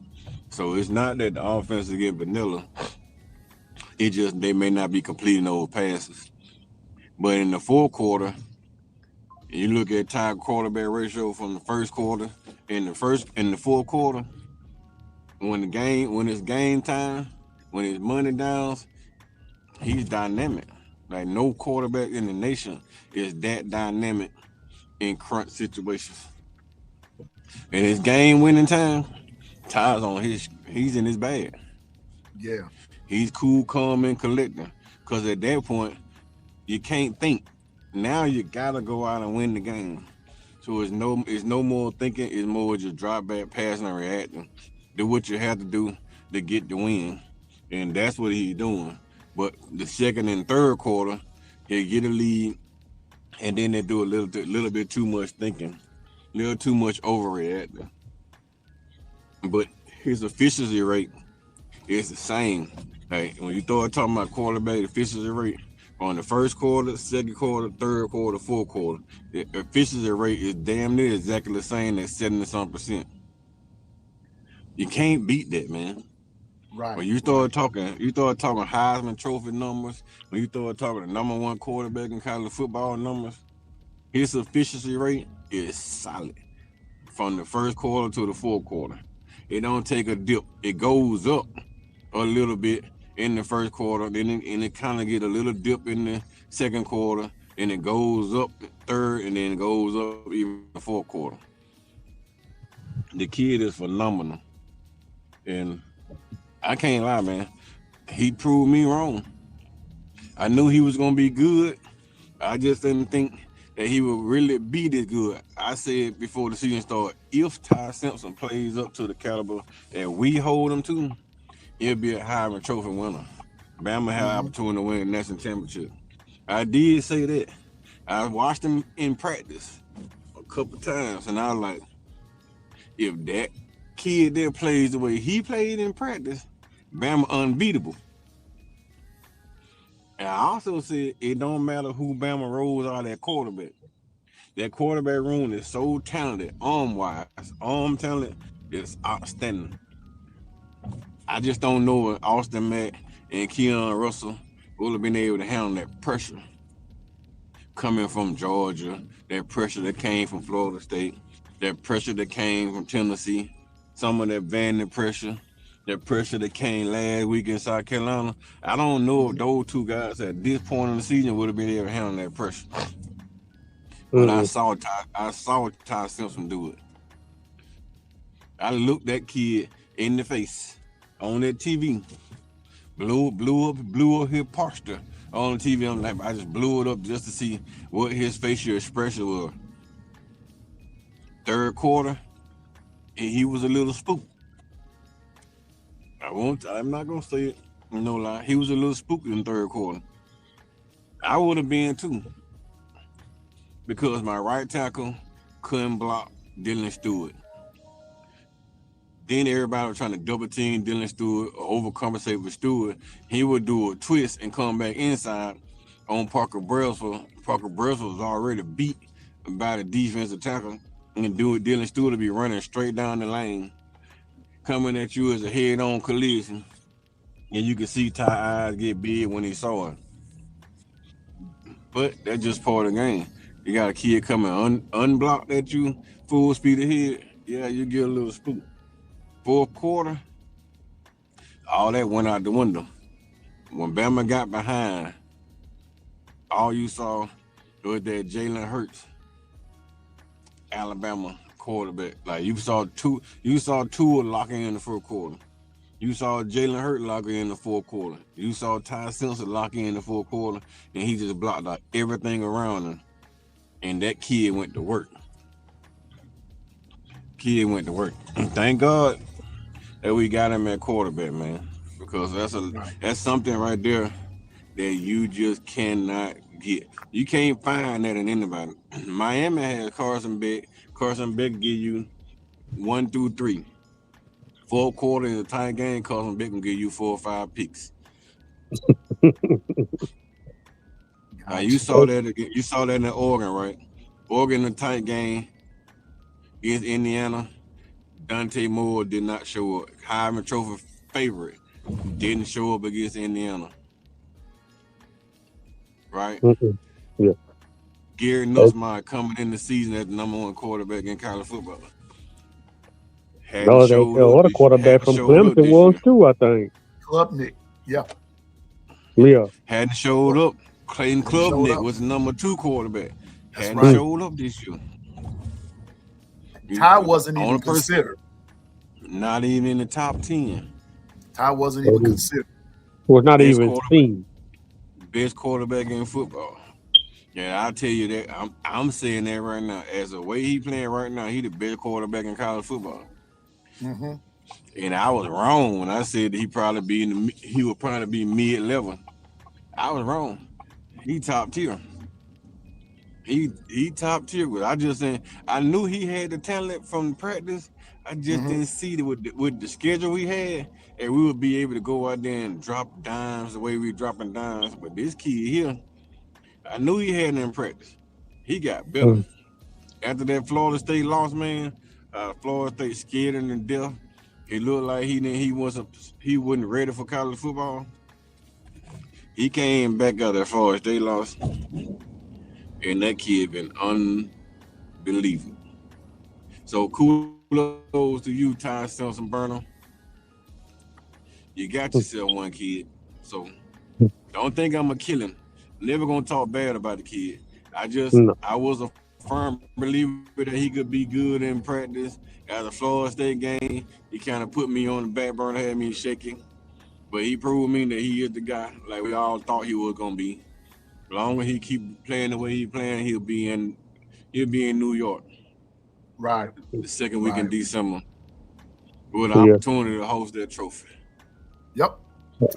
So it's not that the offense is getting vanilla. It just they may not be completing those passes. But in the fourth quarter, you look at Ty quarterback ratio from the first quarter in the fourth quarter, when it's game time, when it's money downs, he's dynamic. Like no quarterback in the nation is that dynamic in crunch situations. And it's game winning time, he's in his bag. Yeah. He's cool, calm, and collecting. Because at that point, you can't think. Now you gotta go out and win the game. So it's no more thinking. It's more just drop back, passing, and reacting. Do what you have to do to get the win, and that's what he's doing. But the second and third quarter, he'll get a lead, and then they do a little bit too much thinking, a little too much overreacting. But his efficiency rate is the same. Like when you start talking about quarterback efficiency rate on the first quarter, second quarter, third quarter, fourth quarter, the efficiency rate is damn near exactly the same at 70-some%. You can't beat that, man. Right. When you start talking Heisman Trophy numbers, when you start talking the number one quarterback in college football numbers, his efficiency rate is solid from the first quarter to the fourth quarter. It don't take a dip. It goes up a little bit in the first quarter, then it kind of get a little dip in the second quarter, and it goes up the third, and then it goes up even the fourth quarter. The kid is phenomenal, and I can't lie, man. He proved me wrong. I knew he was gonna be good. I just didn't think that he would really be this good. I said before the season started, if Ty Simpson plays up to the caliber that we hold him to, he'll be a Heisman Trophy winner. Bama had an opportunity to win the national championship. I did say that. I watched him in practice a couple times, and I was like, if that kid there plays the way he played in practice, Bama unbeatable. And I also said it don't matter who Bama rolls out that quarterback. That quarterback room is so talented, arm-wise. Arm talent is outstanding. I just don't know if Austin Mack and Keon Russell will have been able to handle that pressure coming from Georgia, that pressure that came from Florida State, that pressure that came from Tennessee, some of that Vandy pressure, that pressure that came last week in South Carolina. I don't know if those two guys at this point in the season would have been able to handle that pressure. But I saw Ty Simpson do it. I looked that kid in the face on that TV, blew up his posture on the TV. I'm like, I just blew it up just to see what his facial expression was. Third quarter, and he was a little spooked. I'm not gonna say it, no lie. He was a little spooked in the third quarter. I would have been too, because my right tackle couldn't block Dylan Stewart. Then everybody was trying to double team Dylan Stewart or overcompensate with Stewart. He would do a twist and come back inside on Parker Brailsford. Parker Brailsford was already beat by the defensive tackle, and Dylan Stewart would be running straight down the lane, coming at you as a head-on collision, and you can see Ty's eyes get big when he saw it. But that's just part of the game. You got a kid coming unblocked at you, full speed ahead. Yeah, you get a little spook. Fourth quarter, all that went out the window. When Bama got behind, all you saw was that Jalen Hurts, Alabama quarterback. Like you saw Tua locking in the first quarter. You saw Jalen Hurts locking in the fourth quarter. You saw Ty Simpson locking in the fourth quarter, and he just blocked out everything around him. And that kid went to work. Thank God that we got him at quarterback, man, because that's something right there that you just cannot get. You can't find that in anybody. Miami has Carson Beck. Carson Beck give you 1 through 3. Fourth quarter in a tight game, Carson Beck can give you 4 or 5 picks. You saw that. You saw that in Oregon, right? Oregon in a tight game against Indiana. Dante Moore did not show up. Heisman Trophy favorite didn't show up against Indiana. Right? Yeah. Gary Nussmeier coming in the season as the number 1 quarterback in college football. What a quarterback from Clemson was too, I think. Klubnik, yeah. Hadn't showed up. Clayton Klubnik was the number 2 quarterback. Hadn't showed up this year. Ty wasn't even considered. Not even in the top 10. Ty wasn't even considered. Was not even seen. Best quarterback in football. Yeah, I'll tell you that. I'm saying that right now. As the way he playing right now, he the best quarterback in college football. And I was wrong when I said that he would probably be mid-level. I was wrong. He top tier. He top tier. But I just saying, I knew he had the talent from practice. I just didn't see that with the schedule we had, and we would be able to go out there and drop dimes the way we dropping dimes. But this kid here, I knew he had it in practice. He got better. After that Florida State loss, man, Florida State scared him to death. He looked like he wasn't ready for college football. He came back out of that Florida State loss, and that kid been unbelievable. So kudos to you, Ty Simpson-Burnham. You got yourself one kid. So don't think I'm a killing. Never gonna talk bad about the kid. I was a firm believer that he could be good in practice. At the Florida State game, he kind of put me on the back burner, had me shaking. But he proved me that he is the guy, like we all thought he was gonna be. As long as he keep playing the way he's playing, he'll be in New York. Right. The second week in December, with an opportunity to host that trophy. Yep.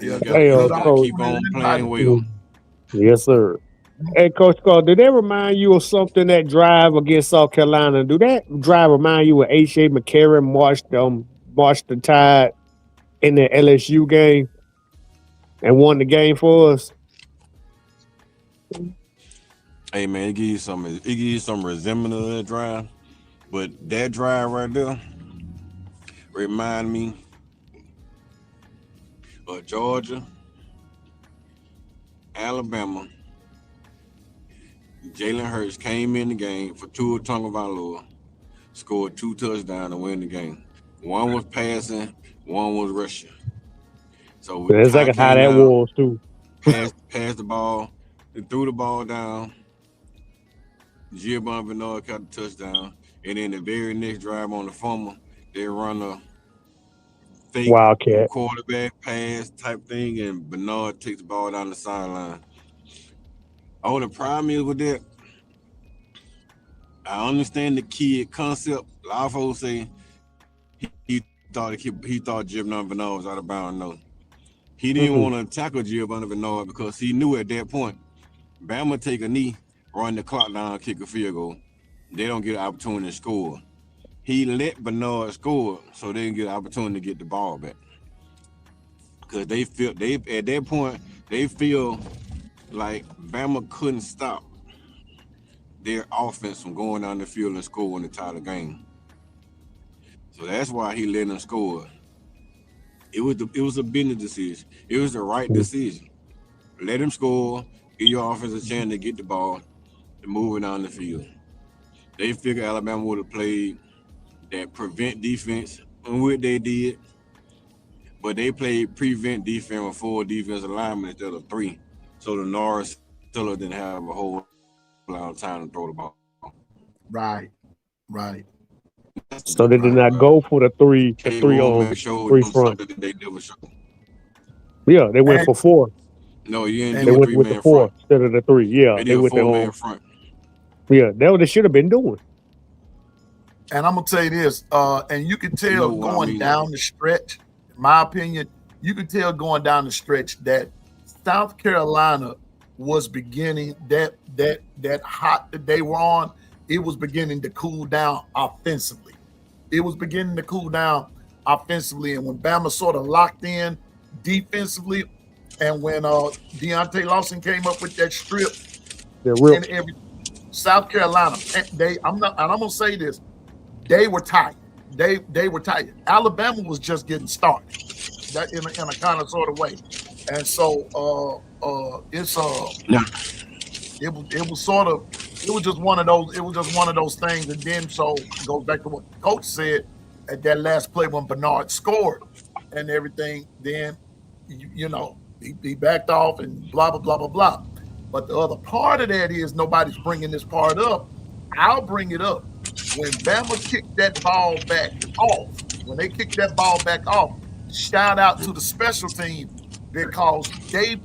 You Hey, gotta Coach. keep on playing well. Yes, sir. Hey, Coach Carl, did that remind you of something, that drive against South Carolina? Do that drive remind you of H.A. McCarron marched the Tide in the LSU game and won the game for us? Hey man, it gives you some resemblance of that drive, but that drive right there remind me of Georgia, Alabama. Jalen Hurts came in the game for Tua Tagovailoa, scored 2 touchdowns to win the game. One was passing, one was rushing. So That's like how that was too. Passed the ball, and threw the ball down. Giovanni Bernard caught the touchdown, and then the very next drive on the former, they run a fake Wildcat quarterback pass type thing, and Bernard takes the ball down the sideline. Oh, the problem is with that, I understand the kid concept. A lot of folks say he thought Giovanni Bernard was out of bounds. No, he didn't want to tackle Giovanni Bernard because he knew at that point, Bama take a knee, run the clock down, kick a field goal. They don't get an opportunity to score. He let Bernard score so they can get an opportunity to get the ball back. Because at that point they feel like Bama couldn't stop their offense from going down the field and scoring the tie of the game. So that's why he let them score. It was a business decision. It was the right decision. Let him score, give your offense a chance to get the ball and move it down the field. They figured Alabama would have played that prevent defense, and what they did, but they played prevent defense with 4 defensive linemen instead of 3. So the Norris still didn't have a whole lot of time to throw the ball. Right. So they did not go for the three front. Yeah, they went for 4. No, you didn't They do a went with the 3-man 4 front. instead of the 3. Yeah, They they did a went 4-man front. Yeah, that's what they should have been doing. And I'm gonna tell you this, and you can tell going down the stretch, in my opinion, you can tell going down the stretch that South Carolina was beginning that hot that they were on, it was beginning to cool down offensively. And when Bama sort of locked in defensively, and when Deontay Lawson came up with that strip, and South Carolina, I'm gonna say this, they were tight. They were tight. Alabama was just getting started, that in a kind of sort of way, and so it was just one of those things. And then so it goes back to what the coach said at that last play when Bernard scored and everything. Then he backed off and blah blah blah blah blah. But the other part of that is nobody's bringing this part up. I'll bring it up. When Bama kicked that ball back off, shout out to the special team because they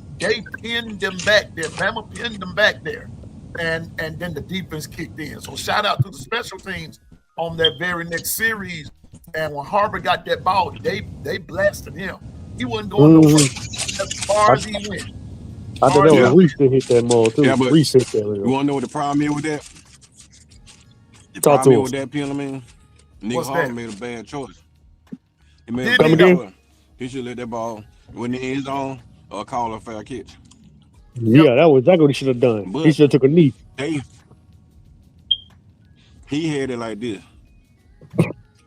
pinned them back there. Bama pinned them back there, and then the defense kicked in. So shout out to the special teams on that very next series. And when Harvard got that ball, they blasted him. He wasn't going nowhere as far as he went. I think that Orange was Yeah. Reese that hit that mall too. Yeah, but Reese hit that. you Real. want to know what the problem is with that? The Talk problem to is us. with that Piano Man. Nick What's Hall that? made a bad choice. He made a Didn't Come he bad though? again? choice. He should let that ball when the end zone or call a fair catch. Yep. Yeah, that was exactly what he should have done. He But should have took a knee. he had it like this.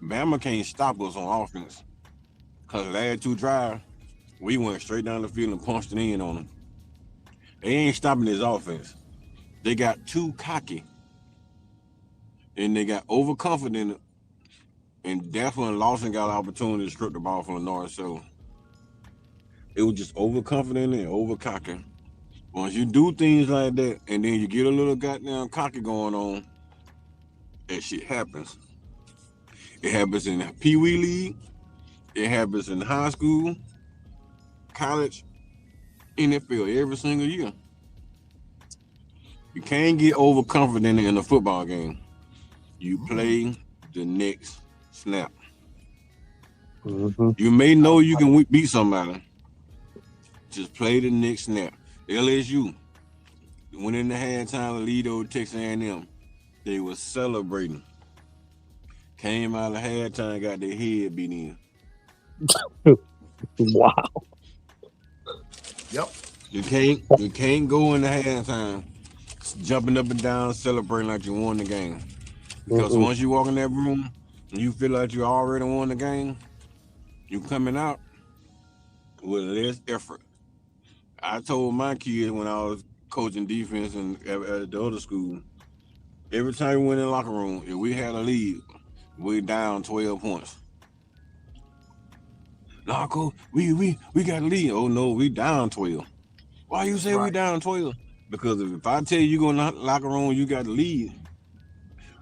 Bama can't stop us on offense. Cause last 2 drives, we went straight down the field and punched it in on them. They ain't stopping this offense. They got too cocky. And they got overconfident. And that's when Lawson got an opportunity to strip the ball from the north. So it was just overconfident and over cocky. Once you do things like that, and then you get a little goddamn cocky going on, that shit happens. It happens in the Pee Wee League. It happens in high school, college, NFL every single year. You can't get overconfident in a football game. You play the next snap. Mm-hmm. You may know you can beat somebody. Just play the next snap. LSU went in the halftime to lead over Texas A&M. They was celebrating. Came out of halftime, got their head beat in. Wow. Yep. You can't go in the halftime jumping up and down, celebrating like you won the game. Because Mm-mm. once you walk in that room and you feel like you already won the game, you coming out with less effort. I told my kids when I was coaching defense and at the other school, every time we went in the locker room, if we had a lead, we down 12 points. Nah, coach, we got a lead. Oh no, we down 12. Why you say we Right. down 12? Because if I tell you go in the locker room, you got the lead,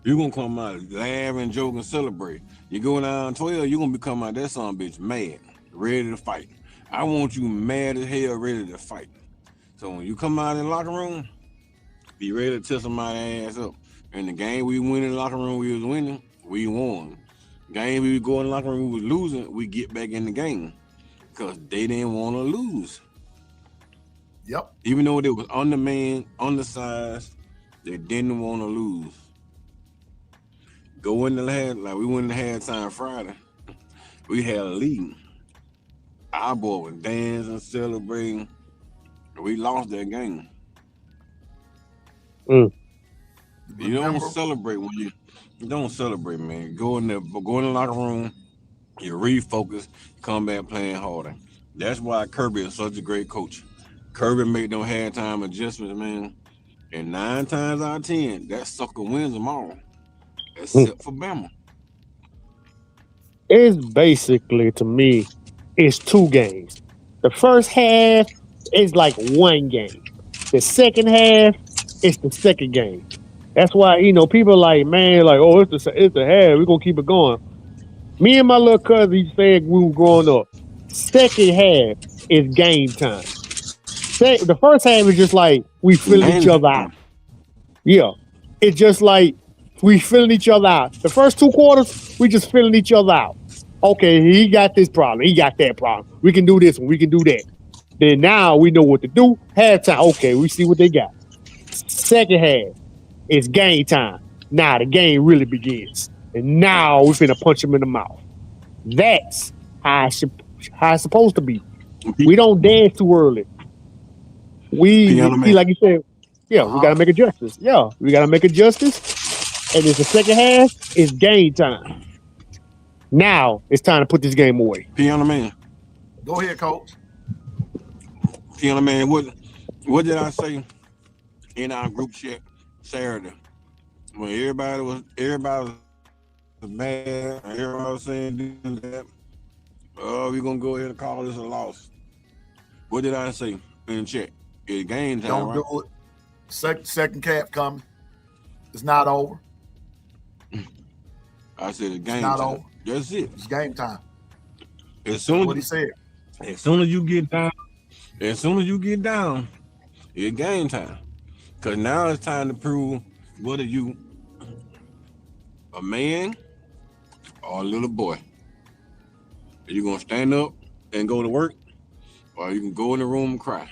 you're gonna come out laugh and joke and celebrate. You go down 12, you're gonna become out that son bitch mad, ready to fight. I want you mad as hell, ready to fight. So when you come out in the locker room, be ready to tear somebody's ass up. And the game we win in the locker room, we was winning, we won. Game we go in the locker room, we was losing, we get back in the game. Because they didn't want to lose. Yep. Even though they was undermanned, undersized, they didn't want to lose. Go in the like we went in the halftime Friday. We had a lead. Our boy was dancing, celebrating. We lost that game. You don't Remember? celebrate when you don't celebrate, man. Go in the locker room, you refocus, come back playing harder. That's why Kirby is such a great coach. Kirby made them halftime adjustments, man. And 9 times out of 10, that sucker wins them all. Except for Bama. It's basically, to me, it's 2 games. The first half is like 1 game. The second half is the second game. That's why, people are like, man, like, oh, it's the half. We're going to keep it going. Me and my little cousin used to say we were growing up, second half is game time. The first half is just like we filling each other out. Yeah. It's just like we filling each other out. The first 2 quarters, we just filling each other out. Okay, he got this problem. He got that problem. We can do this one. We can do that. Then now we know what to do. Halftime, okay, we see what they got. Second half, it's game time. Now the game really begins. And now we're finna punch him in the mouth. That's how it's supposed to be. We don't dance too early. Like you said, yeah, we gotta make adjustments. Yeah, we gotta make adjustments. And it's the second half, it's game time. Now it's time to put this game away. Piano Man. Go ahead, coach. Piano Man, what did I say in our group chat Saturday? When everybody was mad, everybody was saying that, we're gonna go ahead and call this a loss. What did I say in the chat? It's game time. Don't right? do it. Second cap coming. It's not over. I said it's game not time. over. That's it. It's game time. As soon What he said. as soon as you get down, it's game time. Cause now it's time to prove whether you a man or a little boy. Are you gonna stand up and go to work, or you can go in the room and cry?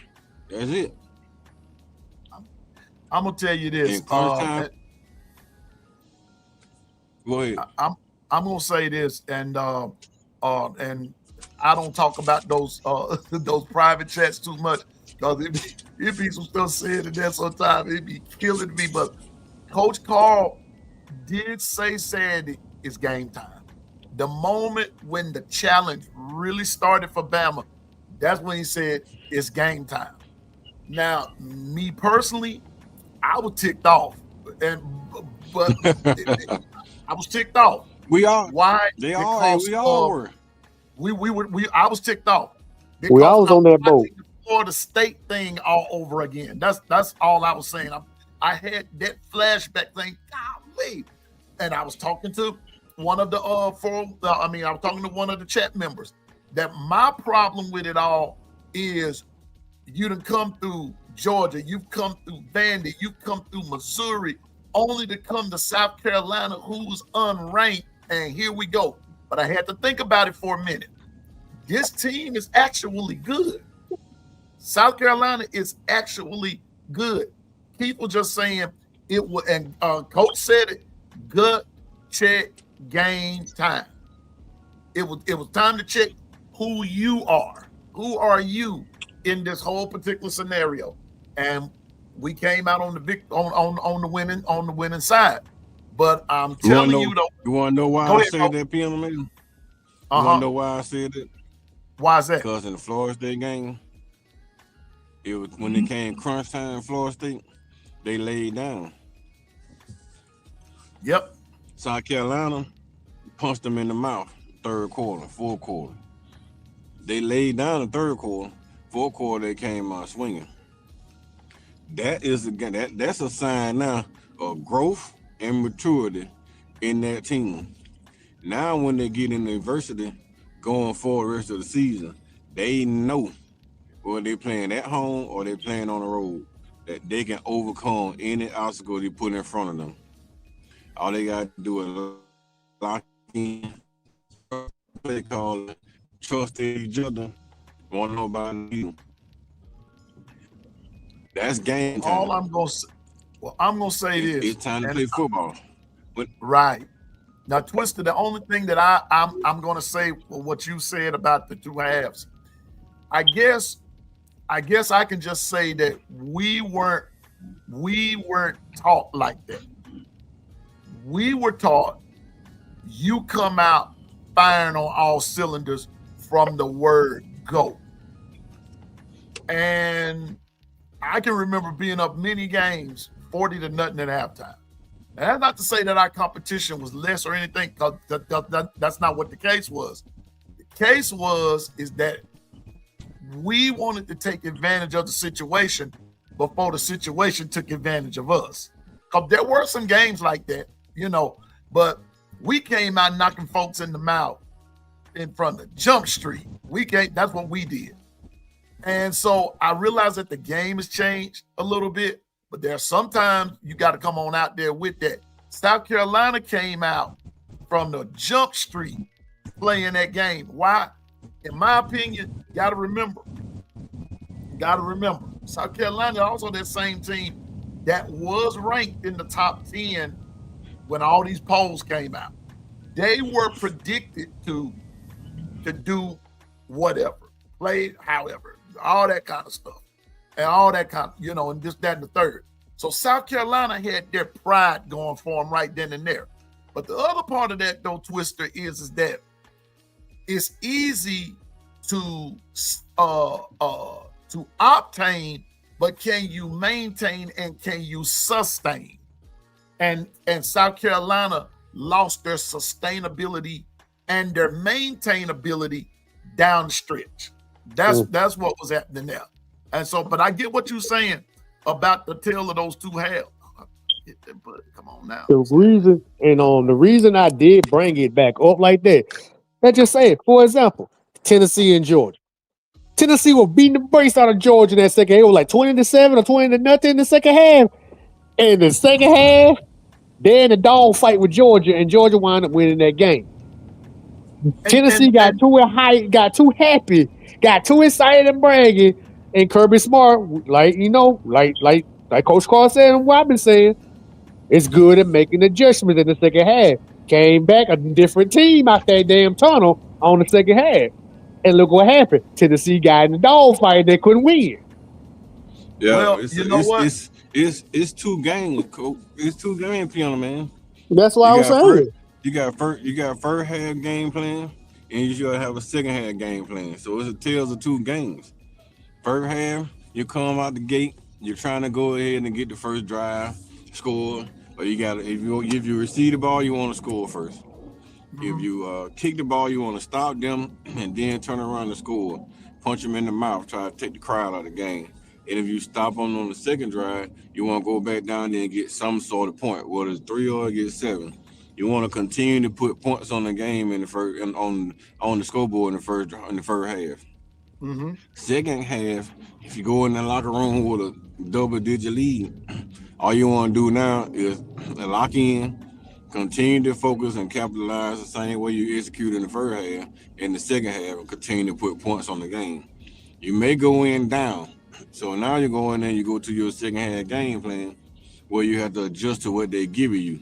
That's it. I'm gonna tell you this. In crunch time, go ahead. I'm gonna say this, and I don't talk about those those private chats too much because it be some stuff said in there sometimes. It be killing me. But Coach Carl did say Saturday is game time. The moment when the challenge really started for Bama, that's when he said it's game time. Now, me personally, I was ticked off, but I was ticked off. We all, Why? they all, we all were. I was ticked off. We all was on that boat. The Florida State thing all over again. That's all I was saying. I had that flashback thing. Golly. And I was talking to one of the I was talking to one of the chat members that my problem with it all is you done come through Georgia, you've come through Vandy, you've come through Missouri, only to come to South Carolina, who's unranked, and here we go. But I had to think about it for a minute. This team is actually good. South Carolina is actually good. Keith was just saying it was, and Coach said it, gut check game time. It was time to check who you are. Who are you in this whole particular scenario? And we came out on the winning side. But I'm telling you though. You want to know why I said that, Piano Man? You want to know why I said that? Why is that? Because in the Florida State game, it was when it came crunch time, Florida State, they laid down. Yep. South Carolina punched them in the mouth, third quarter, fourth quarter. They laid down the third quarter, fourth quarter they came out swinging. That is again that's a sign now of growth and maturity in that team. Now when they get in the adversity going for the rest of the season, they know whether they're playing at home or they're playing on the road that they can overcome any obstacle they put in front of them. All they got to do is lock in, they call it, trust each other, want to know about you. That's game time. All I'm gonna say this. It's time to play football. Right. Now, Twister, the only thing that I'm gonna say for what you said about the two halves, I guess I can just say that we weren't taught like that. We were taught you come out firing on all cylinders from the word go. And I can remember being up many games, 40-0 at halftime. And that's not to say that our competition was less or anything, because that's not what the case was. The case is that we wanted to take advantage of the situation before the situation took advantage of us. Because there were some games like that, but we came out knocking folks in the mouth in front of Jump Street. That's what we did. And so I realize that the game has changed a little bit, but there are sometimes you got to come on out there with that. South Carolina came out from the Jump Street playing that game. Why? In my opinion, you got to remember, South Carolina also that same team that was ranked in the top 10 when all these polls came out. They were predicted to do whatever, play however, all that kind of stuff, and all that kind of, and this, that, and the third. So South Carolina had their pride going for them right then and there. But the other part of that, though, Twister, is that it's easy to obtain, but can you maintain and can you sustain? And South Carolina lost their sustainability and their maintainability down the stretch. That's what was happening there. And so, but I get what you're saying about the tale of those two halves. Come on now. The reason I did bring it back up like that, let's just say it. For example, Tennessee and Georgia. Tennessee was beating the brakes out of Georgia in that second half. It was like 20-7 or 20-0 in the second half. And the second half, they're in a dog fight with Georgia, and Georgia wound up winning that game. Tennessee got too hyped, got too happy, got too excited and bragging, and Kirby Smart, like like Coach Carl said and what I've been saying, it's good at making adjustments in the second half. Came back a different team out that damn tunnel on the second half. And look what happened. Tennessee got in the dogfight. They couldn't win. Yeah, Well, it's you know what? it's 2 games, coach. It's 2 games, piano man. That's what I was saying. You got first half game plan, and you should have a second half game plan. So it's a tales of 2 games. First half, you come out the gate, you're trying to go ahead and get the first drive, score, or you got if you receive the ball, you want to score first. If you kick the ball, you want to stop them and then turn around and score. Punch them in the mouth, try to take the crowd out of the game. And if you stop them on the second drive, you want to go back down there and get some sort of point, whether it's 3 or get 7. You want to continue to put points on the game in the first and on the scoreboard in the first half. Mm-hmm. Second half, if you go in the locker room with a double-digit lead, all you want to do now is lock in, continue to focus and capitalize the same way you execute in the first half. In the second half, and continue to put points on the game. You may go in down. So now you go in there, you go to your second half game plan where you have to adjust to what they give you.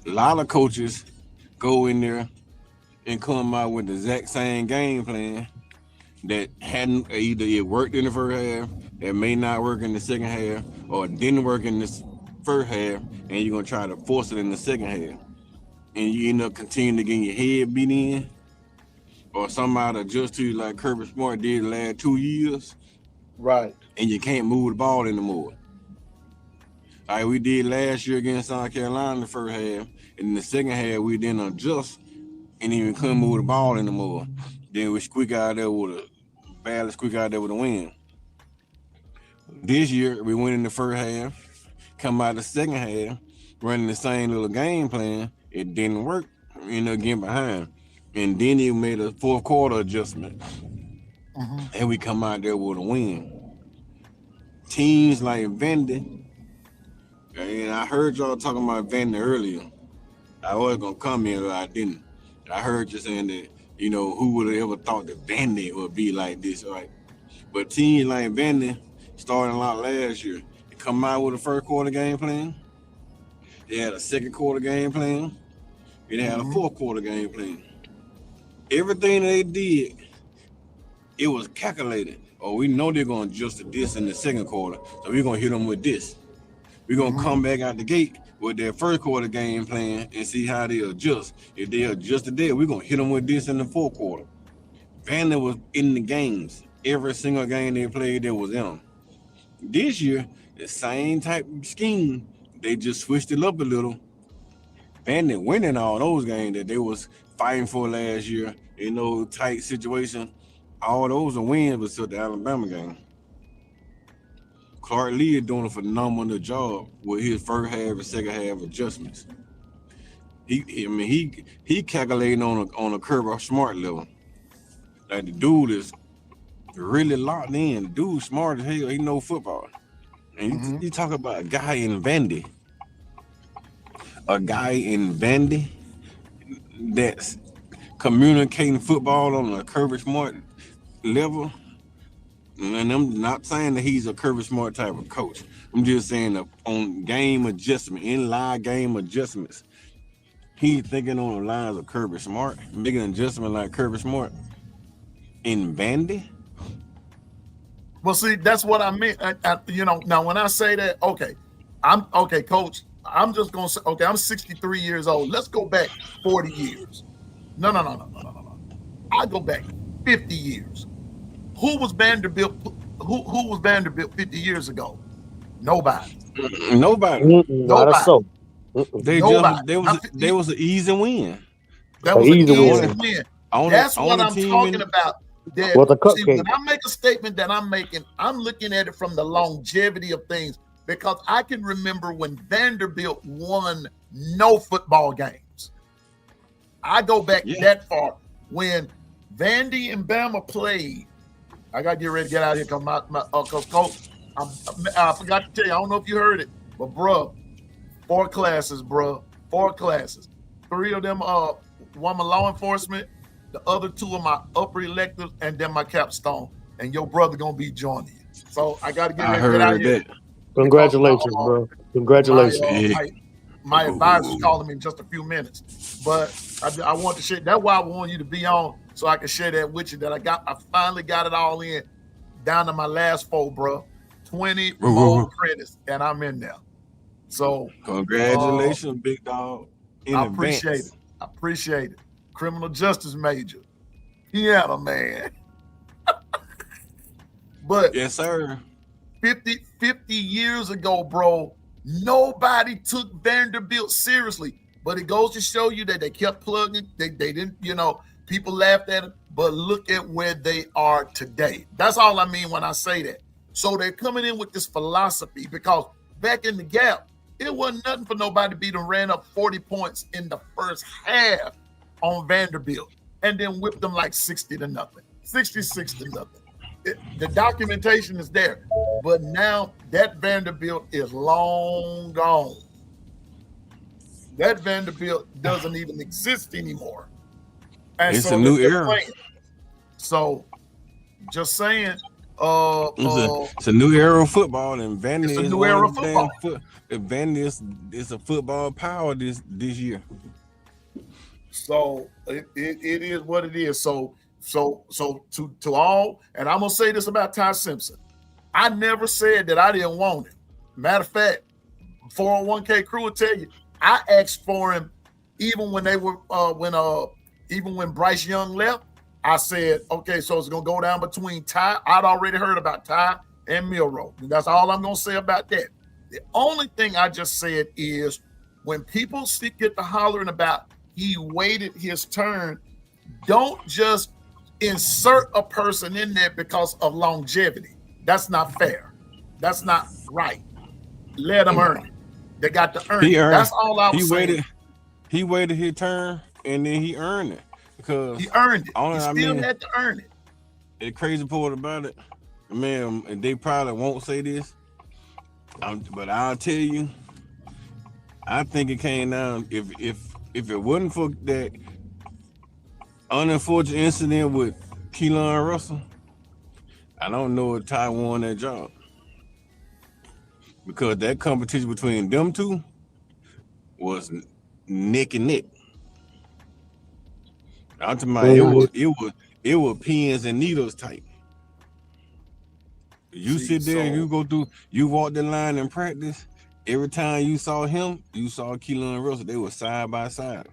A lot of coaches go in there and come out with the exact same game plan that hadn't either it worked in the first half, that may not work in the second half, or it didn't work in the first half, and you're gonna try to force it in the second half. And you end up continuing to get your head beat in, or somebody adjust to you like Kirby Smart did the last 2 years, Right. and you can't move the ball anymore. Like we did last year against South Carolina in the first half, and in the second half we didn't adjust and even couldn't move the ball anymore. Then we squeak out there with a win. This year we went in the first half, come out the second half, running the same little game plan. It didn't work, getting behind. And then he made a fourth quarter adjustment. And we come out there with a win. Teams like Vandy, and I heard y'all talking about Vandy earlier. I was gonna come in, but I didn't. I heard you saying that, who would have ever thought that Vandy would be like this, right? But teams like Vandy, starting a lot last year, they come out with a first quarter game plan. They had a second quarter game plan. And they had a fourth quarter game plan. Everything they did, it was calculated. Oh, we know they're going to adjust to this in the second quarter, so we're going to hit them with this. We're going to come back out the gate with their first quarter game plan and see how they adjust. If they adjust to that, we're going to hit them with this in the fourth quarter. Vandy was in the games. Every single game they played, there was in them. This year, the same type of scheme, they just switched it up a little. Vandy winning all those games that they was fighting for last year in those tight situations. All those are wins except the Alabama game. Clark Lee is doing a phenomenal job with his first half and second half adjustments. He calculating on a Kirby Smart level. Like the dude is really locked in. The dude smart as hell. He know football. And you talk about a guy in Vandy. A guy in Vandy that's communicating football on a Kirby Smart level. And I'm not saying that he's a Kirby Smart type of coach. I'm just saying that on game adjustment, in live game adjustments, he's thinking on the lines of Kirby Smart, making an adjustment like Kirby Smart in Vandy. Well, see, that's what I meant. Now when I say that, coach, I'm just gonna say, I'm 63 years old. Let's go back 40 years. No. I go back 50 years. Who was Vanderbilt? Who was Vanderbilt 50 years ago? Nobody. Nobody. So. There was an easy win. That was an easy win. That's what I'm talking about. See, when I make a statement that I'm making, I'm looking at it from the longevity of things, because I can remember when Vanderbilt won no football games. I go back that far. When Vandy and Bama played, I got to get ready to get out of here because Coach, I forgot to tell you, I don't know if you heard it, but bro, 4 classes, bro. 4 classes. 3 of them, one my law enforcement, the other 2 are my upper electives, and then my capstone. And your brother gonna be joining you. So I got to get I ready to get out heard here. that. Congratulations, bro. Congratulations. Yeah. My advisor's calling me in just a few minutes, but I want to share. That's why I want you to be on, so I can share that with you. That I finally got it all in, down to my last 4, bro. 20 more apprentices, and I'm in there. So Congratulations, big dog. In I appreciate advance. it. I appreciate it. Criminal justice major, piano man. But Yes, sir. 50 years ago, bro, nobody took Vanderbilt seriously. But it goes to show you that they kept plugging. They didn't, people laughed at it. But look at where they are today. That's all I mean when I say that. So they're coming in with this philosophy, because back in the gap, it wasn't nothing for nobody to beat them, ran up 40 points in the first half on Vanderbilt, and then whipped them like 60-0, 66 to nothing. The documentation is there, but now that Vanderbilt is long gone. That Vanderbilt doesn't even exist anymore. And It's so a new they're era. playing. So, just saying. It's a new era of football, and Vandy It's a is new one era of of the football. Vandy is a football power this year. So it is what it is. So to all, and I'm gonna say this about Ty Simpson. I never said that I didn't want him. Matter of fact, 401k crew will tell you, I asked for him even when they were even when Bryce Young left. I said, okay, so it's gonna go down between Ty. I'd already heard about Ty and Milroe. And that's all I'm gonna say about that. The only thing I just said is, when people get to hollering about he waited his turn, don't just insert a person in there because of longevity. That's not fair. That's not right. Let them earn it. They got to earn it. That's all I was saying. He waited his turn, and then he earned it, because He earned it. He still had to earn it. The crazy part about it, man, and they probably won't say this, but I'll tell you, I think it came down, if it wasn't for that unfortunate incident with Keelan Russell, I don't know if Ty won that job, because that competition between them two was neck and neck. I'm talking about it was pins and needles type. You sit there, you walk the line in practice. Every time you saw him, you saw Keelan Russell. They were side by side.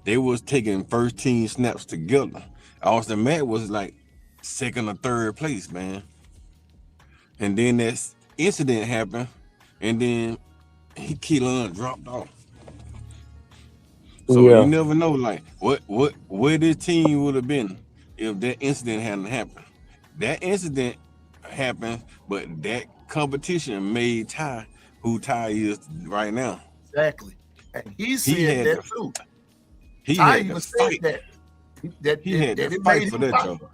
They was taking first team snaps together. Austin Matt was like second or third place, man. And then that incident happened, and then Keelan dropped off. So you never know, like where this team would have been if that incident hadn't happened. That incident happened, but that competition made Ty who Ty is right now. Exactly. And he said that too. He Ty had even to said fight. that. He had to it fight made for him that fight. job.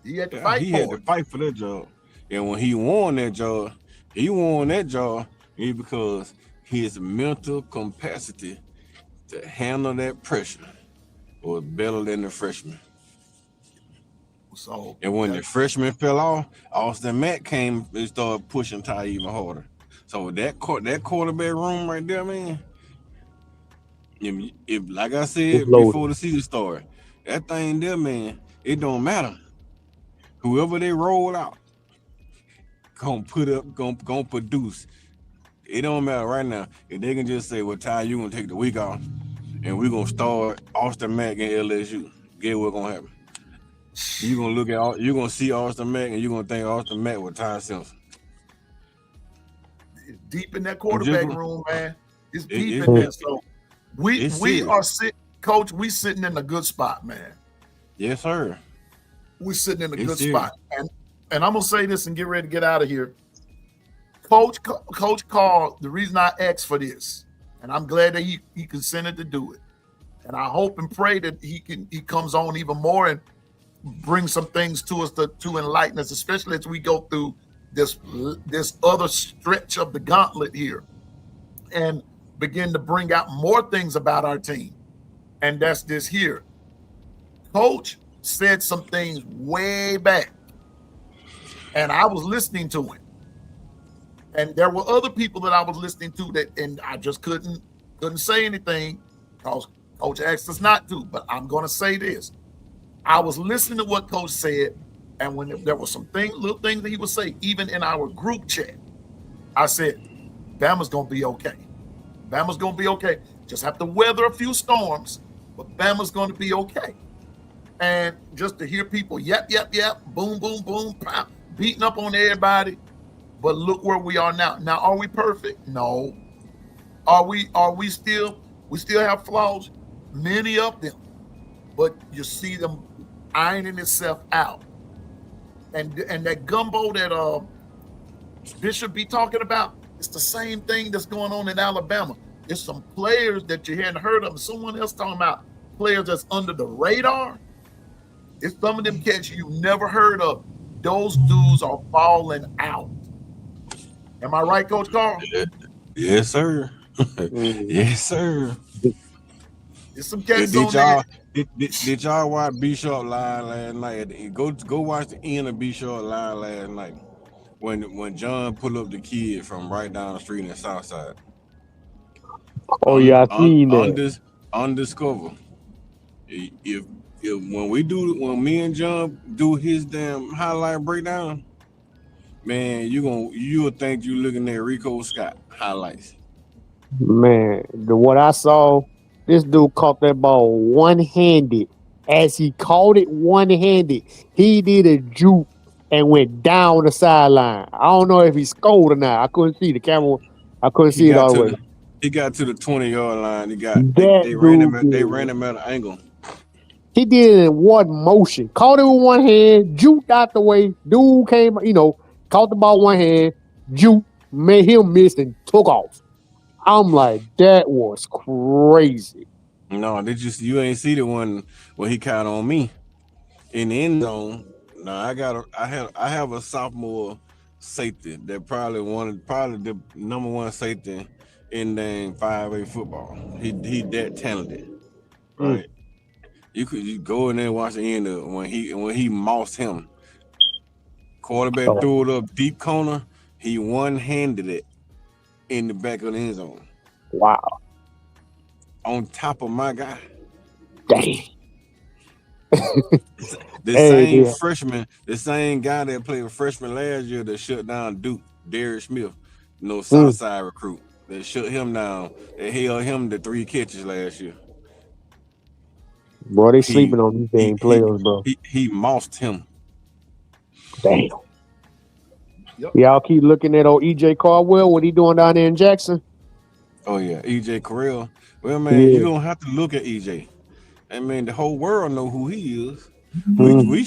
He had to fight He for had to it. fight for that job. And when he won that job, because his mental capacity to handle that pressure was better than the freshman. So, and when the freshman fell off, Austin Matt came and started pushing Ty even harder. So that quarterback room right there, man. If like I said before the season started, that thing there, man, it don't matter. Whoever they roll out, gonna produce. It don't matter right now. If they can just say, well, Ty, you gonna take the week off, and we're gonna start Austin Mack and LSU. Guess what's gonna happen? You're gonna see Austin Mack, and you're gonna think Austin Mack with Ty Simpson. It's deep in that quarterback room, man. It's deep in there. So we are sitting, Coach. We sitting in a good spot, man. Yes, sir. We're sitting in a good spot, and I'm gonna say this and get ready to get out of here. Coach Carl, the reason I asked for this, and I'm glad that he consented to do it, and I hope and pray that he comes on even more and bring some things to us to enlighten us, especially as we go through this other stretch of the gauntlet here, and begin to bring out more things about our team. And that's this here. Coach said some things way back And I was listening to him. And there were other people that I was listening to that, and I just couldn't say anything because Coach asked us not to. But I'm going to say this. I was listening to what Coach said, and when there were some little things that he would say, even in our group chat, I said, Bama's going to be okay. Bama's going to be okay. Just have to weather a few storms, but Bama's going to be okay. And just to hear people, yep, boom, boom, boom, pop, beating up on everybody. But look where we are now. Now, are we perfect? No. Are we still, we still have flaws? Many of them. But you see them ironing itself out. And that gumbo that Bishop be talking about, it's the same thing that's going on in Alabama. It's some players that you hadn't heard of. Someone else talking about players that's under the radar. It's some of them cats you never heard of. Those dudes are falling out. Am I right, Coach Carl? Yes, sir. Yes, sir. There's some cats Did on there. did y'all watch B Sharp live last night? Go watch the end of B Sharp live last night when John pulled up the kid from right down the street in Southside. Oh yeah, I seen that. On Discover. If when me and John do his damn highlight breakdown, man, you'll think you looking at Rico Scott highlights. Man, what I saw, this dude caught that ball one-handed. As he caught it one-handed, he did a juke and went down the sideline. I don't know if he scored or not. I couldn't see the camera. I couldn't see it all the way. He got to the 20-yard line. They ran him at an angle. He did it in one motion. Caught it with one hand, juked out the way. Dude came, caught the ball one hand, juked, made him miss and took off. I'm like, that was crazy. No, you ain't see the one where he caught on me in the end zone. No, I have a sophomore safety that probably the number one safety in the 5A football. He that talented, right? You go in there and watch the end of it when he mossed him. Quarterback threw it up deep corner. He one-handed it in the back of the end zone. Wow. On top of my guy. Dang. The same guy that played with freshman last year that shut down Duke, Derek Smith, Southside recruit. They shut him down. They held him to 3 catches last year. Bro, they sleeping on these dang players, bro. He mossed him. Damn. Yep. Y'all keep looking at old EJ Caldwell, what he doing down there in Jackson? Oh yeah, EJ Correll. Well, man, you don't have to look at EJ. I mean, the whole world know who he is. We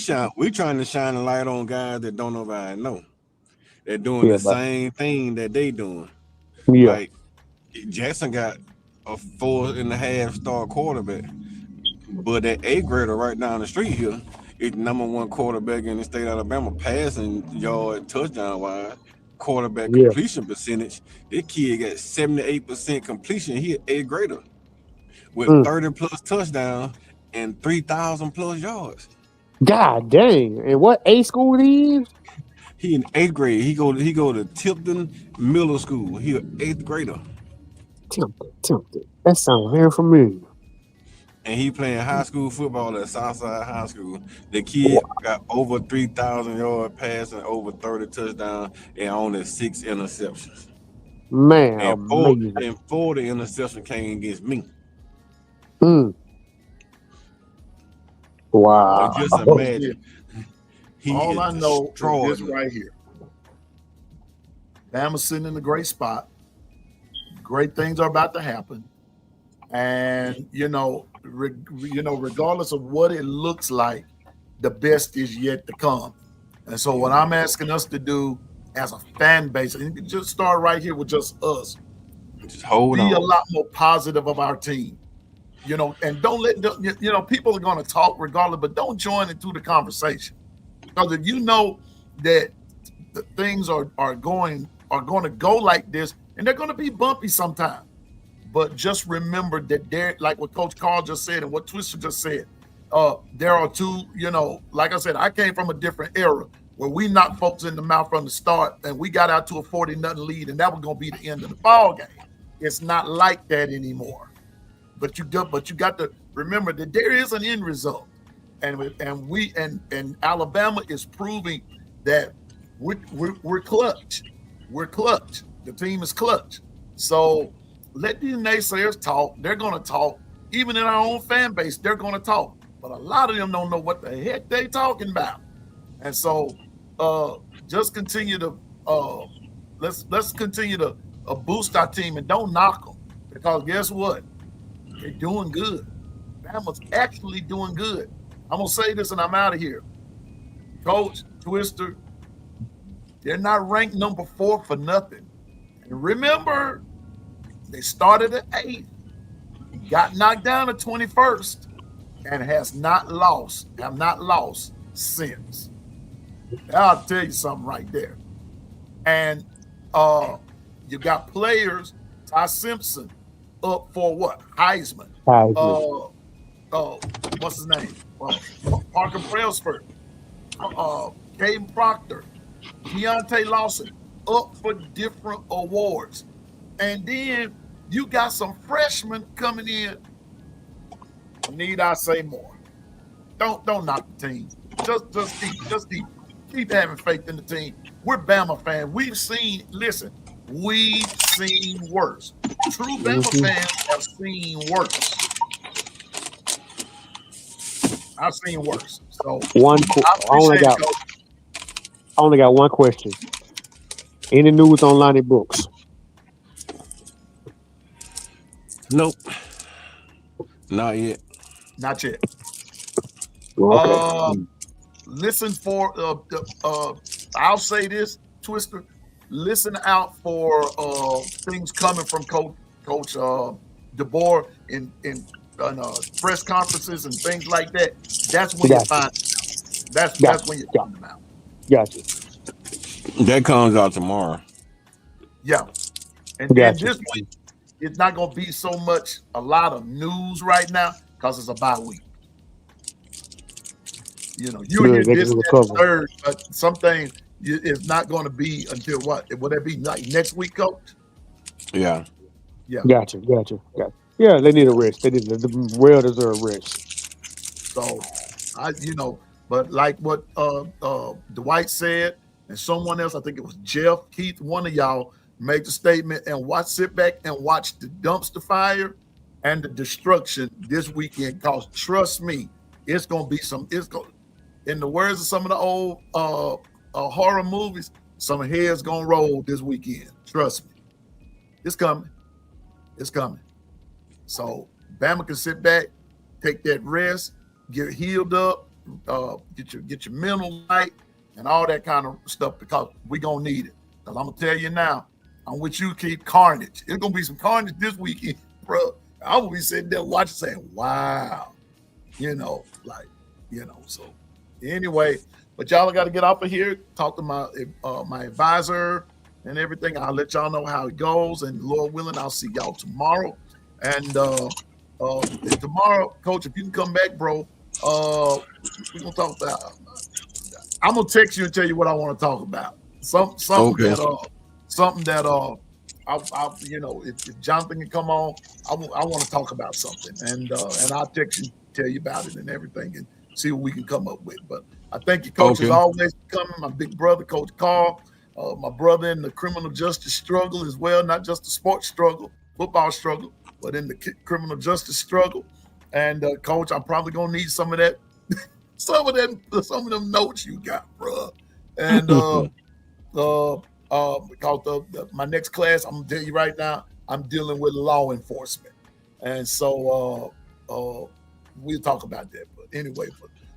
trying to shine a light on guys that don't nobody know. They're doing the same thing that they doing. Yeah. Like Jackson got a 4.5 star quarterback, but that 8th grader right down the street here is number 1 quarterback in the state of Alabama, passing yard touchdown wise, quarterback completion percentage. This kid got 78% completion. He an 8th grader with 30 plus touchdowns and 3,000 plus yards. God dang! And what A school he is? He in 8th grade. He go to Tipton Middle School. He an 8th grader. Tempted. That sounds very familiar. And he playing high school football at Southside High School. The kid got over 3,000 yard passing, over 30 touchdowns, and only 6 interceptions. Man, and 4 of the interceptions came against me. Wow. So just imagine. All I know is this right here. Bama's sitting in a great spot. Great things are about to happen. And, regardless of what it looks like, the best is yet to come. And so what I'm asking us to do as a fan base, and you can just start right here with just us. Just hold on. Be a lot more positive of our team. And don't let, people are going to talk regardless, but don't join into the conversation. Because if you know that the things are going to go like this, and they're going to be bumpy sometimes. But just remember that there, like what Coach Carl just said and what Twister just said, there are two, like I said, I came from a different era. where we knocked folks in the mouth from the start and we got out to a 40-0 lead and that was going to be the end of the ball game. It's not like that anymore. But you got to remember that there is an end result. And Alabama is proving that we're clutch. We're clutch. The team is clutch. So let these naysayers talk. They're going to talk. Even in our own fan base, they're going to talk. But a lot of them don't know what the heck they talking about. And so just continue to let's continue to boost our team and don't knock them, because guess what? They're doing good. Bama's actually doing good. I'm gonna say this and I'm out of here. Coach Twister, they're not ranked number 4 for nothing. And remember, they started at 8th, got knocked down to 21st, and have not lost since. I'll tell you something right there. And you got players, Ty Simpson, up for what? Heisman. What's his name? Parker Brailsford, Caden Proctor, Deontay Lawson, up for different awards. And then you got some freshmen coming in. Need I say more? Don't knock the team. Just keep having faith in the team. We're Bama fans. We've seen worse. True Bama fans have seen worse. I've seen worse. So I only got one question. Any news on Lonnie Brooks? Nope. Not yet. Not yet. Okay. Listen for I'll say this, Twister. Listen out for things coming from Coach DeBoer in press conferences and things like that. That's when you find out. That's when you find them out. Gotcha. That comes out tomorrow. Yeah. And then this week, it's not going to be so much a lot of news right now because it's a bye week. You know, you hear this and third, but something is not going to be until what? Would that be like next week, Coach? Yeah. Yeah. Gotcha. Yeah, they need a rest. They need the well-deserved rest. So, but like what Dwight said, and someone else, I think it was Jeff, Keith, one of y'all made the statement, and sit back and watch the dumpster fire and the destruction this weekend. Because trust me, it's gonna be in the words of some of the old horror movies, some heads gonna roll this weekend. Trust me, it's coming. It's coming. So Bama can sit back, take that rest, get healed up, get your mental right, and all that kind of stuff, because we're gonna need it. Because I'm gonna tell you now, I'm with you, keep carnage. It's gonna be some carnage this weekend, bro. I'm gonna be sitting there watching, saying, "Wow," So anyway, but y'all got to get off of here. Talk to my advisor and everything. I'll let y'all know how it goes, and Lord willing, I'll see y'all tomorrow. And tomorrow, Coach, if you can come back, bro, we're gonna talk about. I'm gonna text you and tell you what I want to talk about. Something that if Jonathan can come on, I want to talk about something, and I'll text you, tell you about it and everything, and see what we can come up with. But I thank you, Coach, as always, for coming. My big brother, Coach Carl, my brother in the criminal justice struggle as well, not just the sports struggle, football struggle, but in the criminal justice struggle. And Coach, I'm probably gonna need some of that, some of them notes you got, bro. And because my next class, I'm gonna tell you right now, I'm dealing with law enforcement, and so we'll talk about that. But anyway,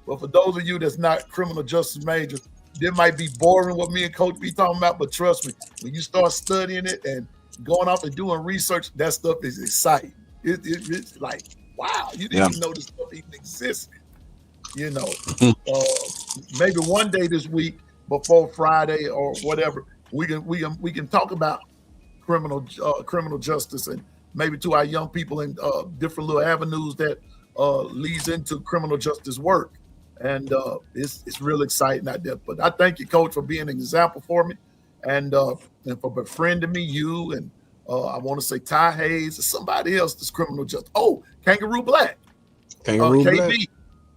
but for those of you that's not criminal justice majors, it might be boring what me and Coach be talking about, but trust me, when you start studying it and going off and doing research, that stuff is exciting. It's like, wow, you didn't even know this stuff even existed. Maybe one day this week before Friday or whatever, we can talk about criminal justice, and maybe to our young people in different little avenues that leads into criminal justice work. And it's real exciting out there. But I thank you, Coach, for being an example for me, and for befriending me. You and I want to say Ty Hayes or somebody else that's criminal justice. Oh, Kangaroo Black, Kangaroo KB. Black.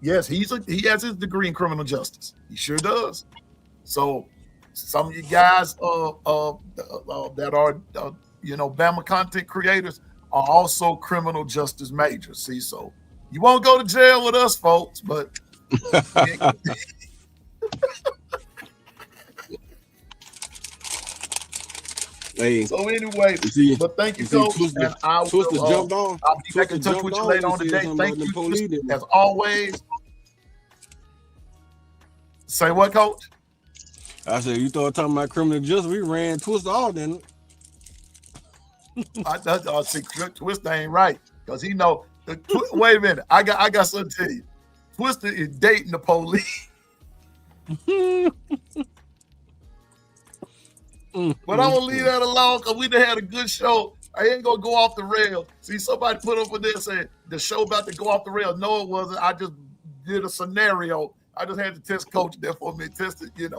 Yes, he has his degree in criminal justice. He sure does. So some of you guys that are Bama content creators are also criminal justice majors. See, so you won't go to jail with us, folks, but Hey, so anyway, see, but thank you, you see Coach, Twister- and I Twister will, jumped on. I'll be back Twister in touch jumped with you on later and on said today. something Thank about the you, police, Twister, didn't as always. Say what, Coach? I said, you thought talking about criminal justice, we ran Twister off, didn't we? I see Twister ain't right because he know. Wait a minute, I got something to tell you. Twister is dating the police. But I'm gonna leave that alone because we done had a good show. I ain't gonna go off the rail. See, somebody put up with this saying the show about to go off the rail. No, it wasn't. I just did a scenario. I just had to test Coach there for me, test it,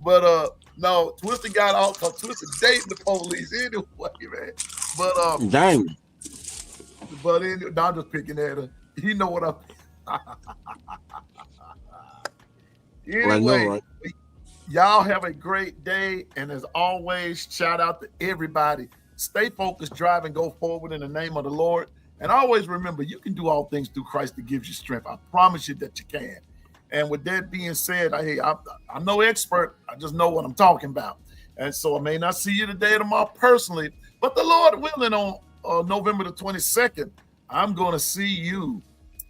But no, Twister got off because Twister dating the police anyway, man. But Dang. no, I'm just picking at her. You know what I'm. Anyway, I know, right? y'all have a great day, and as always, shout out to everybody. Stay focused, drive, and go forward in the name of the Lord. And always remember, you can do all things through Christ that gives you strength. I promise you that you can. And with that being said, I'm no expert. I just know what I'm talking about. And so I may not see you today or tomorrow personally, but the Lord willing, on November the 22nd, I'm going to see you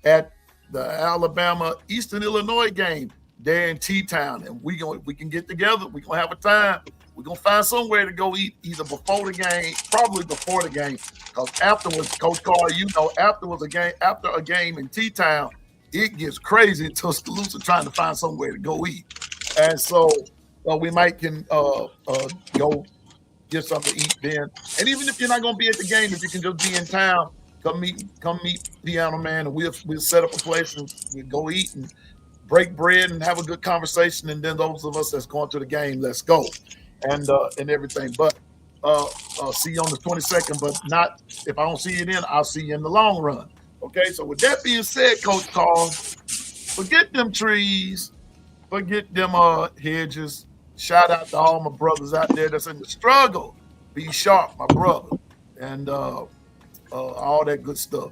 at the Alabama Eastern Illinois game there in T-Town, and we can get together. We're gonna have a time. We're gonna find somewhere to go eat, either before the game, probably before the game, because afterwards, Coach Carr, after a game in T-Town, it gets crazy in Tuscaloosa trying to find somewhere to go eat. And so we might can go get something to eat then. And even if you're not gonna be at the game, if you can just be in town, come meet Piano Man, and we'll set up a place and we'll go eat and break bread and have a good conversation. And then those of us that's going to the game, let's go and everything. But see you on the 22nd, but not if I don't see you then, I'll see you in the long run. Okay, so with that being said, Coach Carl, forget them trees, forget them hedges. Shout out to all my brothers out there that's in the struggle. Be sharp, my brother, and all that good stuff.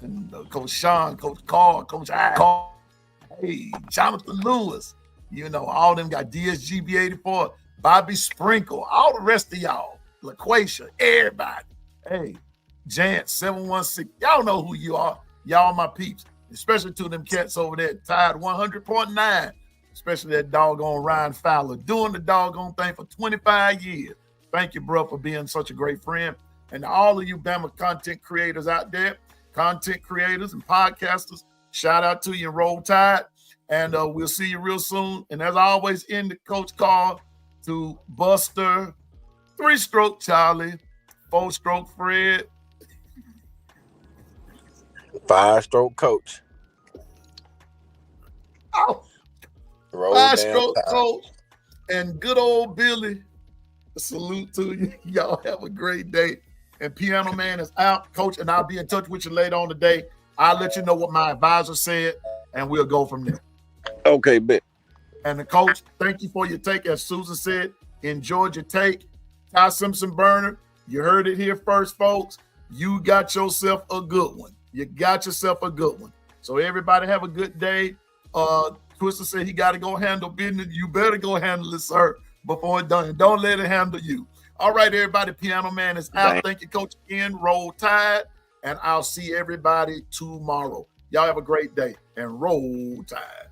And Coach Sean, Coach Carl, Coach Carl. Hey, Jonathan Lewis, all them got DSGB84, Bobby Sprinkle, all the rest of y'all, LaQuasia, everybody. Hey, Jant 716, y'all know who you are. Y'all my peeps, especially to them cats over there, Tide 100.9, especially that doggone Ryan Fowler, doing the doggone thing for 25 years. Thank you, bro, for being such a great friend. And to all of you Bama content creators out there, content creators and podcasters, shout out to you, Roll Tide, and we'll see you real soon. And as I always end the Coach Call to Buster, 3-stroke Charlie, 4-stroke Fred, 5-stroke Coach. oh, Roll 5-stroke down. Coach, and good old Billy. A salute to you. Y'all have a great day. And Piano Man is out, Coach, and I'll be in touch with you later on today. I'll let you know what my advisor said, and we'll go from there. Okay, bet. And the Coach, thank you for your take. As Susan said, enjoyed your take. Ty Simpson Burner, you heard it here first, folks. You got yourself a good one. You got yourself a good one. So everybody have a good day. Twister said he got to go handle business. You better go handle it, sir, before it's done. Don't let it handle you. All right, everybody. Piano Man is out. Thank you, Coach, again. Roll Tide. And I'll see everybody tomorrow. Y'all have a great day and roll Tide.